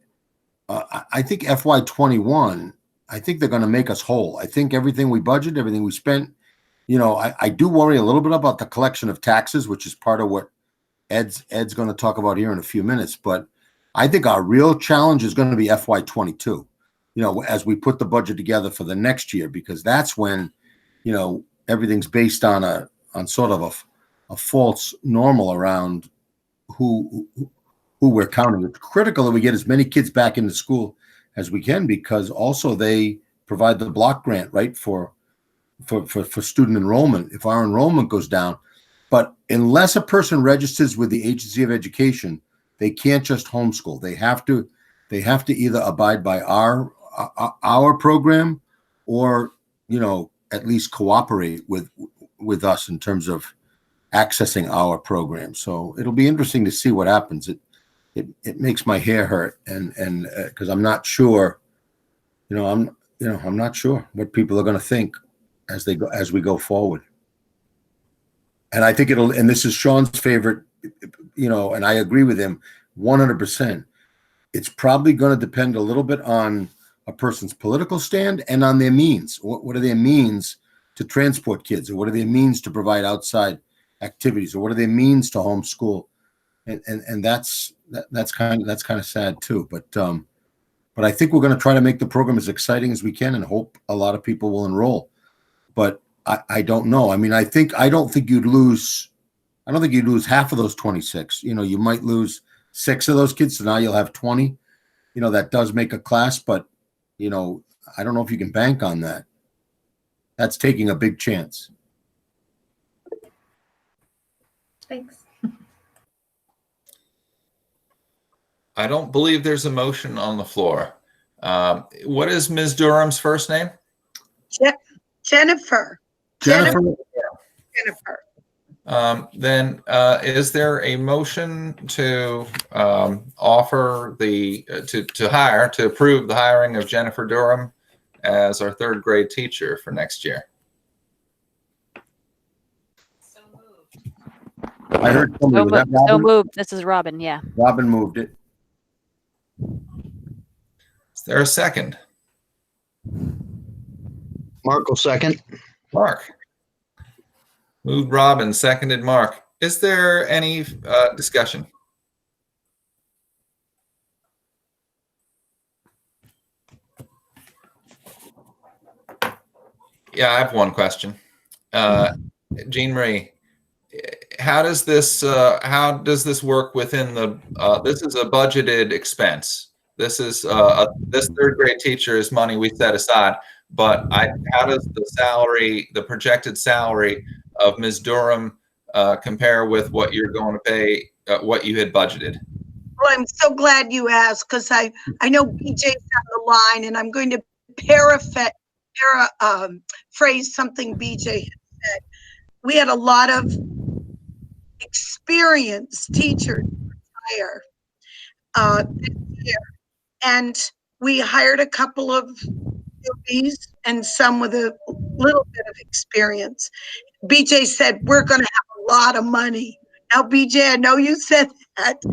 I think FY21, I think they're going to make us whole. I think everything we budget, everything we spent, you know, I do worry a little bit about the collection of taxes, which is part of what Ed's going to talk about here in a few minutes. But I think our real challenge is going to be FY22, you know, as we put the budget together for the next year, because that's when, you know, everything's based on sort of a false normal around who we're counting. It's critical that we get as many kids back into school as we can, because also they provide the block grant, right, for student enrollment if our enrollment goes down. But unless a person registers with the Agency of Education, they can't just homeschool. They have to either abide by our program or, you know, at least cooperate with us in terms of accessing our program. So it'll be interesting to see what happens. It makes my hair hurt, and because I'm not sure, I'm not sure what people are going to think as we go forward. And I think and this is Sean's favorite, you know, and I agree with him 100%. It's probably going to depend a little bit on a person's political stand and on their means. What are their means to transport kids, or what are their means to provide outside activities, or what are their means to homeschool? And that's kind of sad too. But I think we're going to try to make the program as exciting as we can and hope a lot of people will enroll. But I don't know. I mean, I don't think you'd lose half of those 26. You know, you might lose 6 of those kids, so now you'll have 20. You know, that does make a class, but, you know, I don't know if you can bank on that. That's taking a big chance. Thanks. I don't believe there's a motion on the floor. What is Ms. Durham's first name? Jennifer. Then is there a motion to offer to approve the hiring of Jennifer Durham as our 3rd grade teacher for next year? I heard somebody. Was that Robin? So moved. This is Robin. Yeah. Robin moved it. Is there a second? Mark will second. Mark. Moved Robin, seconded Mark. Is there any discussion? Yeah, I have one question. Jean Marie, how does this work within the? This is a budgeted expense. This is this 3rd grade teacher is money we set aside. But how does the projected salary of Ms. Durham compare with what you're going to pay, what you had budgeted? Well, I'm so glad you asked, because I know BJ's on the line, and I'm going to paraphrase something BJ had said. we had a lot of experienced teachers retire this year. And we hired a couple of newbies and some with a little bit of experience. BJ said, we're going to have a lot of money. Now, BJ, I know you said that. So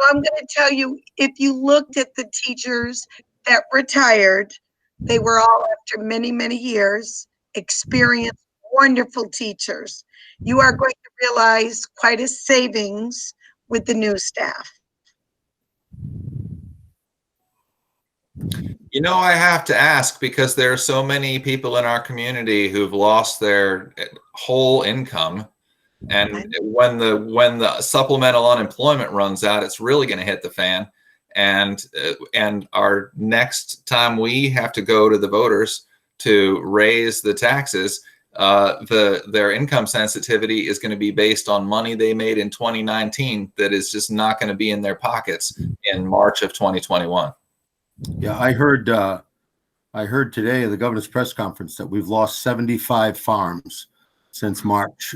I'm going to tell you, if you looked at the teachers that retired, they were all after many, many years, experienced, wonderful teachers. You are going to realize quite a savings with the new staff. You know, I have to ask because there are so many people in our community who've lost their whole income. And when the supplemental unemployment runs out, it's really going to hit the fan. And our next time we have to go to the voters to raise the taxes, their income sensitivity is going to be based on money they made in 2019 that is just not going to be in their pockets in March of 2021. Yeah, I heard today at the governor's press conference that we've lost 75 farms since March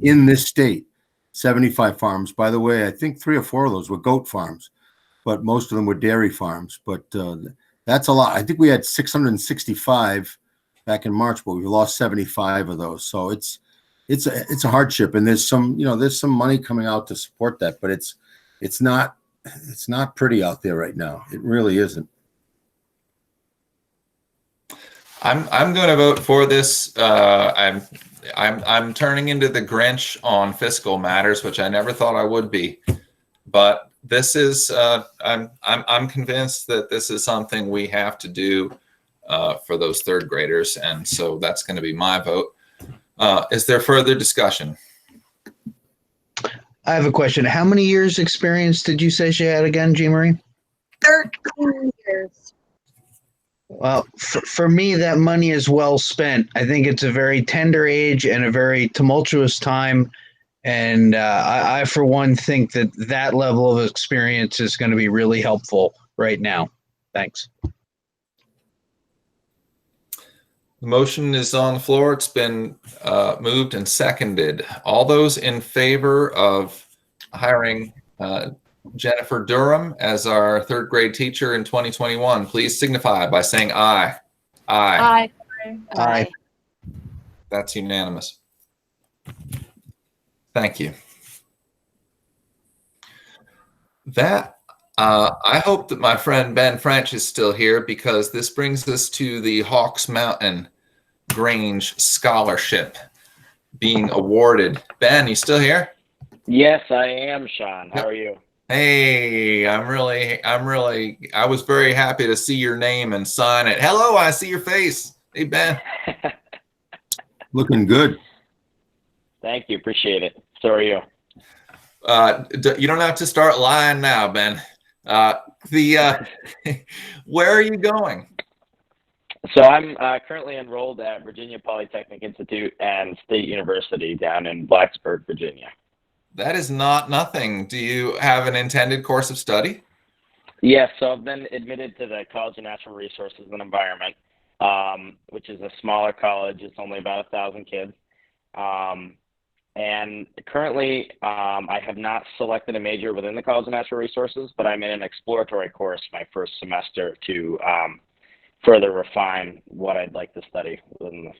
in this state. 75 farms. By the way, I think 3 or 4 of those were goat farms, but most of them were dairy farms. But that's a lot. I think we had 665 back in March, but we lost 75 of those. So it's a hardship, and there's some money coming out to support that, but it's not pretty out there right now. It really isn't. I'm going to vote for this. I'm turning into the Grinch on fiscal matters, which I never thought I would be. But this is I'm convinced that this is something we have to do for those third graders, and so that's going to be my vote. Is there further discussion? I have a question. How many years experience did you say she had again, Jean Marie? 13 years. Well, for me, that money is well spent. I think it's a very tender age and a very tumultuous time. And I, for one, think that level of experience is going to be really helpful right now. Thanks. The motion is on the floor. It's been moved and seconded. All those in favor of hiring Jennifer Durham as our third grade teacher in 2021, please signify by saying aye. Aye. Aye. Aye. That's unanimous. Thank you. I hope that my friend Ben French is still here, because this brings us to the Hawks Mountain Grange Scholarship being awarded. Ben, you still here? Yes, I am, Sean. How are you? Hey, I was very happy to see your name and sign it. Hello, I see your face. Hey, Ben. Looking good. Thank you. Appreciate it. So are you. You don't have to start lying now, Ben. Where are you going? So I'm currently enrolled at Virginia Polytechnic Institute and State University down in Blacksburg, Virginia. That is not nothing. Do you have an intended course of study? Yes, so I've been admitted to the College of Natural Resources and Environment, which is a smaller college. It's only about 1,000 kids. And currently, I have not selected a major within the College of Natural Resources, but I'm in an exploratory course my first semester to further refine what I'd like to study within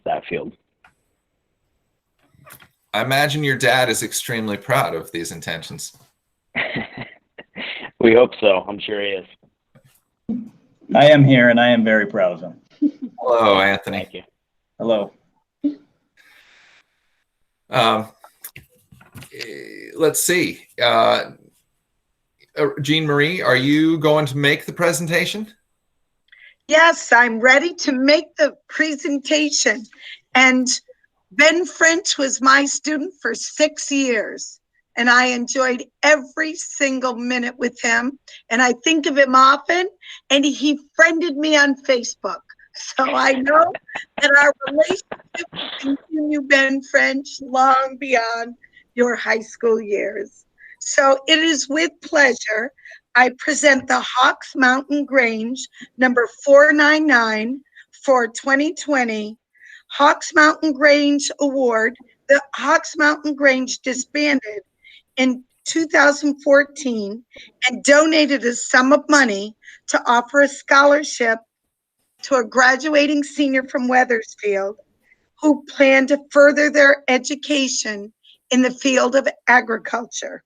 that field. I imagine your dad is extremely proud of these intentions. We hope so. I'm sure he is. I am here, and I am very proud of him. Hello, Anthony. Thank you. Hello. Let's see. Jean Marie, are you going to make the presentation? Yes, I'm ready to make the presentation. And Ben French was my student for 6 years, and I enjoyed every single minute with him. And I think of him often, and he friended me on Facebook. So I know that our relationship will continue, Ben French, long beyond your high school years. So it is with pleasure I present the Hawks Mountain Grange number 499 for 2020 Hawks Mountain Grange Award. The Hawks Mountain Grange disbanded in 2014 and donated a sum of money to offer a scholarship to a graduating senior from Wethersfield who plan to further their education in the field of agriculture.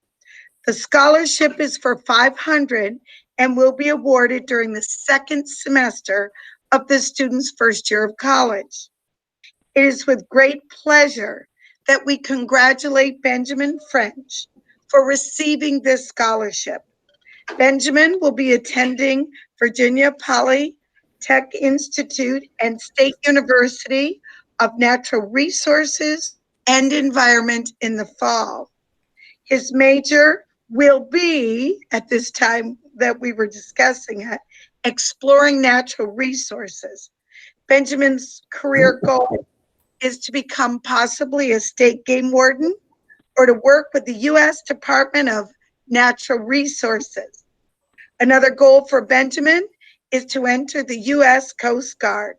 The scholarship is for $500 and will be awarded during the second semester of the student's first year of college. It is with great pleasure that we congratulate Benjamin French for receiving this scholarship. Benjamin will be attending Virginia Polytech Institute and State University of Natural Resources and Environment in the fall. His major will be, at this time that we were discussing it, exploring natural resources. Benjamin's career goal is to become possibly a state game warden or to work with the U.S. Department of Natural Resources. Another goal for Benjamin is to enter the U.S. Coast Guard.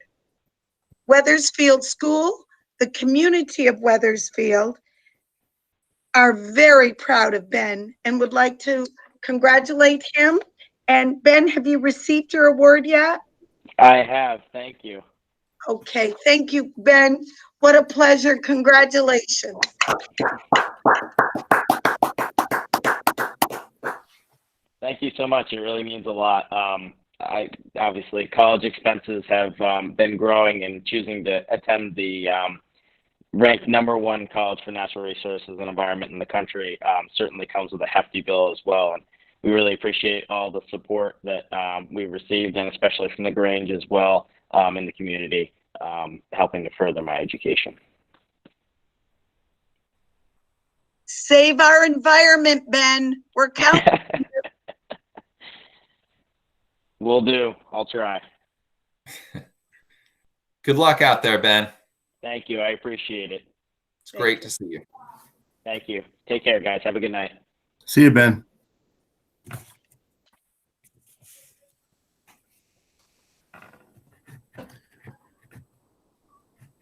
Wethersfield School, the community of Wethersfield, are very proud of Ben and would like to congratulate him. And Ben, have you received your award yet? I have. Thank you. Okay, thank you, Ben. What a pleasure. Congratulations. Thank you so much. It really means a lot. Obviously, college expenses have been growing, and choosing to attend the ranked #1 college for natural resources and environment in the country certainly comes with a hefty bill as well. And we really appreciate all the support that we've received, and especially from the Grange as well in the community, helping to further my education. Save our environment, Ben. We're counting. Will do. I'll try. Good luck out there, Ben. Thank you. I appreciate it. It's great to see you. Thank you. Take care, guys. Have a good night. See you, Ben.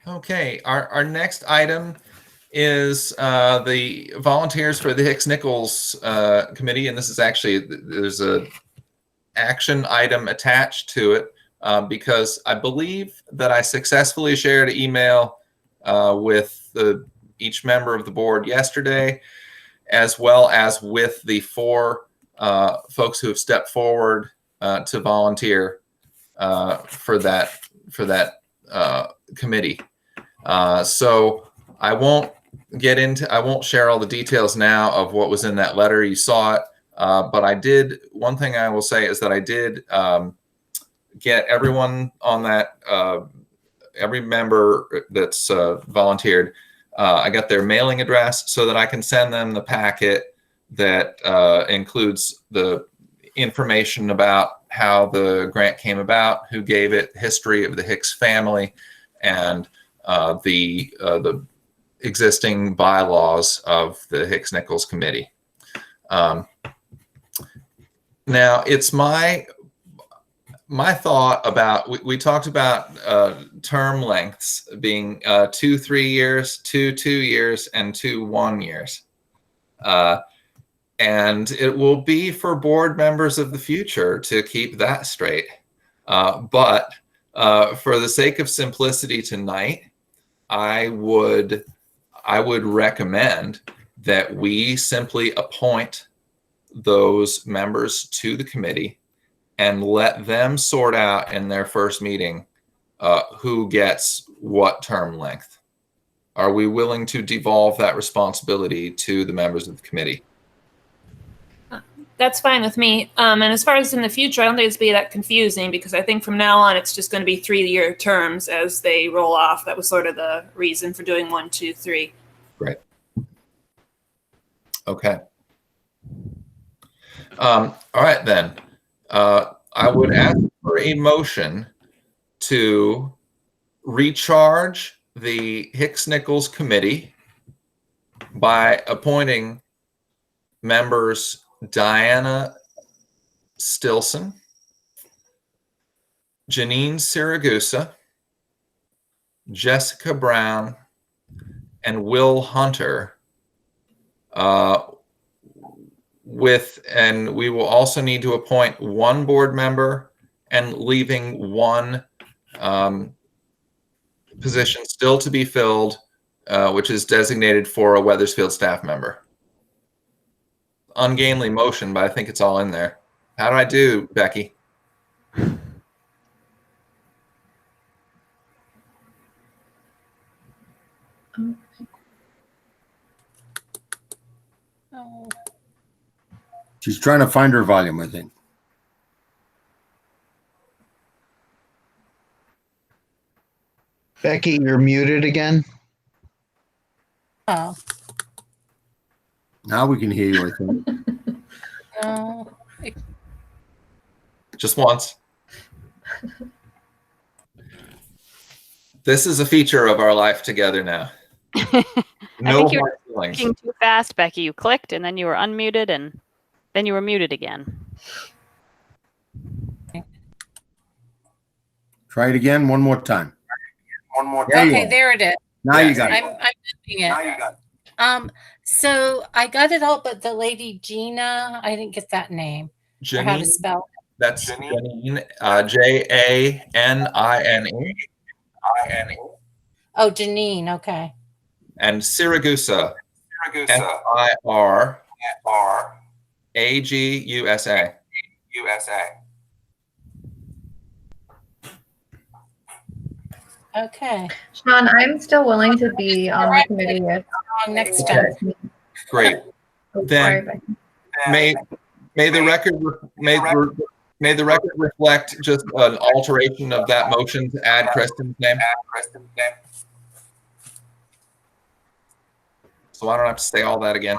Okay, our next item is the volunteers for the Hicks-Nichols committee, and this is actually, there's a action item attached to it because I believe that I successfully shared an email with each member of the board yesterday, as well as with the 4 folks who have stepped forward to volunteer for that committee. So I won't share all the details now of what was in that letter. You saw it. But one thing I will say is that I did get everyone on that, every member that's volunteered, I got their mailing address so that I can send them the packet that includes the information about how the grant came about, who gave it, history of the Hicks family, and the existing bylaws of the Hicks-Nichols committee. Now, it's my thought about, we talked about term lengths being 2 3 years, 2 2 years, and 2 1 years. And it will be for board members of the future to keep that straight. But for the sake of simplicity tonight, I would recommend that we simply appoint those members to the committee and let them sort out in their first meeting who gets what term length. Are we willing to devolve that responsibility to the members of the committee? That's fine with me. And as far as in the future, I don't think it's be that confusing because I think from now on it's just going to be 3-year terms as they roll off. That was sort of the reason for doing 1, 2, 3. Right. Okay. All right, then. I would ask for a motion to recharge the Hicks-Nichols committee by appointing members Diana Stilson, Janine Siragusa, Jessica Brown, and Will Hunter. And we will also need to appoint one board member and leaving one position still to be filled, which is designated for a Wethersfield staff member. Ungainly motion, but I think it's all in there. How do I do, Becky? Oh. She's trying to find her volume, I think. Becky, you're muted again. Oh. Now we can hear you, I think. No. Just once. This is a feature of our life together now. I think you're clicking too fast, Becky. You clicked and then you were unmuted and then you were muted again. Try it again one more time. Okay, there it is. Now you got it. I'm moving it. So I got it all, but the lady Gina, I didn't get that name. Or how to Janine? spell it. That's Janine, Janine. Oh, Janine. Okay. And Siragusa. Siragusa. Okay. Sean, I'm still willing to be on the committee if next time. Great. Then may the record reflect just an alteration of that motion to add Kristen's name. So I don't have to say all that again.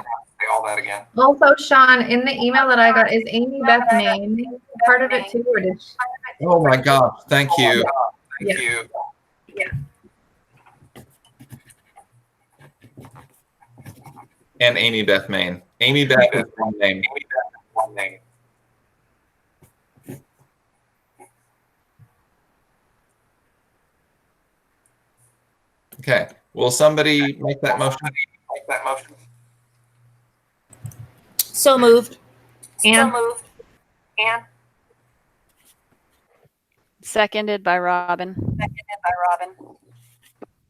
Also, Sean, in the email that I got, is Amy Beth name part of it too, or did she? Oh my gosh! Thank you. Yeah. And Amy Beth Main. Amy Beth is one name. Okay. Will somebody make that motion? So moved. And Seconded by Robin.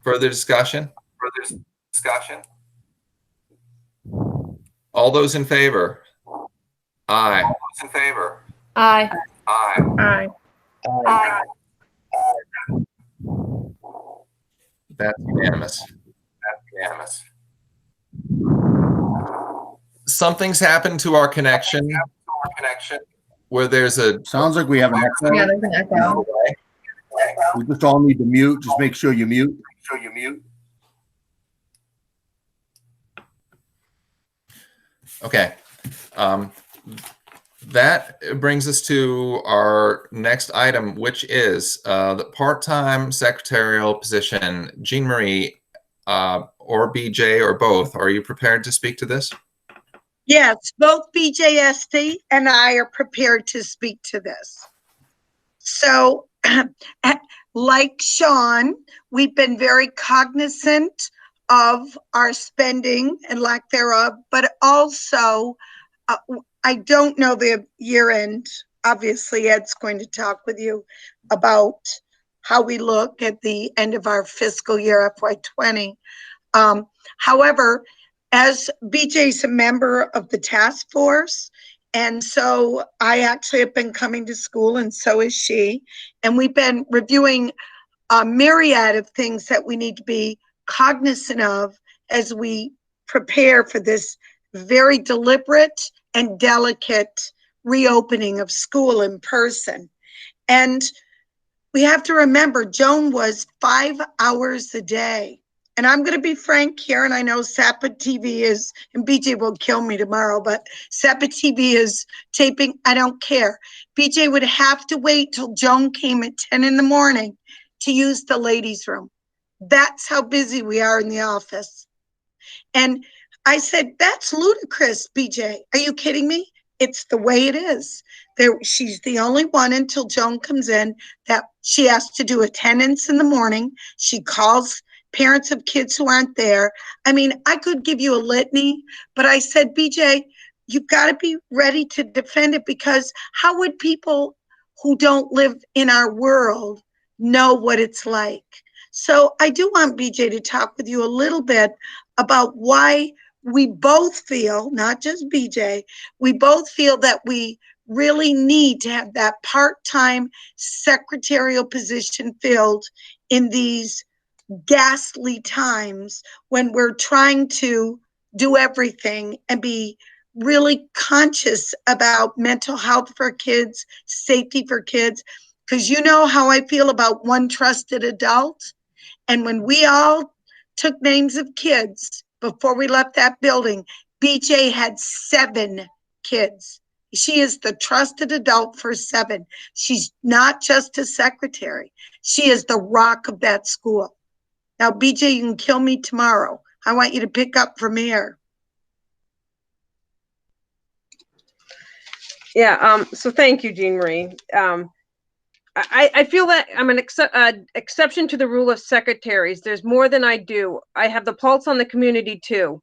Further discussion? All those in favor? Aye. Aye. Aye. That's unanimous. Something's happened to our connection where there's a... Sounds like we have an echo. Yeah, there's an echo. We just all need to mute. Just make sure you mute. Okay. That brings us to our next item, which is the part-time secretarial position. Jean Marie, or BJ, or both. Are you prepared to speak to this? Yes, both BJST and I are prepared to speak to this. So, like Sean, we've been very cognizant of our spending and lack thereof, but also, I don't know the year end. Obviously, Ed's going to talk with you about how we look at the end of our fiscal year FY20. However, as BJ's a member of the task force, and so I actually have been coming to school, and so is she, and we've been reviewing a myriad of things that we need to be cognizant of as we prepare for this very deliberate and delicate reopening of school in person. And we have to remember, Joan was 5 hours a day. And I'm going to be frank here, and I know SAPA TV is, and BJ will kill me tomorrow, but SAPA TV is taping. I don't care. BJ would have to wait till Joan came at 10 in the morning to use the ladies' room. That's how busy we are in the office. And I said, that's ludicrous, BJ. Are you kidding me? it's the way it is. She's the only one until Joan comes in that she has to do attendance in the morning. She calls parents of kids who aren't there. I mean, I could give you a litany, but I said, BJ, you've got to be ready to defend it, because how would people who don't live in our world know what it's like? So I do want BJ to talk with you a little bit about why we both feel, not just BJ, we both feel that we really need to have that part-time secretarial position filled in these ghastly times when we're trying to do everything and be really conscious about mental health for kids, safety for kids. Because you know how I feel about one trusted adult. And when we all took names of kids before we left that building, BJ had 7 kids. She is the trusted adult for 7. She's not just a secretary. She is the rock of that school. Now, BJ, you can kill me tomorrow. I want you to pick up from here. Yeah, so thank you, Jean Marie. I feel that I'm an exception to the rule of secretaries. There's more than I do. I have the pulse on the community too.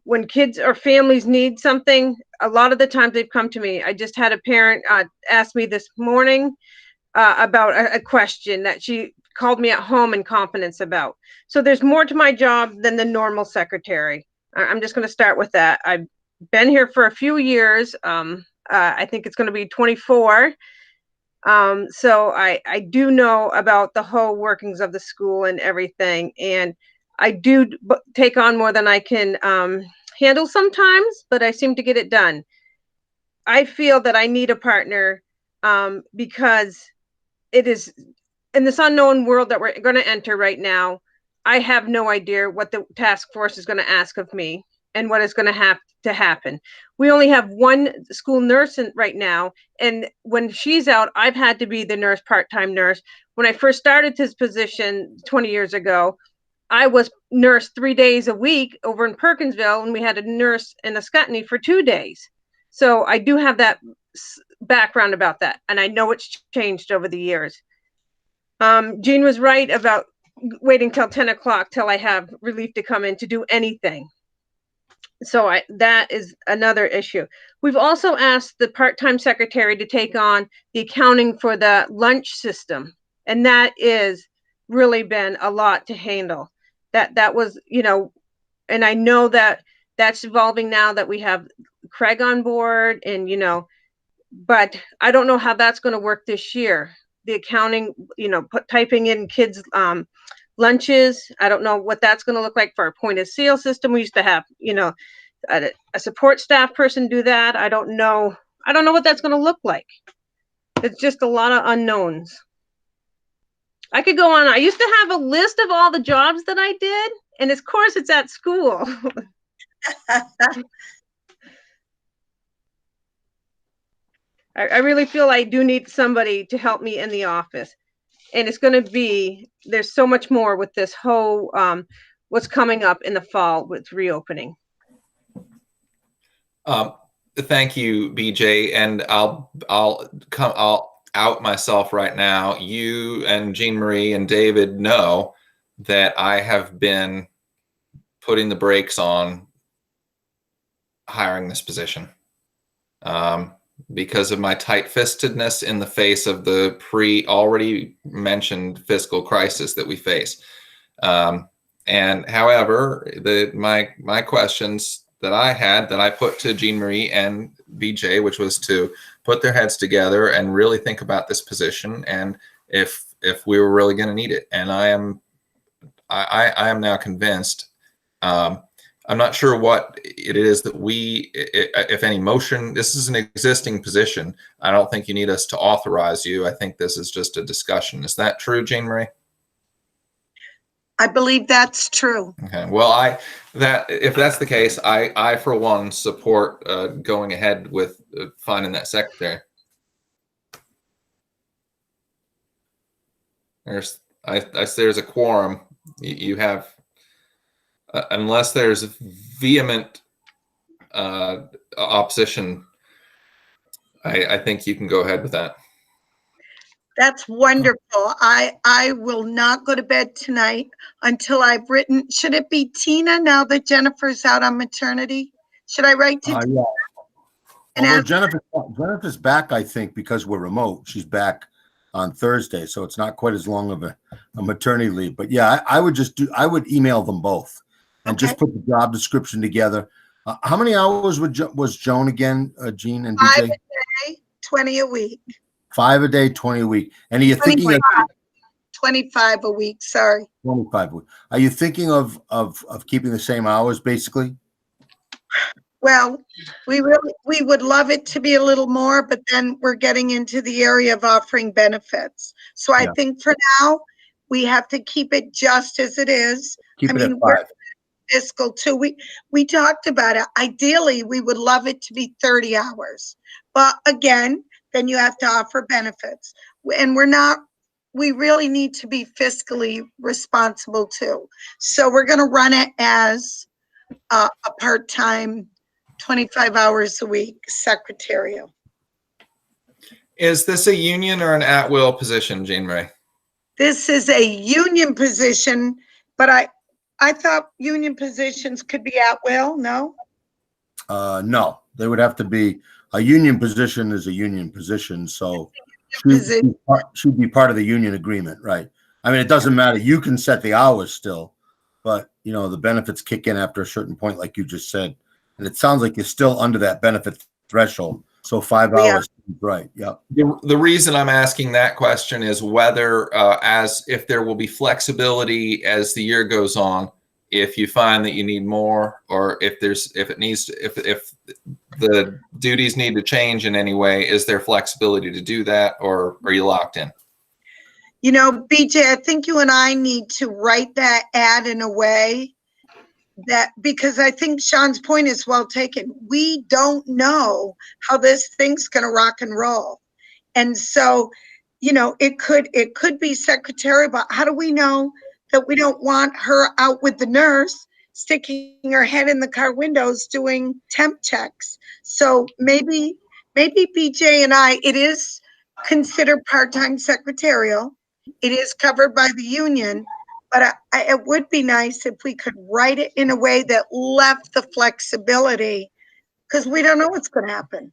When kids or families need something, a lot of the times they've come to me. I just had a parent ask me this morning about a question that she called me at home in confidence about. So there's more to my job than the normal secretary. I'm just going to start with that. I've been here for a few years. I think it's going to be 24. So I do know about the whole workings of the school and everything. And I do take on more than I can handle sometimes, but I seem to get it done. I feel that I need a partner because it is in this unknown world that we're going to enter right now. I have no idea what the task force is going to ask of me and what is going to have to happen. We only have one school nurse right now. And when she's out, I've had to be the nurse, part-time nurse. When I first started this position 20 years ago, I was nurse 3 days a week over in Perkinsville, and we had a nurse in Ascutney for 2 days. So I do have that background about that. And I know it's changed over the years. Jean was right about waiting till 10 o'clock till I have relief to come in to do anything. So that is another issue. We've also asked the part-time secretary to take on the accounting for the lunch system. And that is really been a lot to handle. That was, you know, and I know that that's evolving now that we have Craig on board and, you know, but I don't know how that's going to work this year. The accounting, you know, typing in kids' lunches. I don't know what that's going to look like for our point of sale system. We used to have, you know, a support staff person do that. I don't know what that's going to look like. It's just a lot of unknowns. I could go on. I used to have a list of all the jobs that I did, and of course it's at school. I really feel I do need somebody to help me in the office. And it's going to be, there's so much more with this whole, what's coming up in the fall with reopening. Thank you, BJ. And I'll out myself right now. You and Jean Marie and David know that I have been putting the brakes on hiring this position because of my tight-fistedness in the face of the already mentioned fiscal crisis that we face. And however, my questions that I had that I put to Jean Marie and BJ, which was to put their heads together and really think about this position and if we were really going to need it. And I am now convinced. I'm not sure what it is that if any motion, this is an existing position. I don't think you need us to authorize you. I think this is just a discussion. Is that true, Jean Marie? I believe that's true. Okay. Well, if that's the case, I for one support going ahead with finding that secretary. There's a quorum. You have, unless there's vehement opposition, I think you can go ahead with that. That's wonderful. I will not go to bed tonight until I've written. Should it be Tina now that Jennifer's out on maternity? Should I write to Tina? Yeah. And Although ask- Jennifer's back, I think, because we're remote. She's back on Thursday, so it's not quite as long of a maternity leave. But yeah, I would email them both and just put the job description together. How many hours was Joan again, Jean and 5 BJ? a day, 20 a week. 5 a day, 20 a week. And are you thinking of 25 a week, sorry. 25 a week? Are you thinking of keeping the same hours basically? Well, we would love it to be a little more, but then we're getting into the area of offering benefits. So I think for now, we have to keep it just as it is. Keep it at we're 5. fiscal too. We talked about it. Ideally, we would love it to be 30 hours. But again, then you have to offer benefits. And we really need to be fiscally responsible too. So we're going to run it as a part-time 25 hours a week secretarial. Is this a union or an at-will position, Jean Marie? This is a union position, but I thought union positions could be at will, no? No, they would have to be, a union position is a union position, so she'd be part of the union agreement, right? I mean, it doesn't matter. You can set the hours still, but the benefits kick in after a certain point, like you just said. And it sounds like you're still under that benefit threshold. So 5 hours, right? Yeah. The reason I'm asking that question is whether, if there will be flexibility as the year goes on, if you find that you need more, or if the duties need to change in any way, is there flexibility to do that, or are you locked in? BJ, I think you and I need to write that ad in a way that, because I think Sean's point is well taken. We don't know how this thing's going to rock and roll. And so, it could be secretary, but how do we know that we don't want her out with the nurse, sticking her head in the car windows, doing temp checks? So maybe BJ and it is considered part-time secretarial. It is covered by the union. But it would be nice if we could write it in a way that left the flexibility, because we don't know what's going to happen.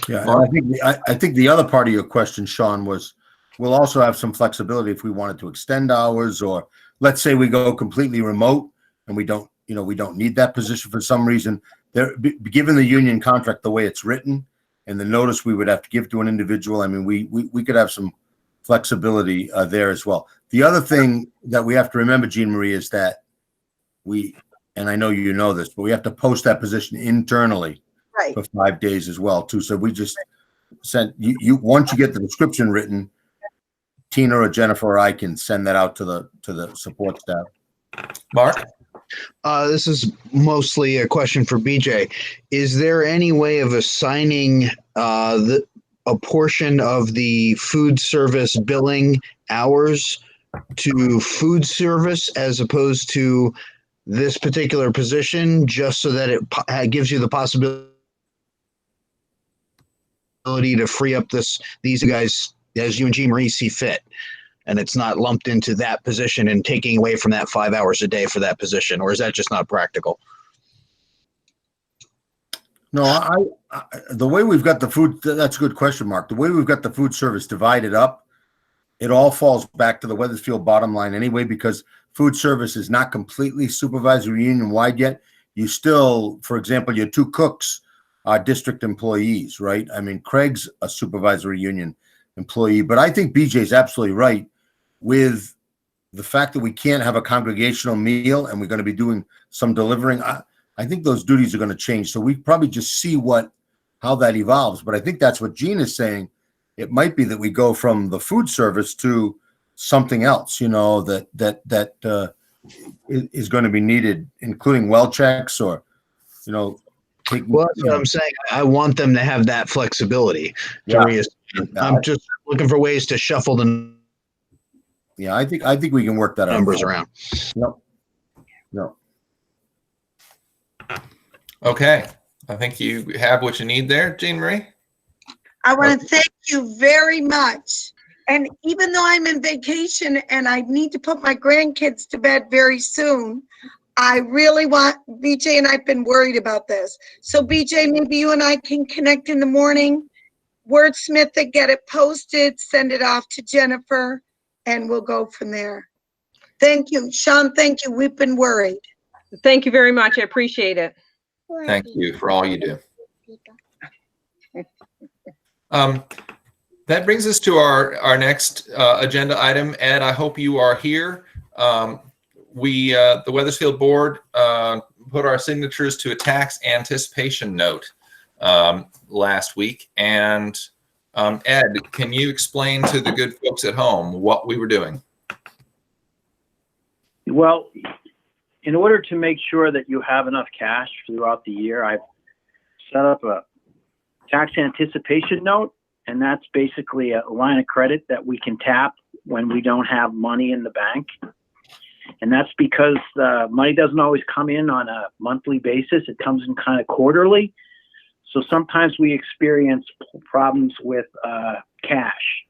Yeah, and I think the other part of your question, Sean, was we'll also have some flexibility if we wanted to extend hours, or let's say we go completely remote and we don't need that position for some reason. Given the union contract the way it's written and the notice we would have to give to an individual, I mean, we could have some flexibility there as well. The other thing that we have to remember, Jean Marie, is that and I know you know this, but we have to post that position internally for 5 days as well too. So we just sent you once you get the description written, Tina or Jennifer or I can send that out to the support staff. Mark? This is mostly a question for BJ. Is there any way of assigning a portion of the food service billing hours to food service as opposed to this particular position, just so that it gives you the possibility to free up these guys as you and Jean Marie see fit, and it's not lumped into that position and taking away from that 5 hours a day for that position? Or is that just not practical? No, the way we've got the food, that's a good question, Mark. The way we've got the food service divided up, it all falls back to the Wethersfield bottom line anyway, because food service is not completely supervisory union wide yet. You still, for example, your 2 cooks are district employees, right? I mean, Craig's a supervisory union employee, but I think BJ's absolutely right with the fact that we can't have a congregational meal and we're going to be doing some delivering. I think those duties are going to change. So we probably just see how that evolves. But I think that's what Jean is saying. It might be that we go from the food service to something else, that is going to be needed, including well checks or, well, that's what I'm saying. I want them to have that flexibility. I'm just looking for ways to shuffle the Yeah, I think we can work that numbers around. Yep. Okay. I think you have what you need there, Jean Marie. I want to thank you very much. And even though I'm in vacation and I need to put my grandkids to bed very soon, I really want, BJ and I've been worried about this. So BJ, maybe you and I can connect in the morning, wordsmith it, get it posted, send it off to Jennifer, and we'll go from there. Thank you. Sean, thank you. We've been worried. Thank you very much. I appreciate it. Thank you for all you do. That brings us to our next agenda item. Ed, I hope you are here. The Wethersfield Board put our signatures to a tax anticipation note last week. And Ed, can you explain to the good folks at home what we were doing? Well, in order to make sure that you have enough cash throughout the year, I've set up a tax anticipation note, and that's basically a line of credit that we can tap when we don't have money in the bank. And that's because the money doesn't always come in on a monthly basis. It comes in kind of quarterly. So sometimes we experience problems with cash.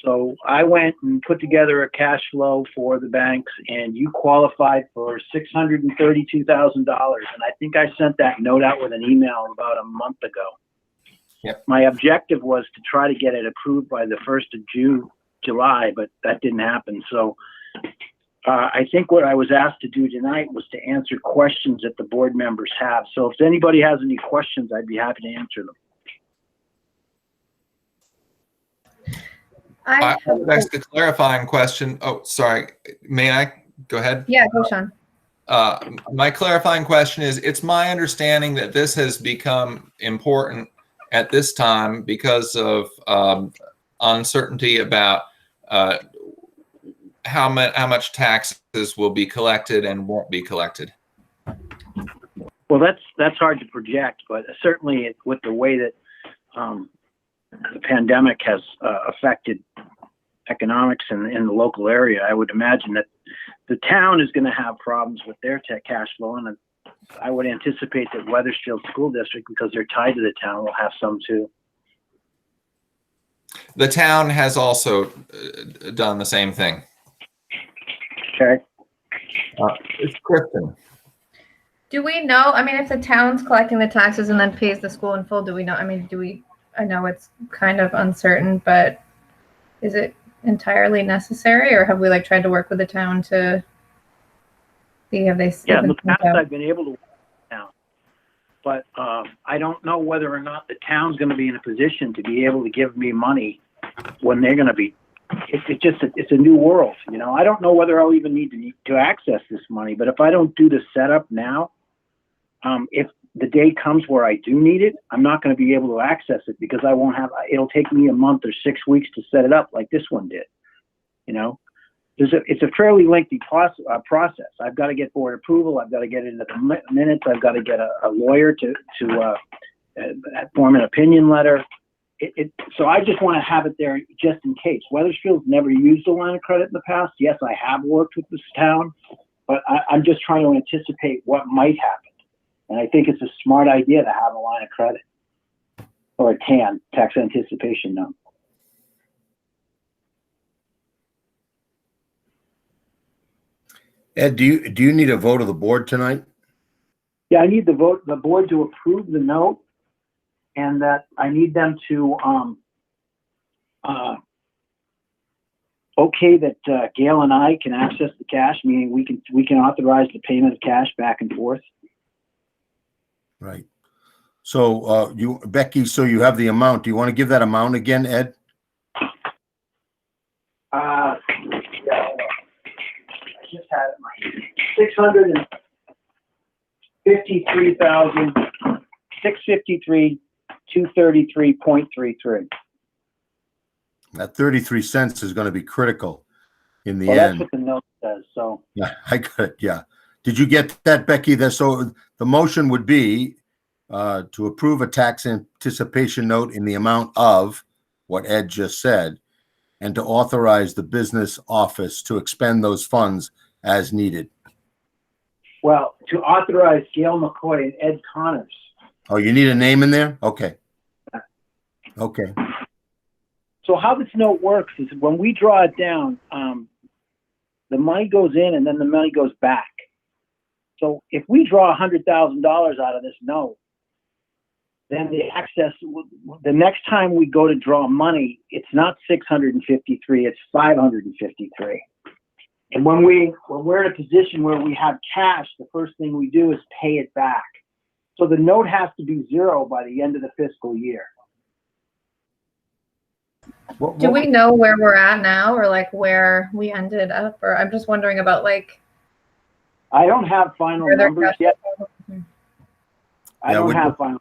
So I went and put together a cash flow for the banks, and you qualified for $632,000. And I think I sent that note out with an email about a month ago. Yep. My objective was to try to get it approved by the 1st of July, but that didn't happen. So I think what I was asked to do tonight was to answer questions that the board members have. So if anybody has any questions, I'd be happy to answer them. I would ask a clarifying question. Oh, sorry. May I? Go ahead. Yeah, go, Sean. My clarifying question is, it's my understanding that this has become important at this time because of uncertainty about how much taxes will be collected and won't be collected. Well, that's hard to project, but certainly with the way that the pandemic has affected economics in the local area, I would imagine that the town is going to have problems with their cash flow, and I would anticipate that Wethersfield School District, because they're tied to the town, will have some too. The town has also done the same thing. Okay. It's Kristen. Do we know, I mean, if the town's collecting the taxes and then pays the school in full, do we know, I mean, I know it's kind of uncertain, but is it entirely necessary, or have we tried to work with the town to see, have they? Yeah, in the past I've been able to work with the town, but I don't know whether or not the town's going to be in a position to be able to give me money when they're going to be. It's a new world, you know. I don't know whether I'll even need to access this money, but if I don't do the setup now, if the day comes where I do need it, I'm not going to be able to access it because I won't have. It'll take me a month or 6 weeks to set it up, like this one did. You know, it's a fairly lengthy process. I've got to get board approval. I've got to get it into the minutes. I've got to get a lawyer to form an opinion letter. So I just want to have it there just in case. Wethersfield's never used a line of credit in the past. Yes, I have worked with this town, but I'm just trying to anticipate what might happen. And I think it's a smart idea to have a line of credit or a TAN, tax anticipation note. Ed, do you need a vote of the board tonight? Yeah, I need the board to approve the note, and that I need them to okay that Gail and I can access the cash, meaning we can authorize the payment of cash back and forth. Right. So Becky, so you have the amount. Do you want to give that amount again, Ed? Yeah, I just had it in my $653,233.33. That 33 cents is going to be critical in the end. That's what the note says. So yeah, I got it. Yeah. Did you get that, Becky? So the motion would be to approve a tax anticipation note in the amount of what Ed just said, and to authorize the business office to expend those funds as needed. Well, to authorize Gail McCoy and Ed Connors Oh, you need a name in there? Okay. Okay. So how this note works is when we draw it down, the money goes in and then the money goes back. So if we draw $100,000 out of this note, then the next time we go to draw money, it's not 653, it's 553. And when we're in a position where we have cash, the first thing we do is pay it back. So the note has to be zero by the end of the fiscal year. Do we know where we're at now, or like where we ended up? Or I'm just wondering about like. I don't have final numbers yet. I don't have final.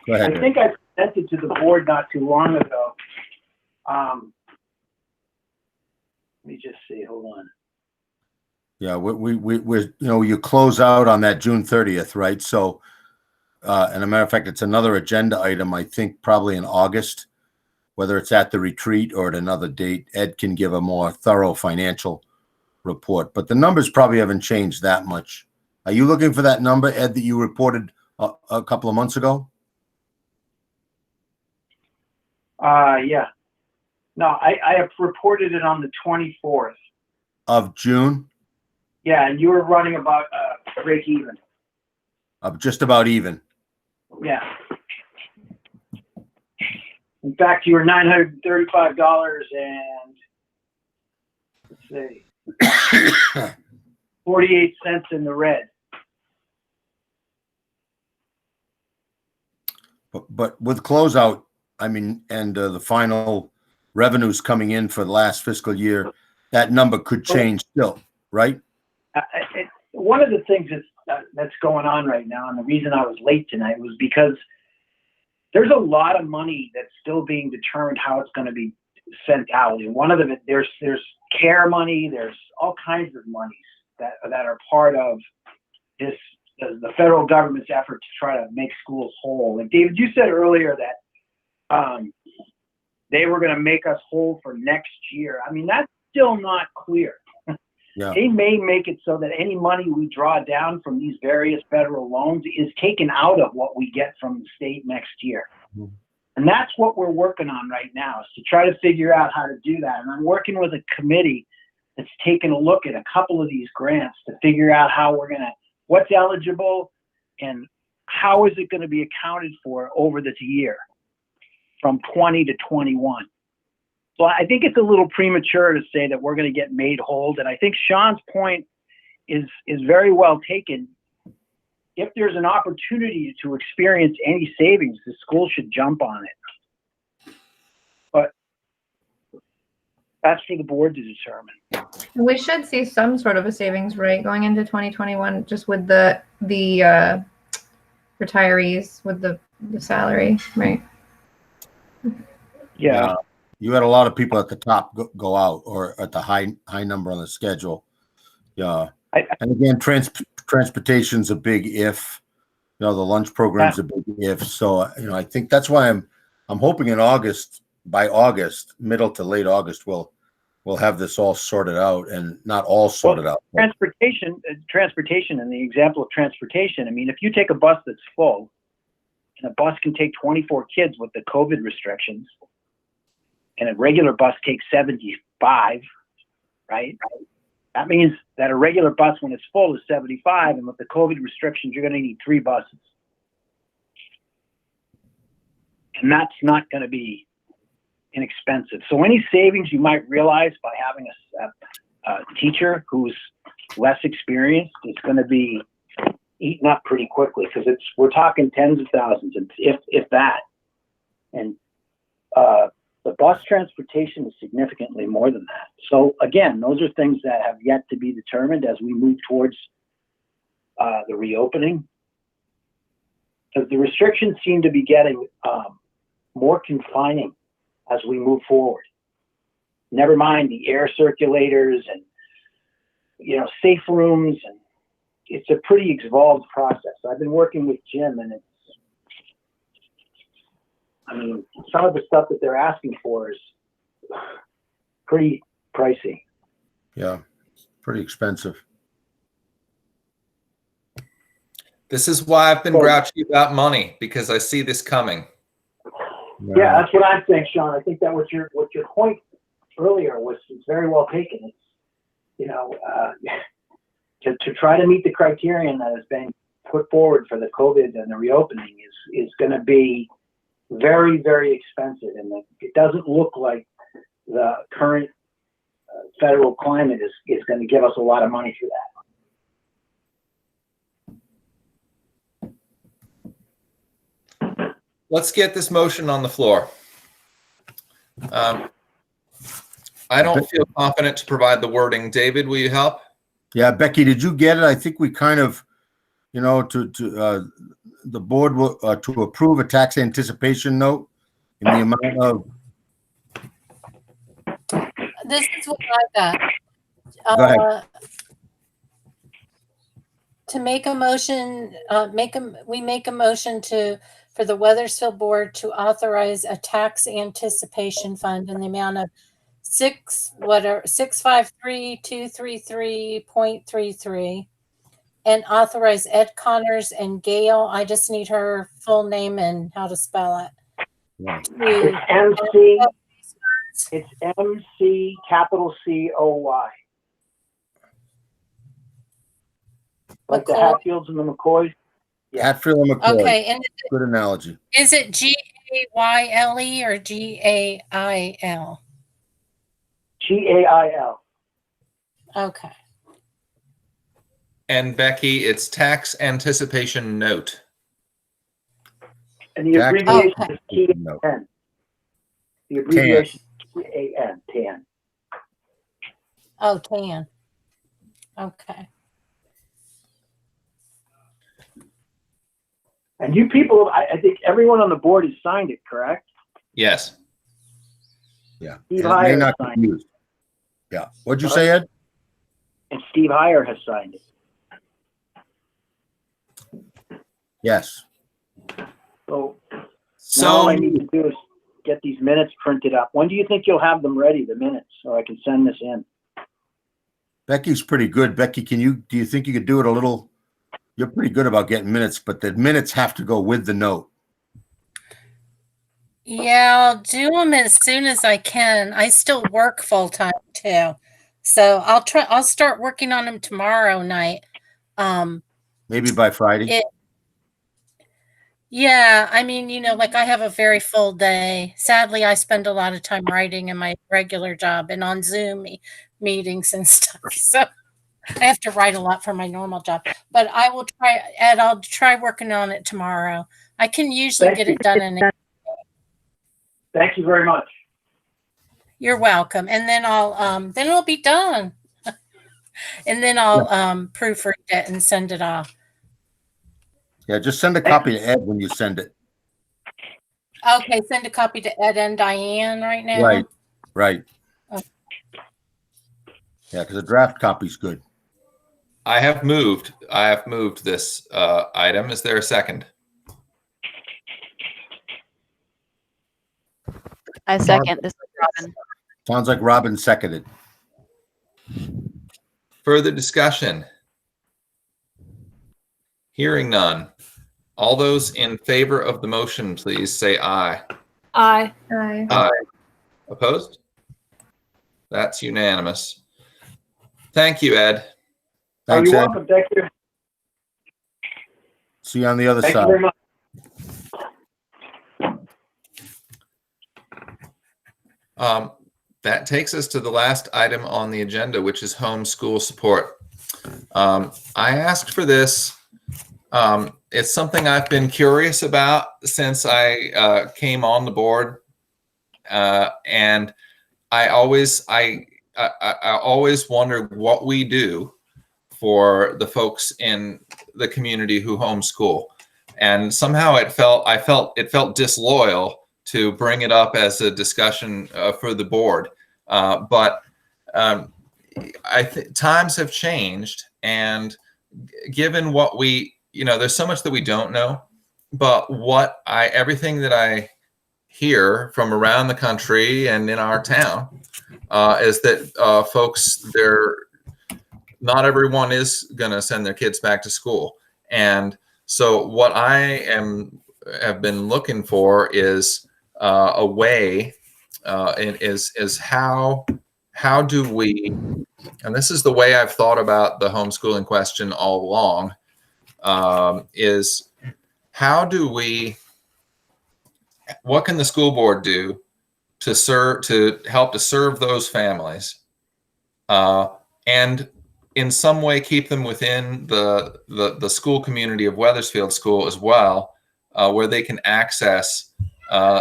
Go ahead. I think I presented to the board not too long ago. Let me just see. Hold on. Yeah, we're you close out on that June 30th, right? So, and a matter of fact, it's another agenda item. I think probably in August, whether it's at the retreat or at another date. Ed can give a more thorough financial report, but the numbers probably haven't changed that much. Are you looking for that number, Ed, that you reported a couple of months ago? Yeah. No, I have reported it on the 24th. Of June? Yeah, and you were running about break even. Just about even. Yeah. In fact, you were $935 and let's see, 48 cents in the red. But with closeout, I mean, and the final revenues coming in for the last fiscal year, that number could change still, right? One of the things that's going on right now, and the reason I was late tonight was because there's a lot of money that's still being determined how it's going to be sent out. And one of them, there's care money, there's all kinds of monies that are part of this, the federal government's effort to try to make schools whole. And David, you said earlier that they were going to make us whole for next year. I mean, that's still not clear. Yeah. They may make it so that any money we draw down from these various federal loans is taken out of what we get from the state next year. Mm-hmm. And that's what we're working on right now, is to try to figure out how to do that. And I'm working with a committee that's taking a look at a couple of these grants to figure out how what's eligible and how is it going to be accounted for over this year from 20 to 21. So I think it's a little premature to say that we're going to get made whole. And I think Sean's point is very well taken. If there's an opportunity to experience any savings, the school should jump on it. But that's for the board to determine. We should see some sort of a savings rate going into 2021, just with the retirees with the salary, right? Yeah. You had a lot of people at the top go out, or at the high number on the schedule. Yeah. And again, transportation's a big if. The lunch program's a big if. So, I think that's why I'm hoping in August, by August, middle to late August, we'll have this all sorted out, and not all sorted out. Transportation, and the example of transportation. I mean, if you take a bus that's full, and a bus can take 24 kids with the COVID restrictions, and a regular bus takes 75, right? That means that a regular bus, when it's full, is 75, and with the COVID restrictions, you're going to need 3 buses. And that's not going to be inexpensive. So any savings you might realize by having a teacher who's less experienced is going to be eaten up pretty quickly, because we're talking tens of thousands, if that. And the bus transportation is significantly more than that. So again, those are things that have yet to be determined as we move towards the reopening. Because the restrictions seem to be getting more confining as we move forward. Never mind the air circulators and safe rooms, and it's a pretty involved process. I've been working with Jim, and some of the stuff that they're asking for is pretty pricey. Yeah, pretty expensive. This is why I've been grouchy about money, because I see this coming. Yeah, that's what I think, Sean. I think that what your point earlier was very well taken. It's, you know, to try to meet the criterion that has been put forward for the COVID and the reopening is going to be very, very expensive, and it doesn't look like the current federal climate is going to give us a lot of money for that. Let's get this motion on the floor. I don't feel confident to provide the wording. David, will you help? Yeah, Becky, did you get it? I think we kind of, you know, the board will to approve a tax anticipation note in the amount of. This is what I got. Go ahead. To make a motion, we make a motion for the Weathersfield Board to authorize a tax anticipation fund in the amount of 653,233.33, and authorize Ed Connors and Gail. I just need her full name and how to spell it. It's MC. It's MC capital COY. Like the Hatfields and the McCoys. Hatfield and McCoy. Okay, and Good analogy. is it GAYLE or GAIL? GAIL. Okay. And Becky, it's tax anticipation note. And the abbreviation is TAN. The abbreviation is TAN. TAN. Oh, TAN. Okay. And you people, I think everyone on the board has signed it, correct? Yes. Yeah. Steve And it may Heyer not signed be used. Yeah. What'd you say, Ed? And Steve Heyer has signed it. Yes. So now all I need to do is get these minutes printed up. When do you think you'll have them ready, the minutes, so I can send this in? Becky's pretty good. Becky, do you think you could do it a little? You're pretty good about getting minutes, but the minutes have to go with the note. Yeah, I'll do them as soon as I can. I still work full time too. So I'll start working on them tomorrow night. Maybe by Friday. Yeah, I mean, you know, like I have a very full day. Sadly, I spend a lot of time writing in my regular job and on Zoom meetings and stuff. So I have to write a lot for my normal job. But I will try, Ed, I'll try working on it tomorrow. I can usually get it done in a. Thank you very much. You're welcome. And then then it'll be done. And then I'll proofread it and send it off. Yeah, just send a copy to Ed when you send it. Okay, send a copy to Ed and Diane right now. Right. Okay. Yeah, because a draft copy's good. I have moved this item. Is there a second? I second. This is Robin. Sounds like Robin seconded. Further discussion? Hearing none. All those in favor of the motion, please say aye. Aye. Aye. Aye. Opposed? That's unanimous. Thank you, Ed. Thanks, You're Ed. welcome. Thank you. See you on the other Thank side. you very much. That takes us to the last item on the agenda, which is homeschool support. I asked for this. It's something I've been curious about since I came on the board, and I always wondered what we do for the folks in the community who homeschool, and somehow I felt disloyal to bring it up as a discussion for the board. But times have changed, and given what there's so much that we don't know, but everything that I hear from around the country and in our town is that folks, not everyone is going to send their kids back to school. And So what I have been looking for is a way, is how do we, and this is the way I've thought about the homeschooling question all along, is how do we, what can the school board do to help to serve those families, and in some way keep them within the school community of Weathersfield School as well, where they can access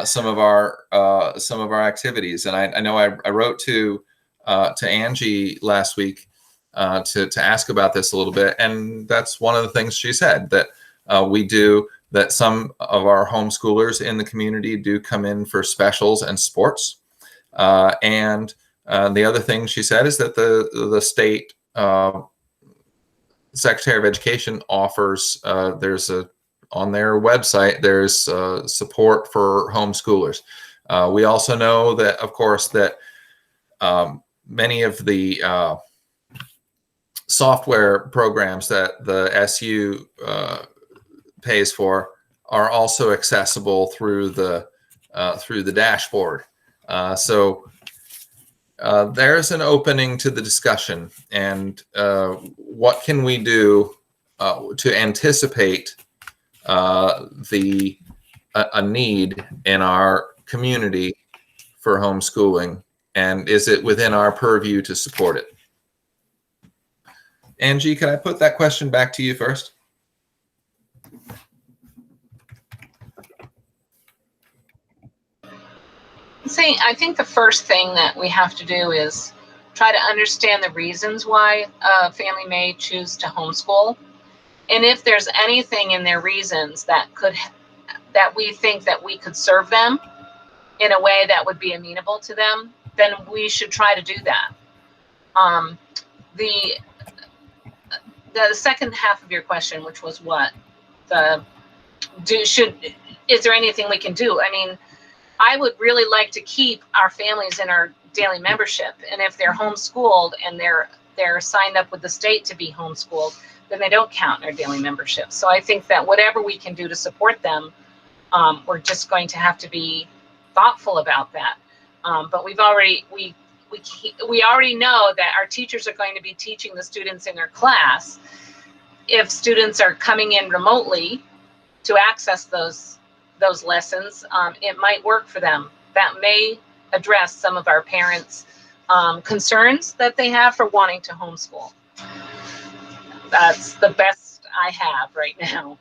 some of our activities. And I know I wrote to Angie last week to ask about this a little bit, and that's one of the things she said, that we do, that some of our homeschoolers in the community do come in for specials and sports. And the other thing she said is that the state Secretary of Education offers, on their website, there's support for homeschoolers. We also know that, of course, that many of the software programs that the SU pays for are also accessible through the dashboard. So there's an opening to the discussion, and what can we do to anticipate a need in our community for homeschooling, and is it within our purview to support it? Angie, can I put that question back to you first? I think the first thing that we have to do is try to understand the reasons why a family may choose to homeschool. And if there's anything in their reasons that we think that we could serve them in a way that would be amenable to them, then we should try to do that. The second half of your question, which was what? Is there anything we can do? I mean, I would really like to keep our families in our daily membership. And if they're homeschooled and they're signed up with the state to be homeschooled, then they don't count in our daily membership. So I think that whatever we can do to support them, we're just going to have to be thoughtful about that. But we already know that our teachers are going to be teaching the students in their class. If students are coming in remotely to access those lessons, it might work for them. That may address some of our parents' concerns that they have for wanting to homeschool. That's the best I have right now.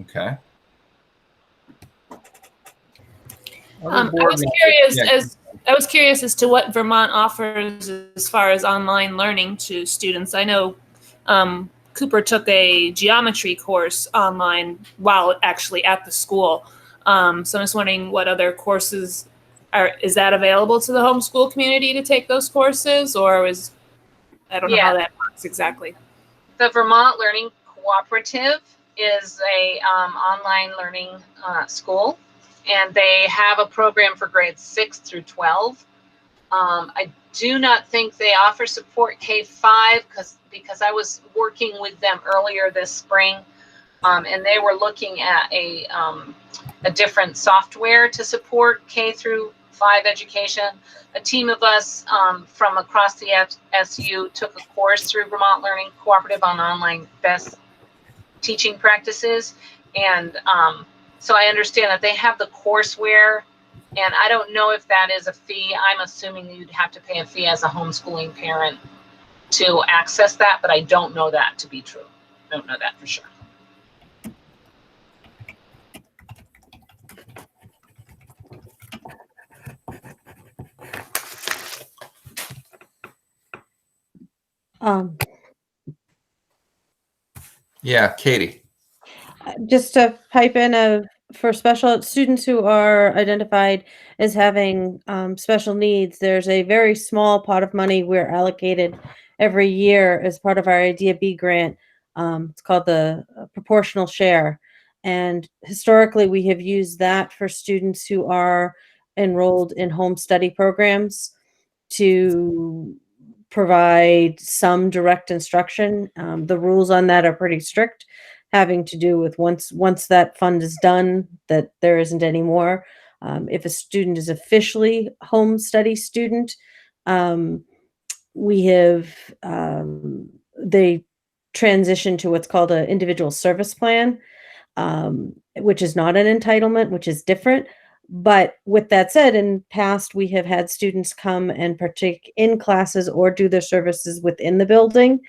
Okay. I was curious as to what Vermont offers as far as online learning to students. I know Cooper took a geometry course online while actually at the school. So I'm just wondering what other courses is that available to the homeschool community to take those courses, or I don't know how that works exactly. The Vermont Learning Cooperative is a online learning school, and they have a program for grades 6 through 12. I do not think they offer support K-5 because I was working with them earlier this spring, and they were looking at a different software to support K through 5 education. A team of us from across the SU took a course through Vermont Learning Cooperative on online best teaching practices, and so I understand that they have the courseware, and I don't know if that is a fee. I'm assuming you'd have to pay a fee as a homeschooling parent to access that, but I don't know that to be true. I don't know that for sure. Yeah, Katie. Just to pipe in, for special students who are identified as having special needs, there's a very small pot of money we're allocated every year as part of our Idea B grant. It's called the proportional share. And historically, we have used that for students who are enrolled in home study programs to provide some direct instruction. The rules on that are pretty strict. having to do with once that fund is done, that there isn't any more. If a student is officially home study student, we have they transition to what's called an individual service plan, which is not an entitlement, which is different. But with that said, in past, we have had students come and partake in classes or do their services within the building.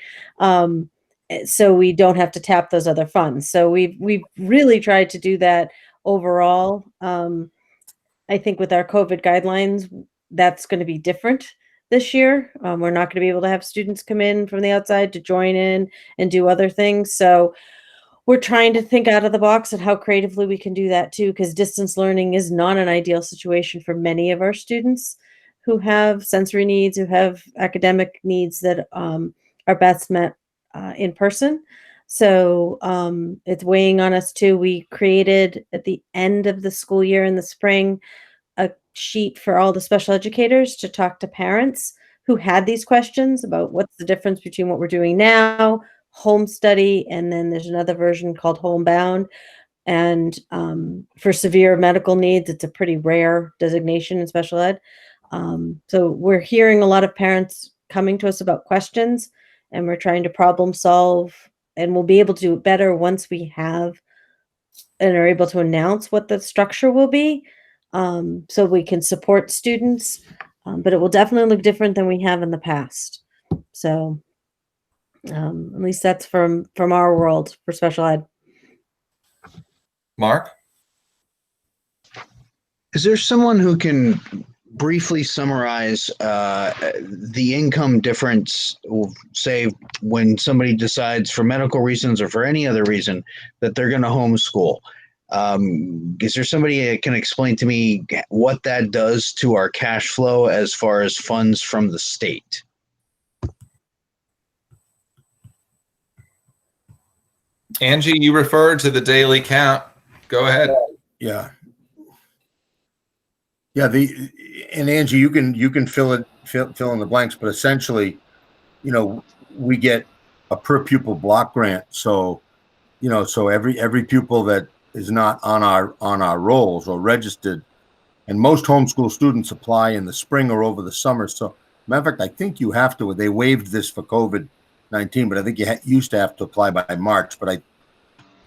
So we don't have to tap those other funds. So we've really tried to do that overall. I think with our COVID guidelines, that's going to be different this year. We're not going to be able to have students come in from the outside to join in and do other things. So we're trying to think out of the box at how creatively we can do that too, because distance learning is not an ideal situation for many of our students who have sensory needs, who have academic needs that are best met in person. So it's weighing on us too. We created at the end of the school year in the spring a sheet for all the special educators to talk to parents who had these questions about what's the difference between what we're doing now, home study, and then there's another version called homebound. And for severe medical needs, it's a pretty rare designation in special ed. So we're hearing a lot of parents coming to us about questions, and we're trying to problem solve, and we'll be able to do it better once we have and are able to announce what the structure will be, so we can support students. But it will definitely look different than we have in the past. So at least that's from our world for special ed. Mark? Is there someone who can briefly summarize the income difference, say when somebody decides for medical reasons or for any other reason that they're going to homeschool? Is there somebody that can explain to me what that does to our cash flow as far as funds from the state? Angie, you referred to the daily count. Go ahead. Yeah. Yeah, and Angie, you can fill in the blanks, but essentially, we get a per pupil block grant. So, so every pupil that is not on our rolls or registered, and most homeschool students apply in the spring or over the summer. So, matter of fact, I think you have to. They waived this for COVID-19, but I think you used to have to apply by March. But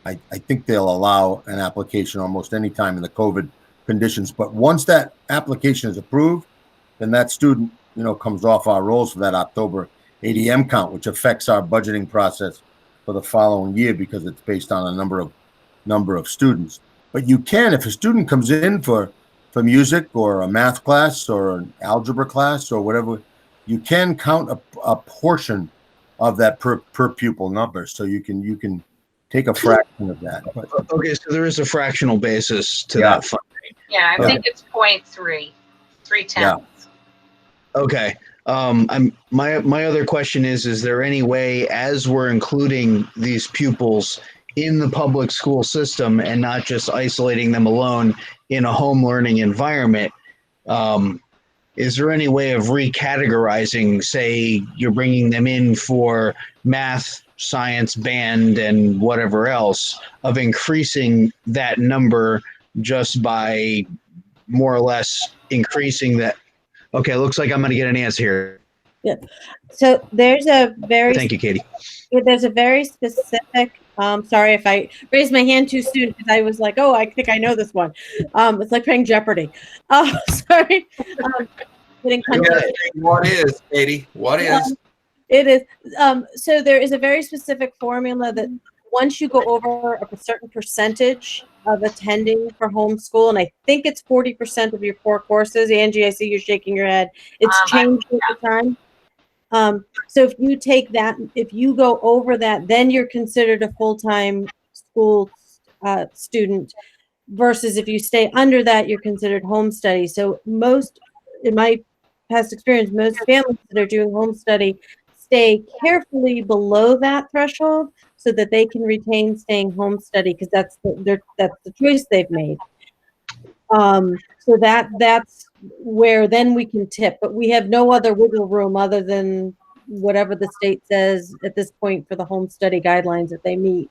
I think they'll allow an application almost any time in the COVID conditions. But once that application is approved, then that student, comes off our rolls for that October ADM count, which affects our budgeting process for the following year because it's based on a number of students. But you can, if a student comes in for music or a math class or an algebra class or whatever, you can count a portion of that per pupil number. So you can take a fraction of that. But, okay, so there is a fractional basis to that funding. Yeah, I think it's 0.3, 3/10. Yeah. Okay. My other question is there any way, as we're including these pupils in the public school system and not just isolating them alone in a home learning environment, is there any way of recategorizing, say you're bringing them in for math, science, band, and whatever else, of increasing that number just by more or less increasing that? Okay, looks like I'm going to get an answer here. Yeah. So there's a very Thank you, Katie. There's a very specific. Sorry if I raised my hand too soon because I was like, oh, I think I know this one. It's like playing Jeopardy. Oh, sorry. What is, Katie? What is? It is. So there is a very specific formula that once you go over a certain percentage of attending for homeschool, and I think it's 40% of your core courses. Angie, I see you're shaking your head. It's changed over time. So if you take that, if you go over that, then you're considered a full-time school student, versus if you stay under that, you're considered home study. So most, in my past experience, most families that are doing home study stay carefully below that threshold so that they can retain staying home study, because that's the choice they've made. So that's where then we can tip, but we have no other wiggle room other than whatever the state says at this point for the home study guidelines that they meet.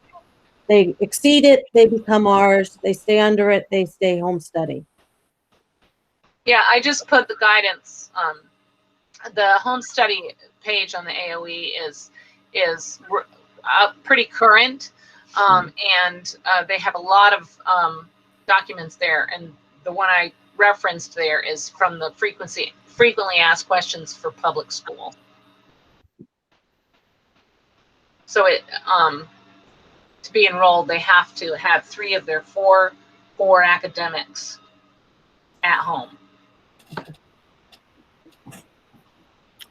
they exceed it, they become ours. They stay under it, they stay home study. Yeah, I just put the guidance. The home study page on the AOE is pretty current, and they have a lot of documents there. And the one I referenced there is from the frequently asked questions for public school. So to be enrolled, they have to have 3 of their 4 academics at home.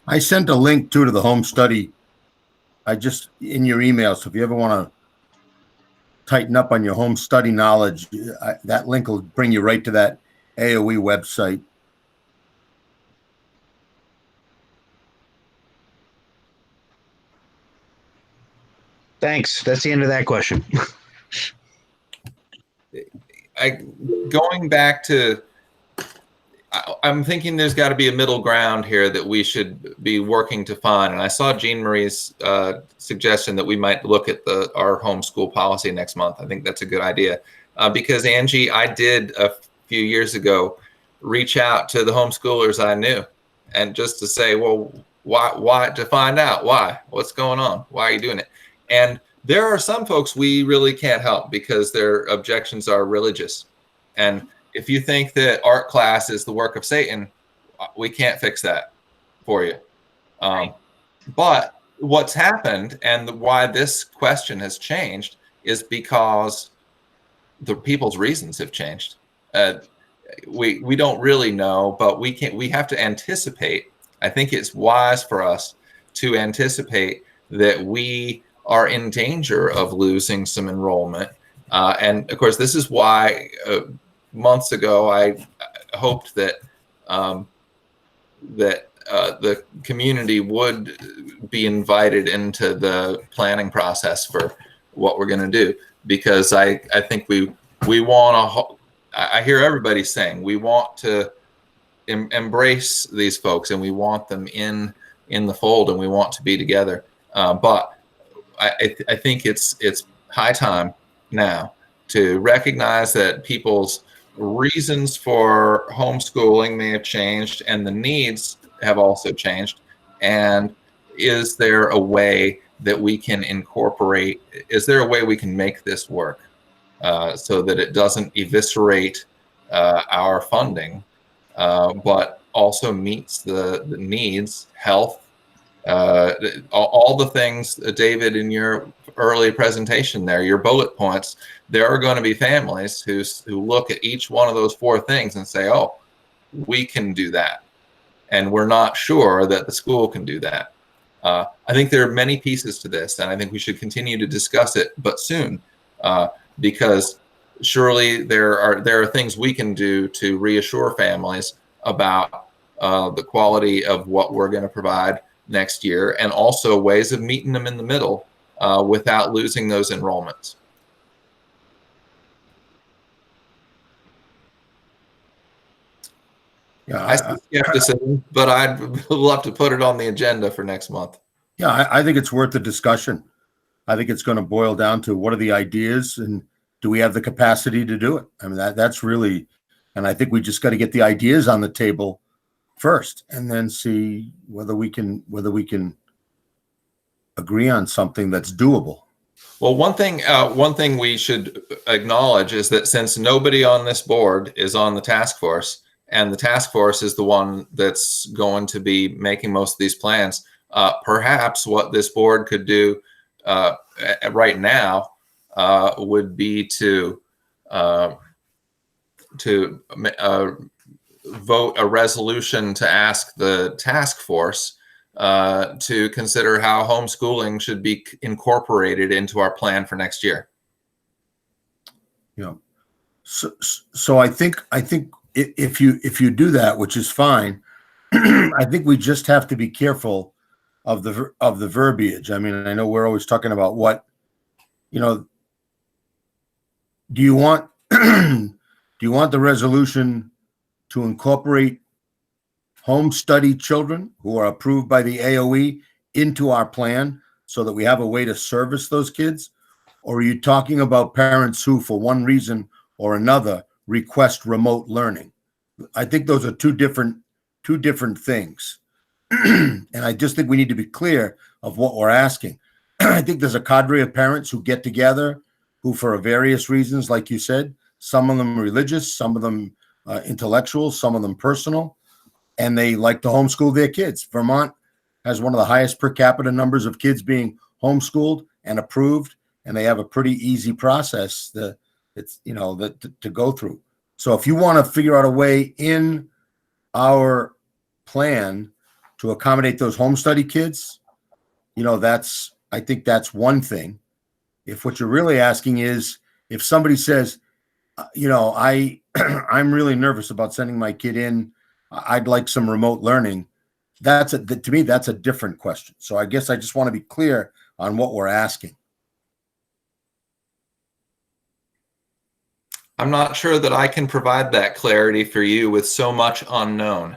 I sent a link to the home study. I just in your email. So if you ever want to tighten up on your home study knowledge, that link will bring you right to that AOE website. Thanks. That's the end of that question. Going back to, I'm thinking there's got to be a middle ground here that we should be working to find. And I saw Jean Marie's suggestion that we might look at our homeschool policy next month. I think that's a good idea. Because Angie, I did a few years ago reach out to the homeschoolers I knew, and just to say, well, why, to find out what's going on, why are you doing it? And there are some folks we really can't help because their objections are religious. And if you think that art class is the work of Satan, we can't fix that for you. But what's happened and why this question has changed is because the people's reasons have changed. We don't really know, but we have to anticipate. I think it's wise for us to anticipate that we are in danger of losing some enrollment. And of course, this is why months ago I hoped that the community would be invited into the planning process for what we're going to do, because I think we want to. I hear everybody saying we want to embrace these folks and we want them in the fold and we want to be together. But I think it's high time now to recognize that people's reasons for homeschooling may have changed and the needs have also changed. And is there a way that we can incorporate, is there a way we can make this work so that it doesn't eviscerate our funding, but also meets the needs, health, all the things, David, in your early presentation there, your bullet points, there are going to be families who look at each one of those 4 things and say, oh, we can do that. And we're not sure that the school can do that. I think there are many pieces to this, and I think we should continue to discuss it, but soon, because surely there are things we can do to reassure families about the quality of what we're going to provide next year, and also ways of meeting them in the middle without losing those enrollments. Yeah, I see skepticism, but I'd love to put it on the agenda for next month. Yeah, I think it's worth the discussion. I think it's going to boil down to what are the ideas and do we have the capacity to do it? I mean, that's really, and I think we just got to get the ideas on the table first and then see whether we can agree on something that's doable. Well, one thing we should acknowledge is that since nobody on this board is on the task force, and the task force is the one that's going to be making most of these plans, perhaps what this board could do right now would be to vote a resolution to ask the task force to consider how homeschooling should be incorporated into our plan for next year. Yeah. So I think if you do that, which is fine, I think we just have to be careful of the verbiage. I mean, I know we're always talking about what, do you want the resolution to incorporate home study children who are approved by the AOE into our plan so that we have a way to service those kids? Or are you talking about parents who, for one reason or another, request remote learning? I think those are two different things. And I just think we need to be clear of what we're asking. I think there's a cadre of parents who get together who, for various reasons, like you said, some of them religious, some of them intellectual, some of them personal, and they like to homeschool their kids. Vermont has one of the highest per capita numbers of kids being homeschooled and approved, and they have a pretty easy process to go through. So if you want to figure out a way in our plan to accommodate those home study kids, I think that's one thing. If what you're really asking is, if somebody says, I'm really nervous about sending my kid in, I'd like some remote learning, to me, that's a different question. So I guess I just want to be clear on what we're asking. I'm not sure that I can provide that clarity for you with so much unknown.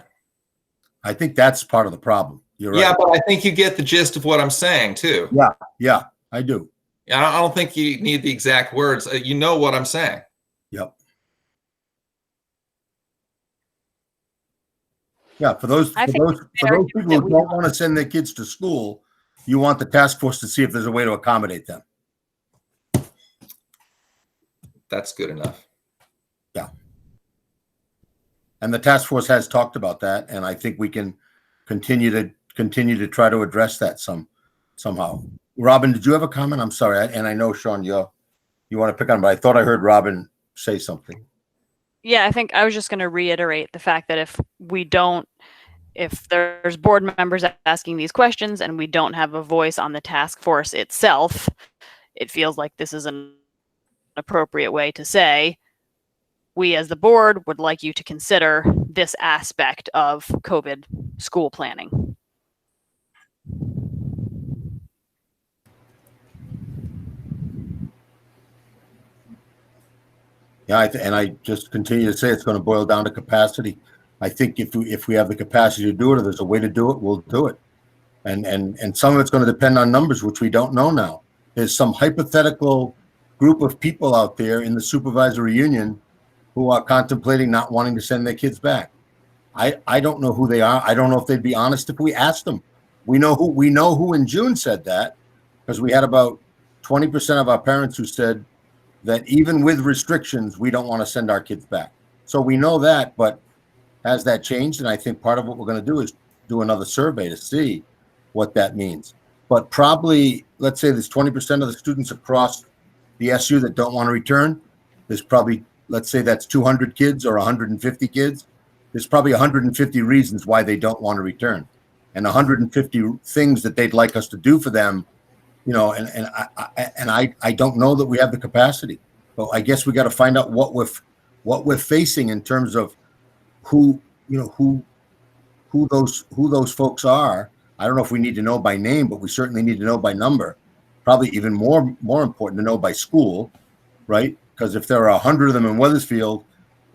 I think that's part of the problem. You're right. Yeah, but I think you get the gist of what I'm saying too. Yeah, I do. I don't think you need the exact words. You know what I'm saying. Yep. Yeah, for those people who don't want to send their kids to school, you want the task force to see if there's a way to accommodate them. That's good enough. Yeah. And the task force has talked about that, and I think we can continue to try to address that somehow. Robin, did you have a comment? I'm sorry, and I know, Sean, you want to pick on, but I thought I heard Robin say something. Yeah, I think I was just going to reiterate the fact that if there's board members asking these questions and we don't have a voice on the task force itself, it feels like this is an appropriate way to say, we as the board would like you to consider this aspect of COVID school planning. Yeah, and I just continue to say it's going to boil down to capacity. I think if we have the capacity to do it, or there's a way to do it, we'll do it. And some of it's going to depend on numbers, which we don't know now. There's some hypothetical group of people out there in the supervisory union who are contemplating not wanting to send their kids back. I don't know who they are. I don't know if they'd be honest if we asked them. We know who in June said that, because we had about 20% of our parents who said that even with restrictions, we don't want to send our kids back. So we know that, but has that changed? And I think part of what we're going to do is do another survey to see what that means. But probably, let's say there's 20% of the students across the SU that don't want to return. There's probably, let's say that's 200 kids or 150 kids. There's probably 150 reasons why they don't want to return, and 150 things that they'd like us to do for them. And I don't know that we have the capacity. But I guess we got to find out what we're facing in terms of who those folks are. I don't know if we need to know by name, but we certainly need to know by number. Probably even more important to know by school, right? Because if there are 100 of them in Wethersfield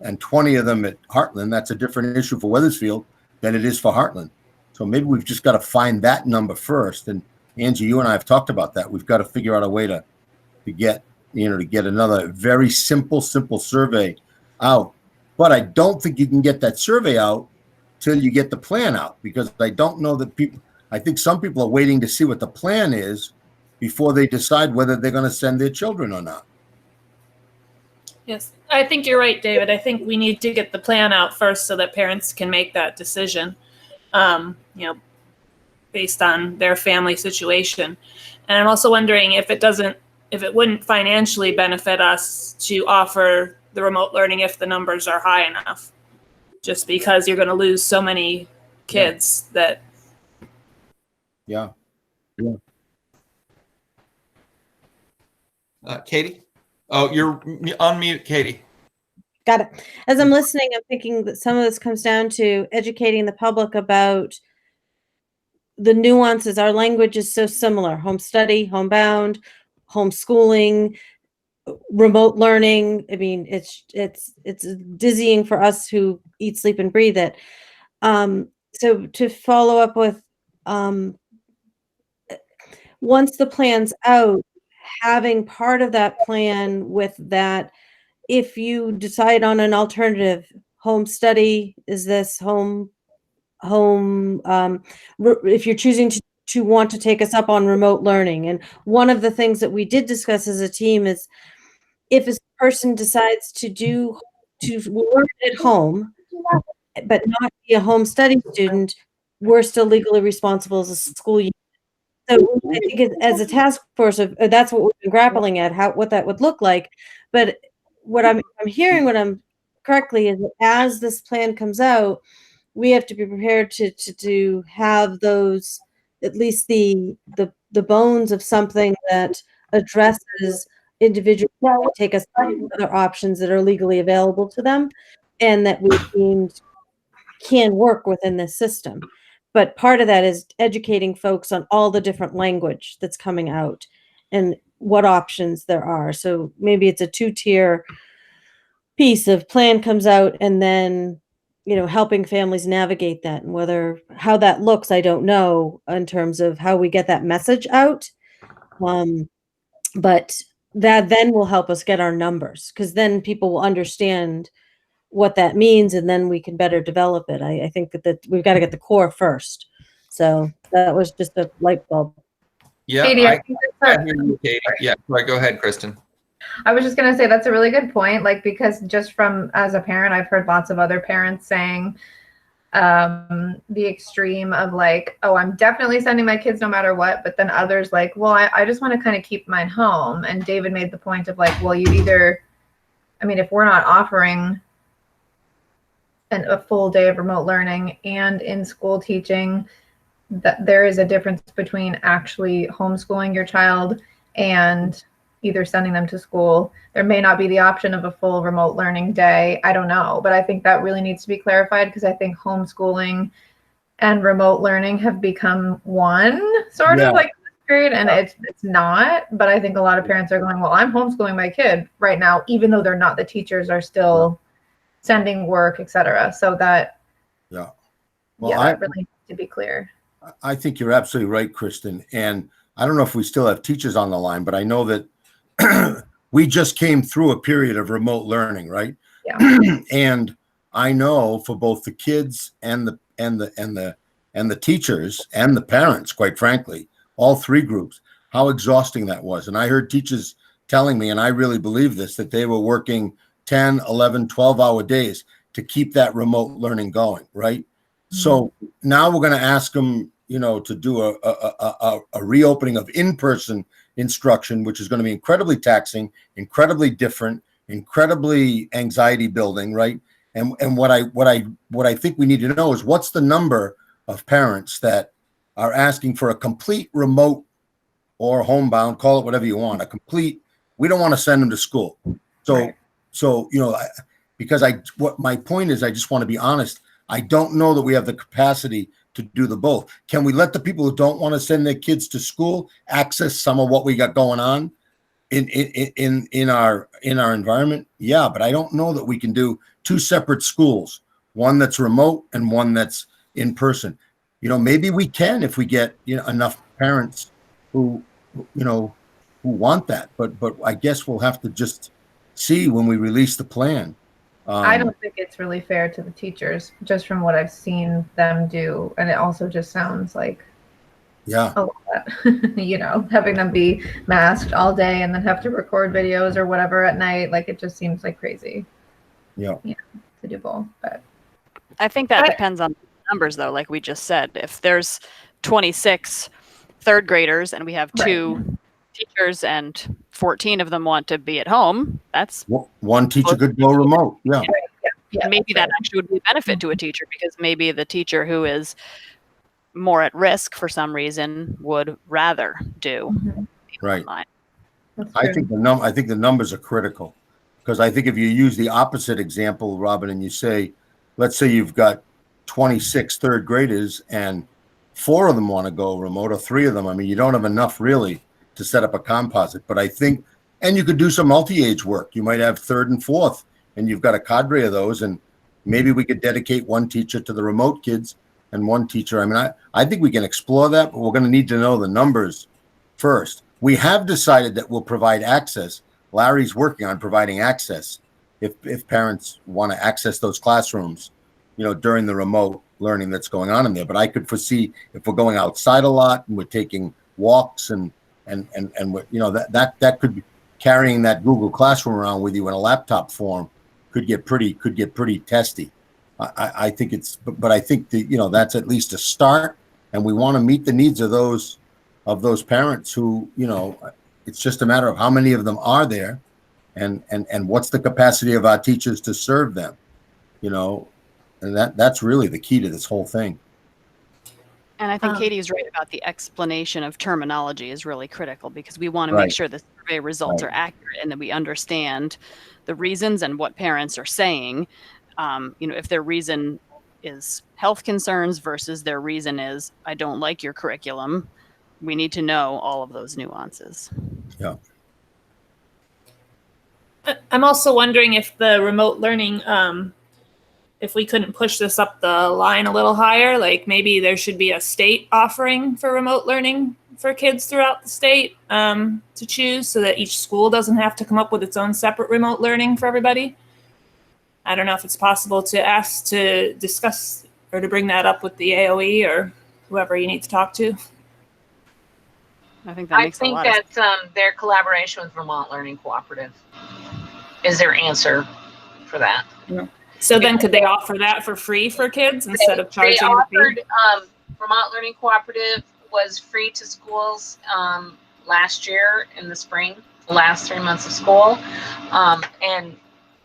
and 20 of them at Heartland, that's a different issue for Wethersfield than it is for Heartland. So maybe we've just got to find that number first. And Angie, you and I have talked about that. We've got to figure out a way to get another very simple survey out. But I don't think you can get that survey out till you get the plan out, because I don't know that I think some people are waiting to see what the plan is before they decide whether they're going to send their children or not. Yes, I think you're right, David. I think we need to get the plan out first so that parents can make that decision, based on their family situation. And I'm also wondering if it wouldn't financially benefit us to offer the remote learning if the numbers are high enough, just because you're going to lose so many kids that. Yeah. Katie? Oh, you're on mute, Katie. Got it. As I'm listening, I'm thinking that some of this comes down to educating the public about the nuances. Our language is so similar: home study, homebound, homeschooling, remote learning. I mean, it's dizzying for us who eat, sleep, and breathe it. So to follow up with, once the plan's out, having part of that plan with that, if you decide on an alternative home study, is this if you're choosing to want to take us up on remote learning. And one of the things that we did discuss as a team is if a person decides to work at home, but not be a home study student, we're still legally responsible as a school unit. So I think as a task force, that's what we've been grappling at, what that would look like. But what I'm hearing, what I'm correctly, is that as this plan comes out, we have to be prepared to have those, at least the bones of something that addresses individuals that take us to other options that are legally available to them, and that we deemed can work within this system. But part of that is educating folks on all the different language that's coming out and what options there are. So maybe it's a 2-tier piece of plan comes out, and then, helping families navigate that, and how that looks, I don't know in terms of how we get that message out. But that then will help us get our numbers, because then people will understand what that means, and then we can better develop it. I think that we've got to get the core first. So that was just a light bulb. Yeah, Katie, I hear you, Katie. Yeah, right, go ahead, Kristen. I was just going to say that's a really good point. Like, because just from as a parent, I've heard lots of other parents saying the extreme of like, oh, I'm definitely sending my kids no matter what. But then others like, well, I just want to kind of keep mine home. And David made the point of like, well, if we're not offering a full day of remote learning and in school teaching, that there is a difference between actually homeschooling your child and either sending them to school. There may not be the option of a full remote learning day. I don't know, but I think that really needs to be clarified, because I think homeschooling and remote learning have become one sort of like period, and it's not. But I think a lot of parents are going, well, I'm homeschooling my kid right now, even though they're not. The teachers are still sending work, etc. So that that really needs to be clear. I think you're absolutely right, Kristen. And I don't know if we still have teachers on the line, but I know that we just came through a period of remote learning, right? Yeah. And I know for both the kids and the teachers and the parents, quite frankly, all three groups, how exhausting that was. And I heard teachers telling me, and I really believe this, that they were working 10, 11, 12-hour days to keep that remote learning going, right? Mm-hmm. So now we're going to ask them, to do a reopening of in-person instruction, which is going to be incredibly taxing, incredibly different, incredibly anxiety building, right? And what I think we need to know is what's the number of parents that are asking for a complete remote or homebound, call it whatever you want, we don't want to send them to school. So, because what my point is, I just want to be honest. I don't know that we have the capacity to do the both. Can we let the people who don't want to send their kids to school access some of what we got going on in our environment? Yeah, but I don't know that we can do two separate schools, one that's remote and one that's in person. Maybe we can if we get enough parents who want that. But I guess we'll have to just see when we release the plan. I don't think it's really fair to the teachers, just from what I've seen them do. And it also just sounds like a lot, having them be masked all day and then have to record videos or whatever at night. Like, it just seems like crazy. Yeah. To do both. But I think that depends on numbers, though. Like we just said, if there's 26 third graders and we have two teachers and 14 of them want to be at home, that's one teacher could go remote. Yeah. Maybe that actually would be a benefit to a teacher, because maybe the teacher who is more at risk for some reason would rather do right. I think the numbers are critical, because I think if you use the opposite example, Robin, and you say, let's say you've got 26 third graders and 4 of them want to go remote, or 3 of them. You don't have enough really to set up a composite. But I think, and you could do some multi-age work. You might have 3rd and 4th, and you've got a cadre of those, and maybe we could dedicate one teacher to the remote kids and one teacher. I think we can explore that, but we're going to need to know the numbers first. we have decided that we'll provide access. Larry's working on providing access if parents want to access those classrooms, during the remote learning that's going on in there. But I could foresee if we're going outside a lot and we're taking walks and that could be carrying that Google Classroom around with you in a laptop form could get pretty testy. I think but I think that's at least a start, and we want to meet the needs of those parents who, it's just a matter of how many of them are there and what's the capacity of our teachers to serve them, and that's really the key to this whole thing. And I think Katie's right about the explanation of terminology is really critical, because we want to make sure the survey results are accurate and that we understand the reasons and what parents are saying. If their reason is health concerns versus their reason is, I don't like your curriculum, we need to know all of those nuances. Yeah. I'm also wondering if the remote learning, if we couldn't push this up the line a little higher, like maybe there should be a state offering for remote learning for kids throughout the state to choose, so that each school doesn't have to come up with its own separate remote learning for everybody. I don't know if it's possible to ask to discuss or to bring that up with the AOE or whoever you need to talk to. I think that makes a lot of sense. Their collaboration with Vermont Learning Cooperative is their answer for that. Yeah. So then could they offer that for free for kids instead of charging? They offered, Vermont Learning Cooperative was free to schools last year in the spring, the last 3 months of school. And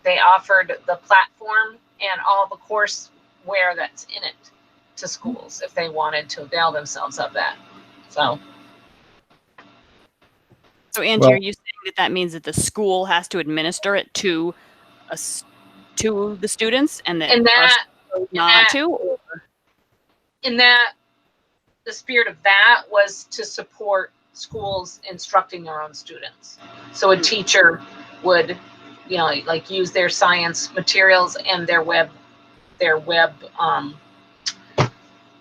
they offered the platform and all the courseware that's in it to schools if they wanted to avail themselves of that. So Angie, are you saying that means that the school has to administer it to the students, and then the spirit of that was to support schools instructing their own students. So a teacher would, use their science materials and their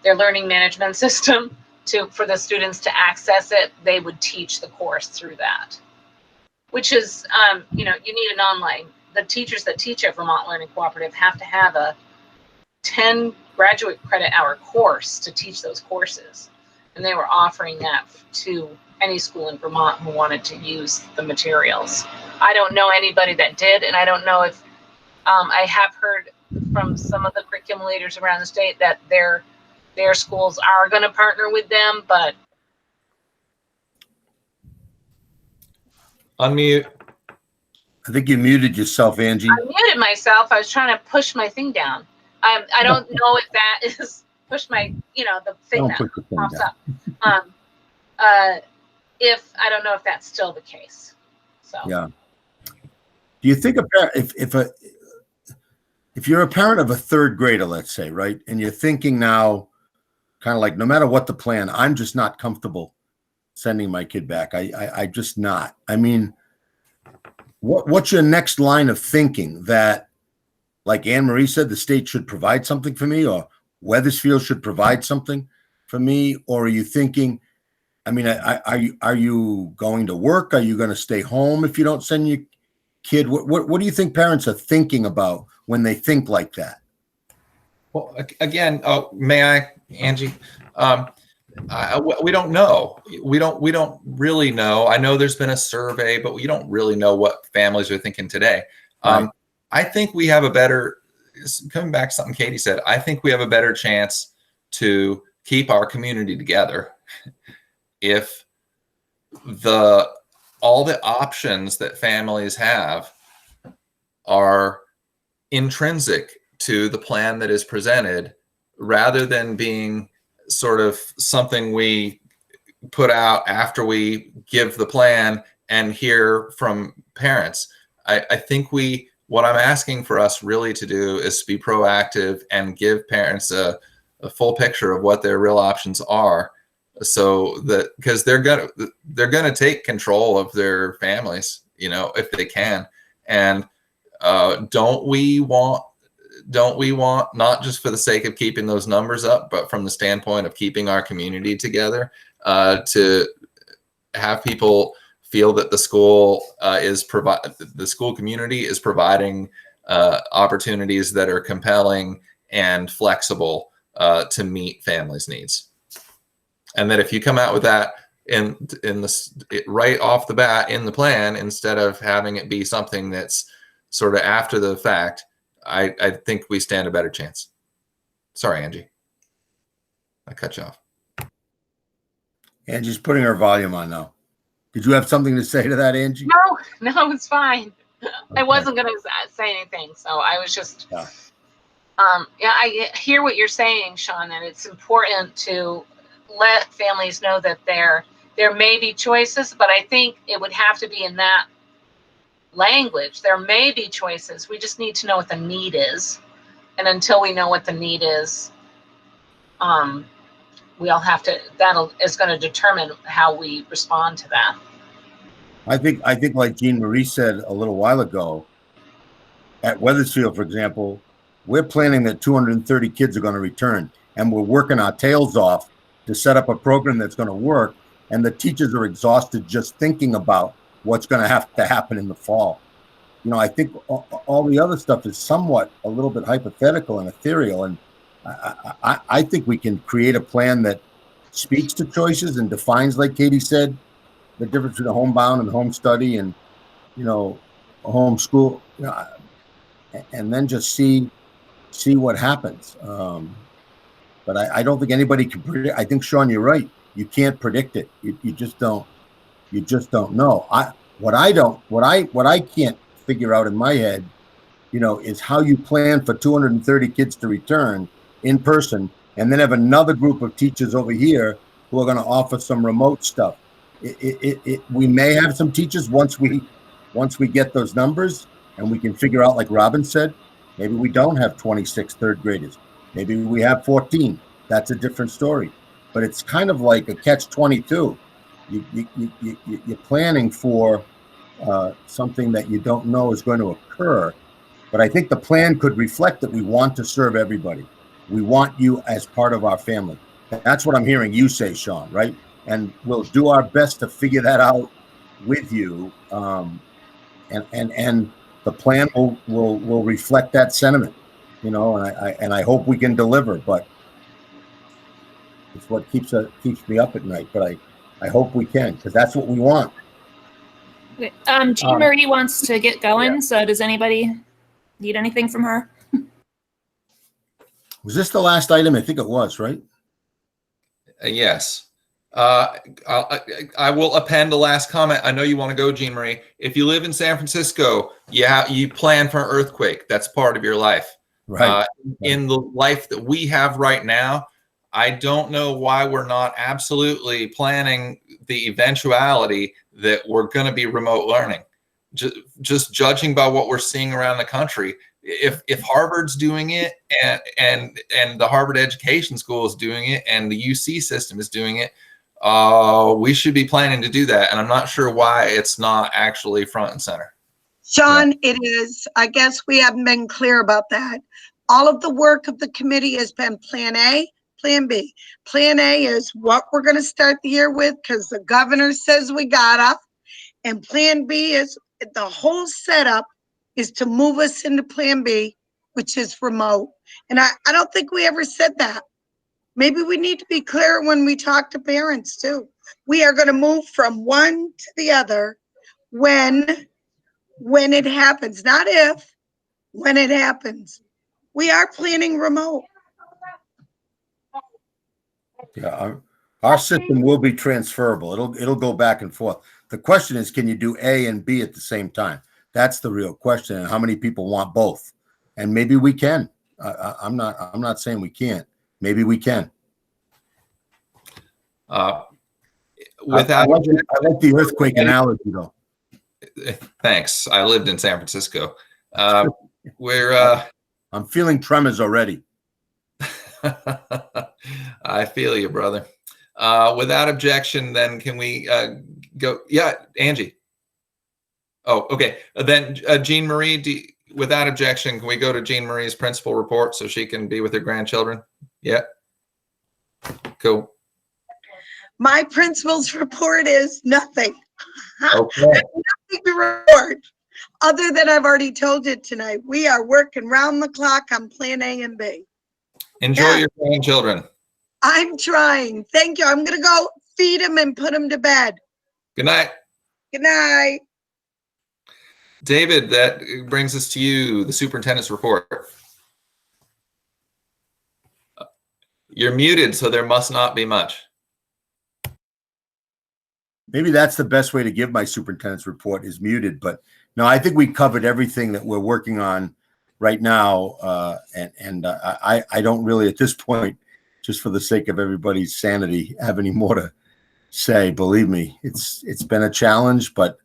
learning management system for the students to access it. They would teach the course through that, which is, you need an online. The teachers that teach at Vermont Learning Cooperative have to have a 10 graduate credit hour course to teach those courses. And they were offering that to any school in Vermont who wanted to use the materials. I don't know anybody that did, and I don't know if, I have heard from some of the curriculum leaders around the state that their schools are going to partner with them, but. Unmute. I think you muted yourself, Angie. I muted myself. I was trying to push my thing down. I don't know if that is push my, the thing that pops up. If I don't know if that's still the case. So yeah. Do you think if you're a parent of a third grader, let's say, right, and you're thinking now, kind of like, no matter what the plan, I'm just not comfortable sending my kid back. I just not. I mean, what's your next line of thinking? That, like Anne Marie said, the state should provide something for me, or Wethersfield should provide something for me? Or are you thinking, I mean, are you going to work? Are you going to stay home if you don't send your kid? What do you think parents are thinking about when they think like that? Well, again, may I, Angie? We don't know. We don't really know. I know there's been a survey, but we don't really know what families are thinking today. Right. I think we have coming back to something Katie said, I think we have a better chance to keep our community together if all the options that families have are intrinsic to the plan that is presented, rather than being sort of something we put out after we give the plan and hear from parents. I think what I'm asking for us really to do is be proactive and give parents a full picture of what their real options are, so that, because they're gonna take control of their families, if they can. And don't we want, not just for the sake of keeping those numbers up, but from the standpoint of keeping our community together, to have people feel that the school the school community is providing opportunities that are compelling and flexible to meet families' needs. And that if you come out with that right off the bat in the plan, instead of having it be something that's sort of after the fact, I think we stand a better chance. Sorry, Angie. I cut you off. Angie's putting her volume on now. Did you have something to say to that, Angie? No, it's fine. I wasn't going to say anything, so I was just. Yeah. I hear what you're saying, Sean, that it's important to let families know that there may be choices, but I think it would have to be in that language. There may be choices. We just need to know what the need is, and until we know what the need is, we all have to. That is going to determine how we respond to that. I think like Jean Marie said a little while ago, at Weathersfield, for example, we're planning that 230 kids are going to return, and we're working our tails off to set up a program that's going to work. And the teachers are exhausted just thinking about what's going to have to happen in the fall. You know, I think all the other stuff is somewhat a little bit hypothetical and ethereal. And I think we can create a plan that speaks to choices and defines, like Katie said, the difference between a homebound and home study and, you know, a home school, you know, and then just see what happens. But I don't think anybody can predict. I think, Sean, you're right. You can't predict it. You just don't know. What I can't figure out in my head, you know, is how you plan for 230 kids to return in person and then have another group of teachers over here who are going to offer some remote stuff. We may have some teachers once we get those numbers and we can figure out, like Robin said, maybe we don't have 26 third graders. Maybe we have 14. That's a different story. But it's kind of like a catch-22. You're planning for something that you don't know is going to occur. But I think the plan could reflect that we want to serve everybody. We want you as part of our family. That's what I'm hearing you say, Sean, right? And we'll do our best to figure that out with you. And the plan will reflect that sentiment, you know, and I hope we can deliver, but it's what keeps me up at night. But I hope we can, because that's what we want. Jean Marie wants to get going. Yeah. So does anybody need anything from her? Was this the last item? I think it was, right? Yes. I will append the last comment. I know you want to go, Jean Marie. If you live in San Francisco, you plan for an earthquake. That's part of your life. Right. In the life that we have right now, I don't know why we're not absolutely planning the eventuality that we're going to be remote learning. Just judging by what we're seeing around the country, if Harvard's doing it and the Harvard Education School is doing it and the UC system is doing it, we should be planning to do that. And I'm not sure why it's not actually front and center. Sean, it is. I guess we haven't been clear about that. All of the work of the committee has been Plan A, Plan B. Plan A is what we're going to start the year with because the governor says we gotta. And Plan B is the whole setup is to move us into Plan B, which is remote. And I don't think we ever said that. Maybe we need to be clear when we talk to parents too. We are going to move from one to the other when it happens, not if, when it happens. We are planning remote. Yeah, our system will be transferable. It'll go back and forth. The question is, can you do A and B at the same time? That's the real question. And how many people want both? And maybe we can. I'm not saying we can't. Maybe we can. I like the earthquake analogy, though. Thanks. I lived in San Francisco. I'm feeling tremors already. I feel you, brother. Without objection, then can we go? Yeah, Angie. Oh, okay. Then Jean Marie, without objection, can we go to Jean Marie's principal report so she can be with her grandchildren? Yeah. Cool. My principal's report is nothing. Okay. Nothing to report, other than I've already told you tonight. We are working round the clock on Plan A and B. Enjoy your grandchildren. I'm trying. Thank you. I'm going to go feed them and put them to bed. Good night. Good night. David, that brings us to you, the superintendent's report. You're muted, so there must not be much. Maybe that's the best way to give my superintendent's report, is muted. But no, I think we covered everything that we're working on right now. I don't really, at this point, just for the sake of everybody's sanity, have any more to say. Believe me, it's been a challenge, but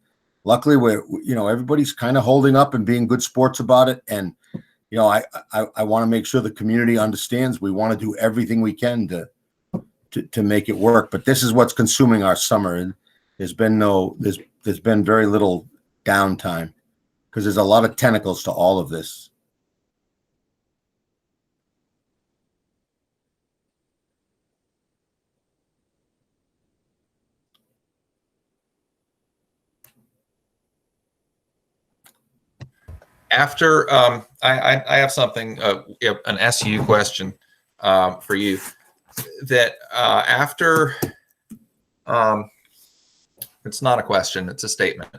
luckily everybody's kind of holding up and being good sports about it. And, I want to make sure the community understands we want to do everything we can to make it work. But this is what's consuming our summer. And there's been very little downtime because there's a lot of tentacles to all of this. After I have something, an SU question for you. That after, it's not a question, it's a statement.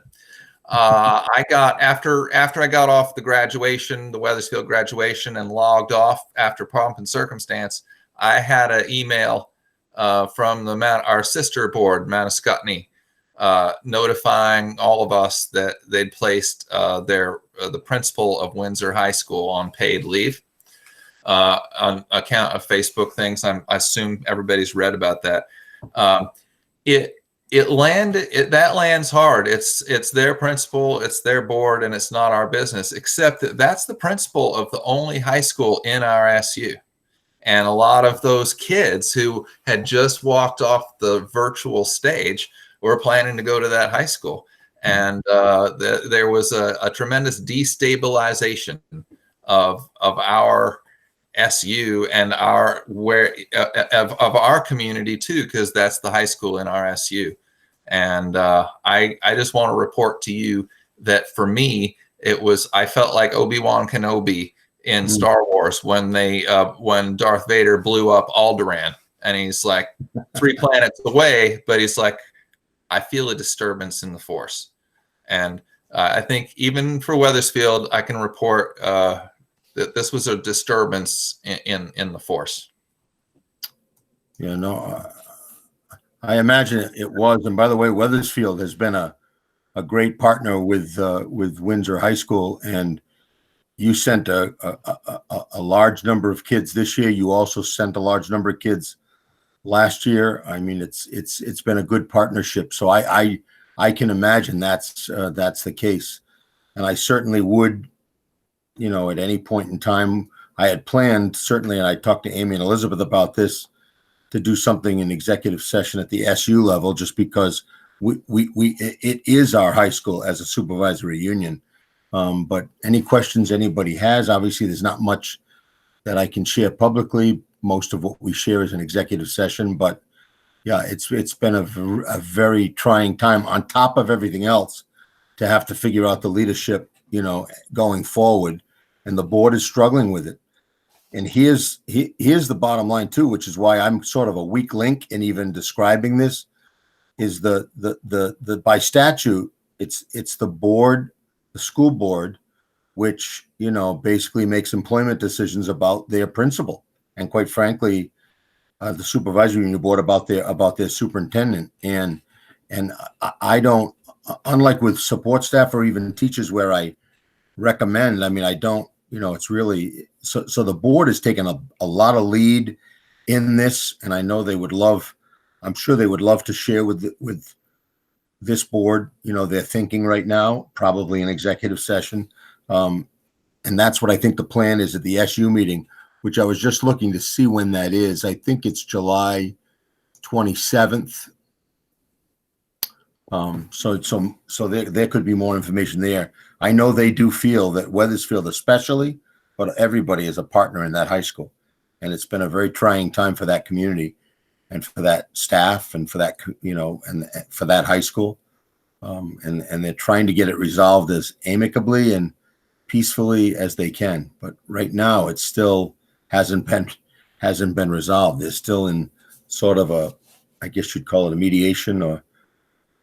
I got after I got off the graduation, the Wethersfield graduation, and logged off after pomp and circumstance, I had an email from our sister board, Manascutney, notifying all of us that they'd placed the principal of Windsor High School on paid leave on account of Facebook things. I assume everybody's read about that. That lands hard. It's their principal, it's their board, and it's not our business, except that that's the principal of the only high school in our SU. And a lot of those kids who had just walked off the virtual stage were planning to go to that high school. And there was a tremendous destabilization of our SU and of our community too, because that's the high school in our SU. And I just want to report to you that for me, I felt like Obi-Wan Kenobi in Star Wars when Darth Vader blew up Alderaan, and he's like 3 planets away, but he's like, I feel a disturbance in the Force. And I think even for Wethersfield, I can report that this was a disturbance in the Force. Yeah, no, I imagine it was. And by the way, Wethersfield has been a great partner with Windsor High School, and you sent a large number of kids this year. You also sent a large number of kids last year. I mean, it's been a good partnership. So I can imagine that's the case. And I certainly would, at any point in time, I had planned, certainly, and I talked to Amy and Elizabeth about this, to do something in executive session at the SU level, just because it is our high school as a supervisory union. But any questions anybody has, obviously there's not much that I can share publicly. Most of what we share is an executive session, but yeah, it's been a very trying time on top of everything else to have to figure out the leadership, going forward, and the board is struggling with it. And here's the bottom line too, which is why I'm sort of a weak link in even describing this, is the by statute, it's the board, the school board, which, basically makes employment decisions about their principal. And quite frankly, the supervisory union board about their superintendent. And I don't, unlike with support staff or even teachers where I recommend, I don't, it's really, so the board has taken a lot of lead in this, and I know I'm sure they would love to share with this board, their thinking right now, probably in executive session. And that's what I think the plan is at the SU meeting, which I was just looking to see when that is. I think it's July 27th. So there could be more information there. I know they do feel that Wethersfield especially, but everybody is a partner in that high school. And it's been a very trying time for that community. and for that staff and for that, and for that high school. And they're trying to get it resolved as amicably and peacefully as they can. But right now it still hasn't been resolved. They're still in sort of a, I guess you'd call it a mediation or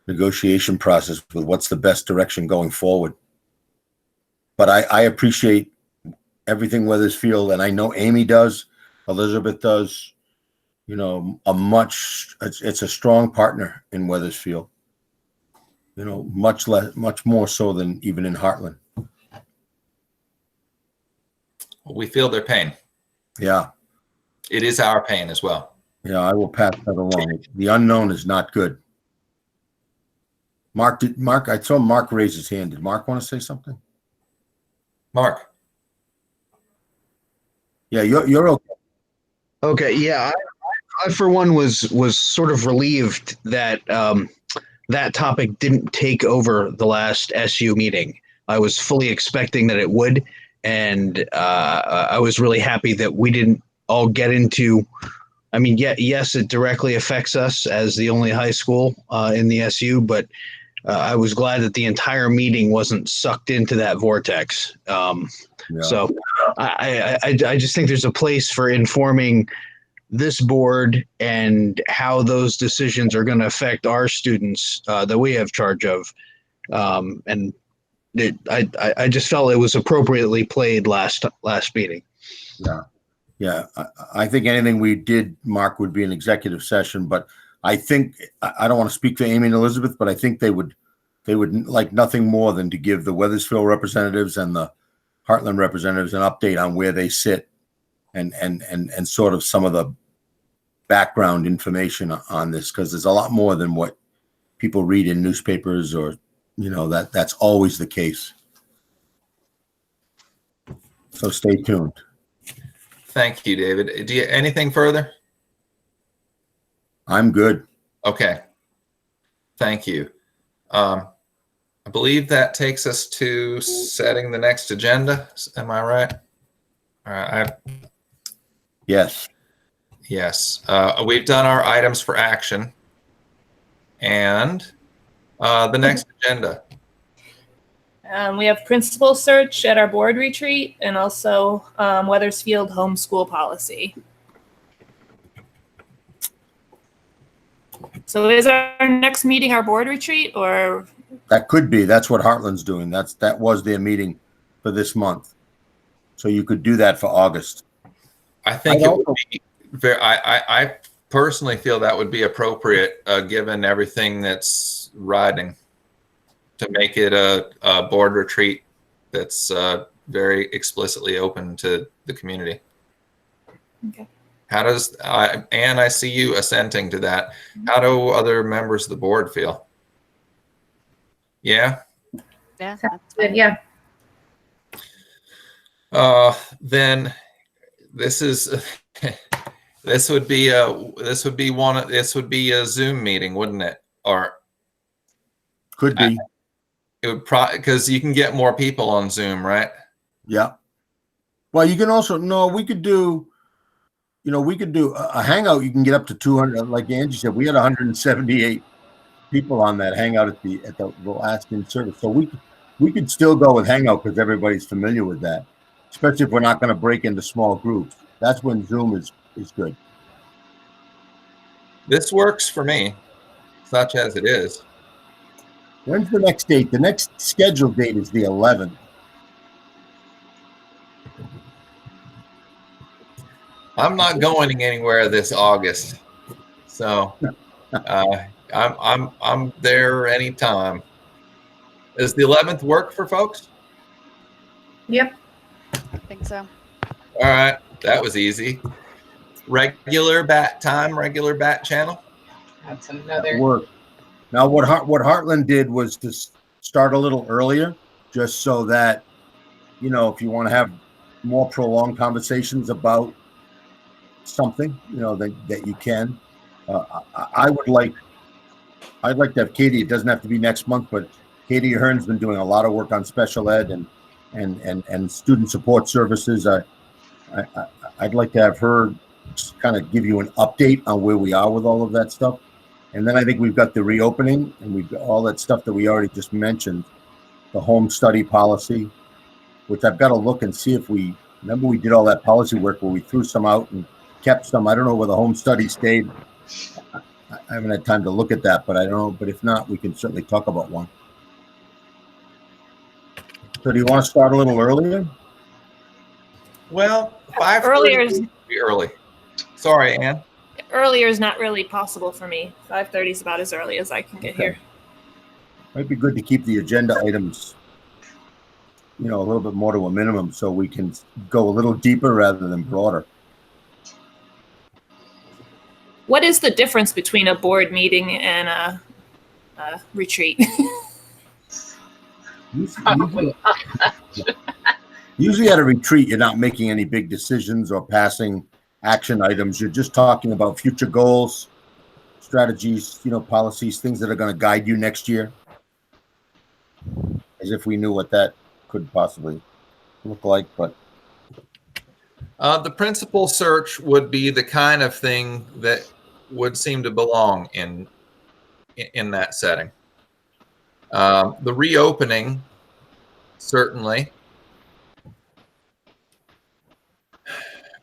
negotiation process with what's the best direction going forward. But I appreciate everything Weathersfield, and I know Amy does, Elizabeth does, it's a strong partner in Weathersfield, much more so than even in Heartland. We feel their pain. Yeah. It is our pain as well. Yeah, I will pass that along. The unknown is not good. Mark, I saw Mark raise his hand. Did Mark want to say something? Mark. Yeah, you're okay. Okay, yeah, I for one was sort of relieved that that topic didn't take over the last SU meeting. I was fully expecting that it would, and I was really happy that we didn't all get into. I mean, yes, it directly affects us as the only high school in the SU, but I was glad that the entire meeting wasn't sucked into that vortex. So I just think there's a place for informing this board and how those decisions are going to affect our students that we have charge of. And I just felt it was appropriately played last meeting. Yeah. I think anything we did, Mark, would be an executive session, but I think, I don't want to speak for Amy and Elizabeth, but I think they would like nothing more than to give the Weathersfield representatives and the Heartland representatives an update on where they sit and sort of some of the background information on this, because there's a lot more than what people read in newspapers or, that's always the case. So stay tuned. Thank you, David. Do you anything further? I'm good. Okay. Thank you. I believe that takes us to setting the next agenda. Am I right? All right. Yes. Yes. We've done our items for action. And the next agenda. We have principal search at our board retreat and also Weathersfield homeschool policy. So is our next meeting our board retreat, or? That could be. That's what Heartland's doing. That was their meeting for this month. So you could do that for August. I think it would be very, I personally feel that would be appropriate given everything that's riding, to make it a board retreat that's very explicitly open to the community. Okay. How does, Anne, I see you assenting to that. How do other members of the board feel? Yeah? Yeah. Good, yeah. Then this is, this would be a Zoom meeting, wouldn't it? Or could be. It would probably, because you can get more people on Zoom, right? Yeah. Well, you can also, we could do a hangout. You can get up to 200. Like Angie said, we had 178 people on that hangout at the last in service. So we could still go with hangout because everybody's familiar with that, especially if we're not going to break into small groups. That's when Zoom is good. This works for me, such as it is. When's the next date? The next scheduled date is the 11th. I'm not going anywhere this August, so I'm there anytime. Does the 11th work for folks? Yep. I think so. All right, that was easy. Regular bat time, regular bat channel. That's another work. Now, what Heartland did was to start a little earlier, just so that, if you want to have more prolonged conversations about something, that you can. I'd like to have Katie. It doesn't have to be next month, but Katie Ahern's been doing a lot of work on special ed and student support services. I'd like to have her kind of give you an update on where we are with all of that stuff. And then I think we've got the reopening, and we've got all that stuff that we already just mentioned, the home study policy, which I've got to look and see if remember we did all that policy work where we threw some out and kept some. I don't know where the home study stayed. I haven't had time to look at that, but I don't know. But if not, we can certainly talk about one. So do you want to start a little earlier? Well, 5:30 Earlier is- would be early. Sorry, Ann. Earlier is not really possible for me. 5:30 is about as early as I can get here. Might be good to keep the agenda items, a little bit more to a minimum so we can go a little deeper rather than broader. What is the difference between a board meeting and a retreat? Usually at a retreat, you're not making any big decisions or passing action items. You're just talking about future goals, strategies, policies, things that are going to guide you next year. As if we knew what that could possibly look like, but. The principal search would be the kind of thing that would seem to belong in that setting. The reopening, certainly.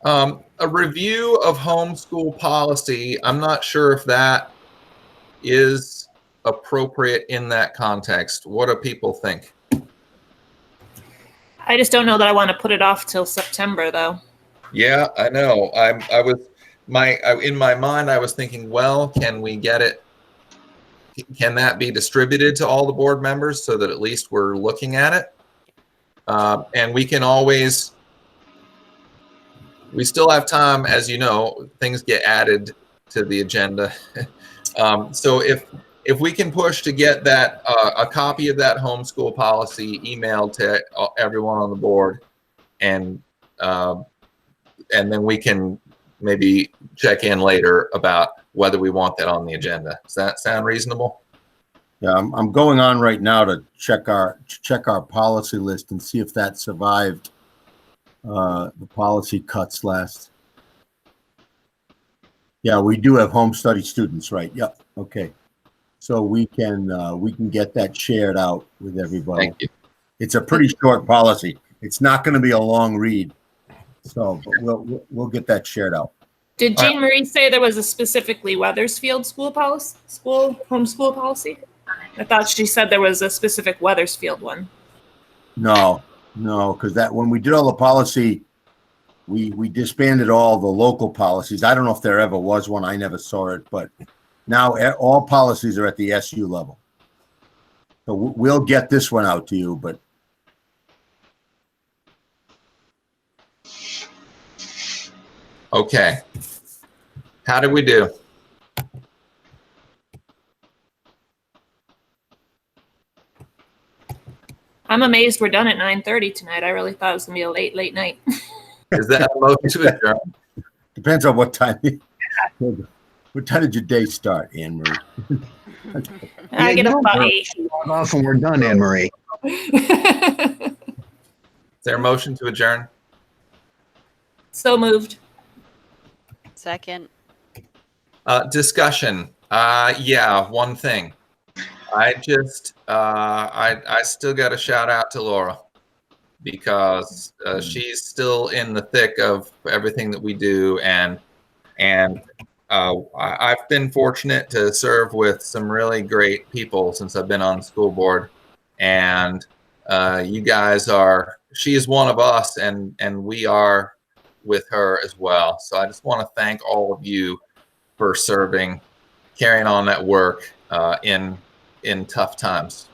A review of homeschool policy, I'm not sure if that is appropriate in that context. What do people think? I just don't know that I want to put it off till September, though. Yeah, I know. In my mind, I was thinking, well, can we get it? Can that be distributed to all the board members so that at least we're looking at it? And we can always. We still have time, as you know, things get added to the agenda. So if we can push to get that a copy of that homeschool policy emailed to everyone on the board, and then we can maybe check in later about whether we want that on the agenda. Does that sound reasonable? Yeah, I'm going on right now to check our policy list and see if that survived the policy cuts last. Yeah, we do have home study students, right? Yep. Okay. So we can get that shared out with everybody. Thank you. It's a pretty short policy. It's not going to be a long read. So but we'll get that shared out. Did Jean Marie say there was a specifically Wethersfield homeschool policy? I thought she said there was a specific Wethersfield one. No, because that when we did all the policy, we disbanded all the local policies. I don't know if there ever was one. I never saw it, but now all policies are at the SU level. So we'll get this one out to you, but. Okay. How did we do? I'm amazed we're done at 9:30 tonight. I really thought it was gonna be a late night. Is that a motion to adjourn? Depends on what time. What time did your day start, Anne Marie? I get up about 8. Off and we're done, Anne Marie. Is there a motion to adjourn? So moved. Second. Discussion. Yeah, one thing. I just, I still got to shout out to Laura because she's still in the thick of everything that we do, and I've been fortunate to serve with some really great people since I've been on the school board, and you guys are. She is one of us, and we are with her as well. So I just want to thank all of you for serving, carrying on that work in tough times.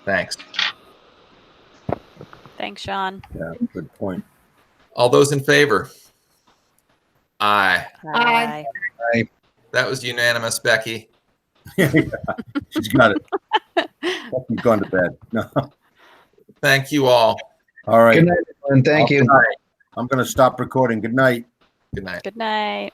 Thanks. Thanks, Sean. Yeah, good point. All those in favor? Aye. Aye. Aye. That was unanimous, Becky. She's got it. Becky's gone to bed. No. Thank you all. All right. Good night, everyone. Thank you. I'm going to stop recording. Good night. Good night. Good night.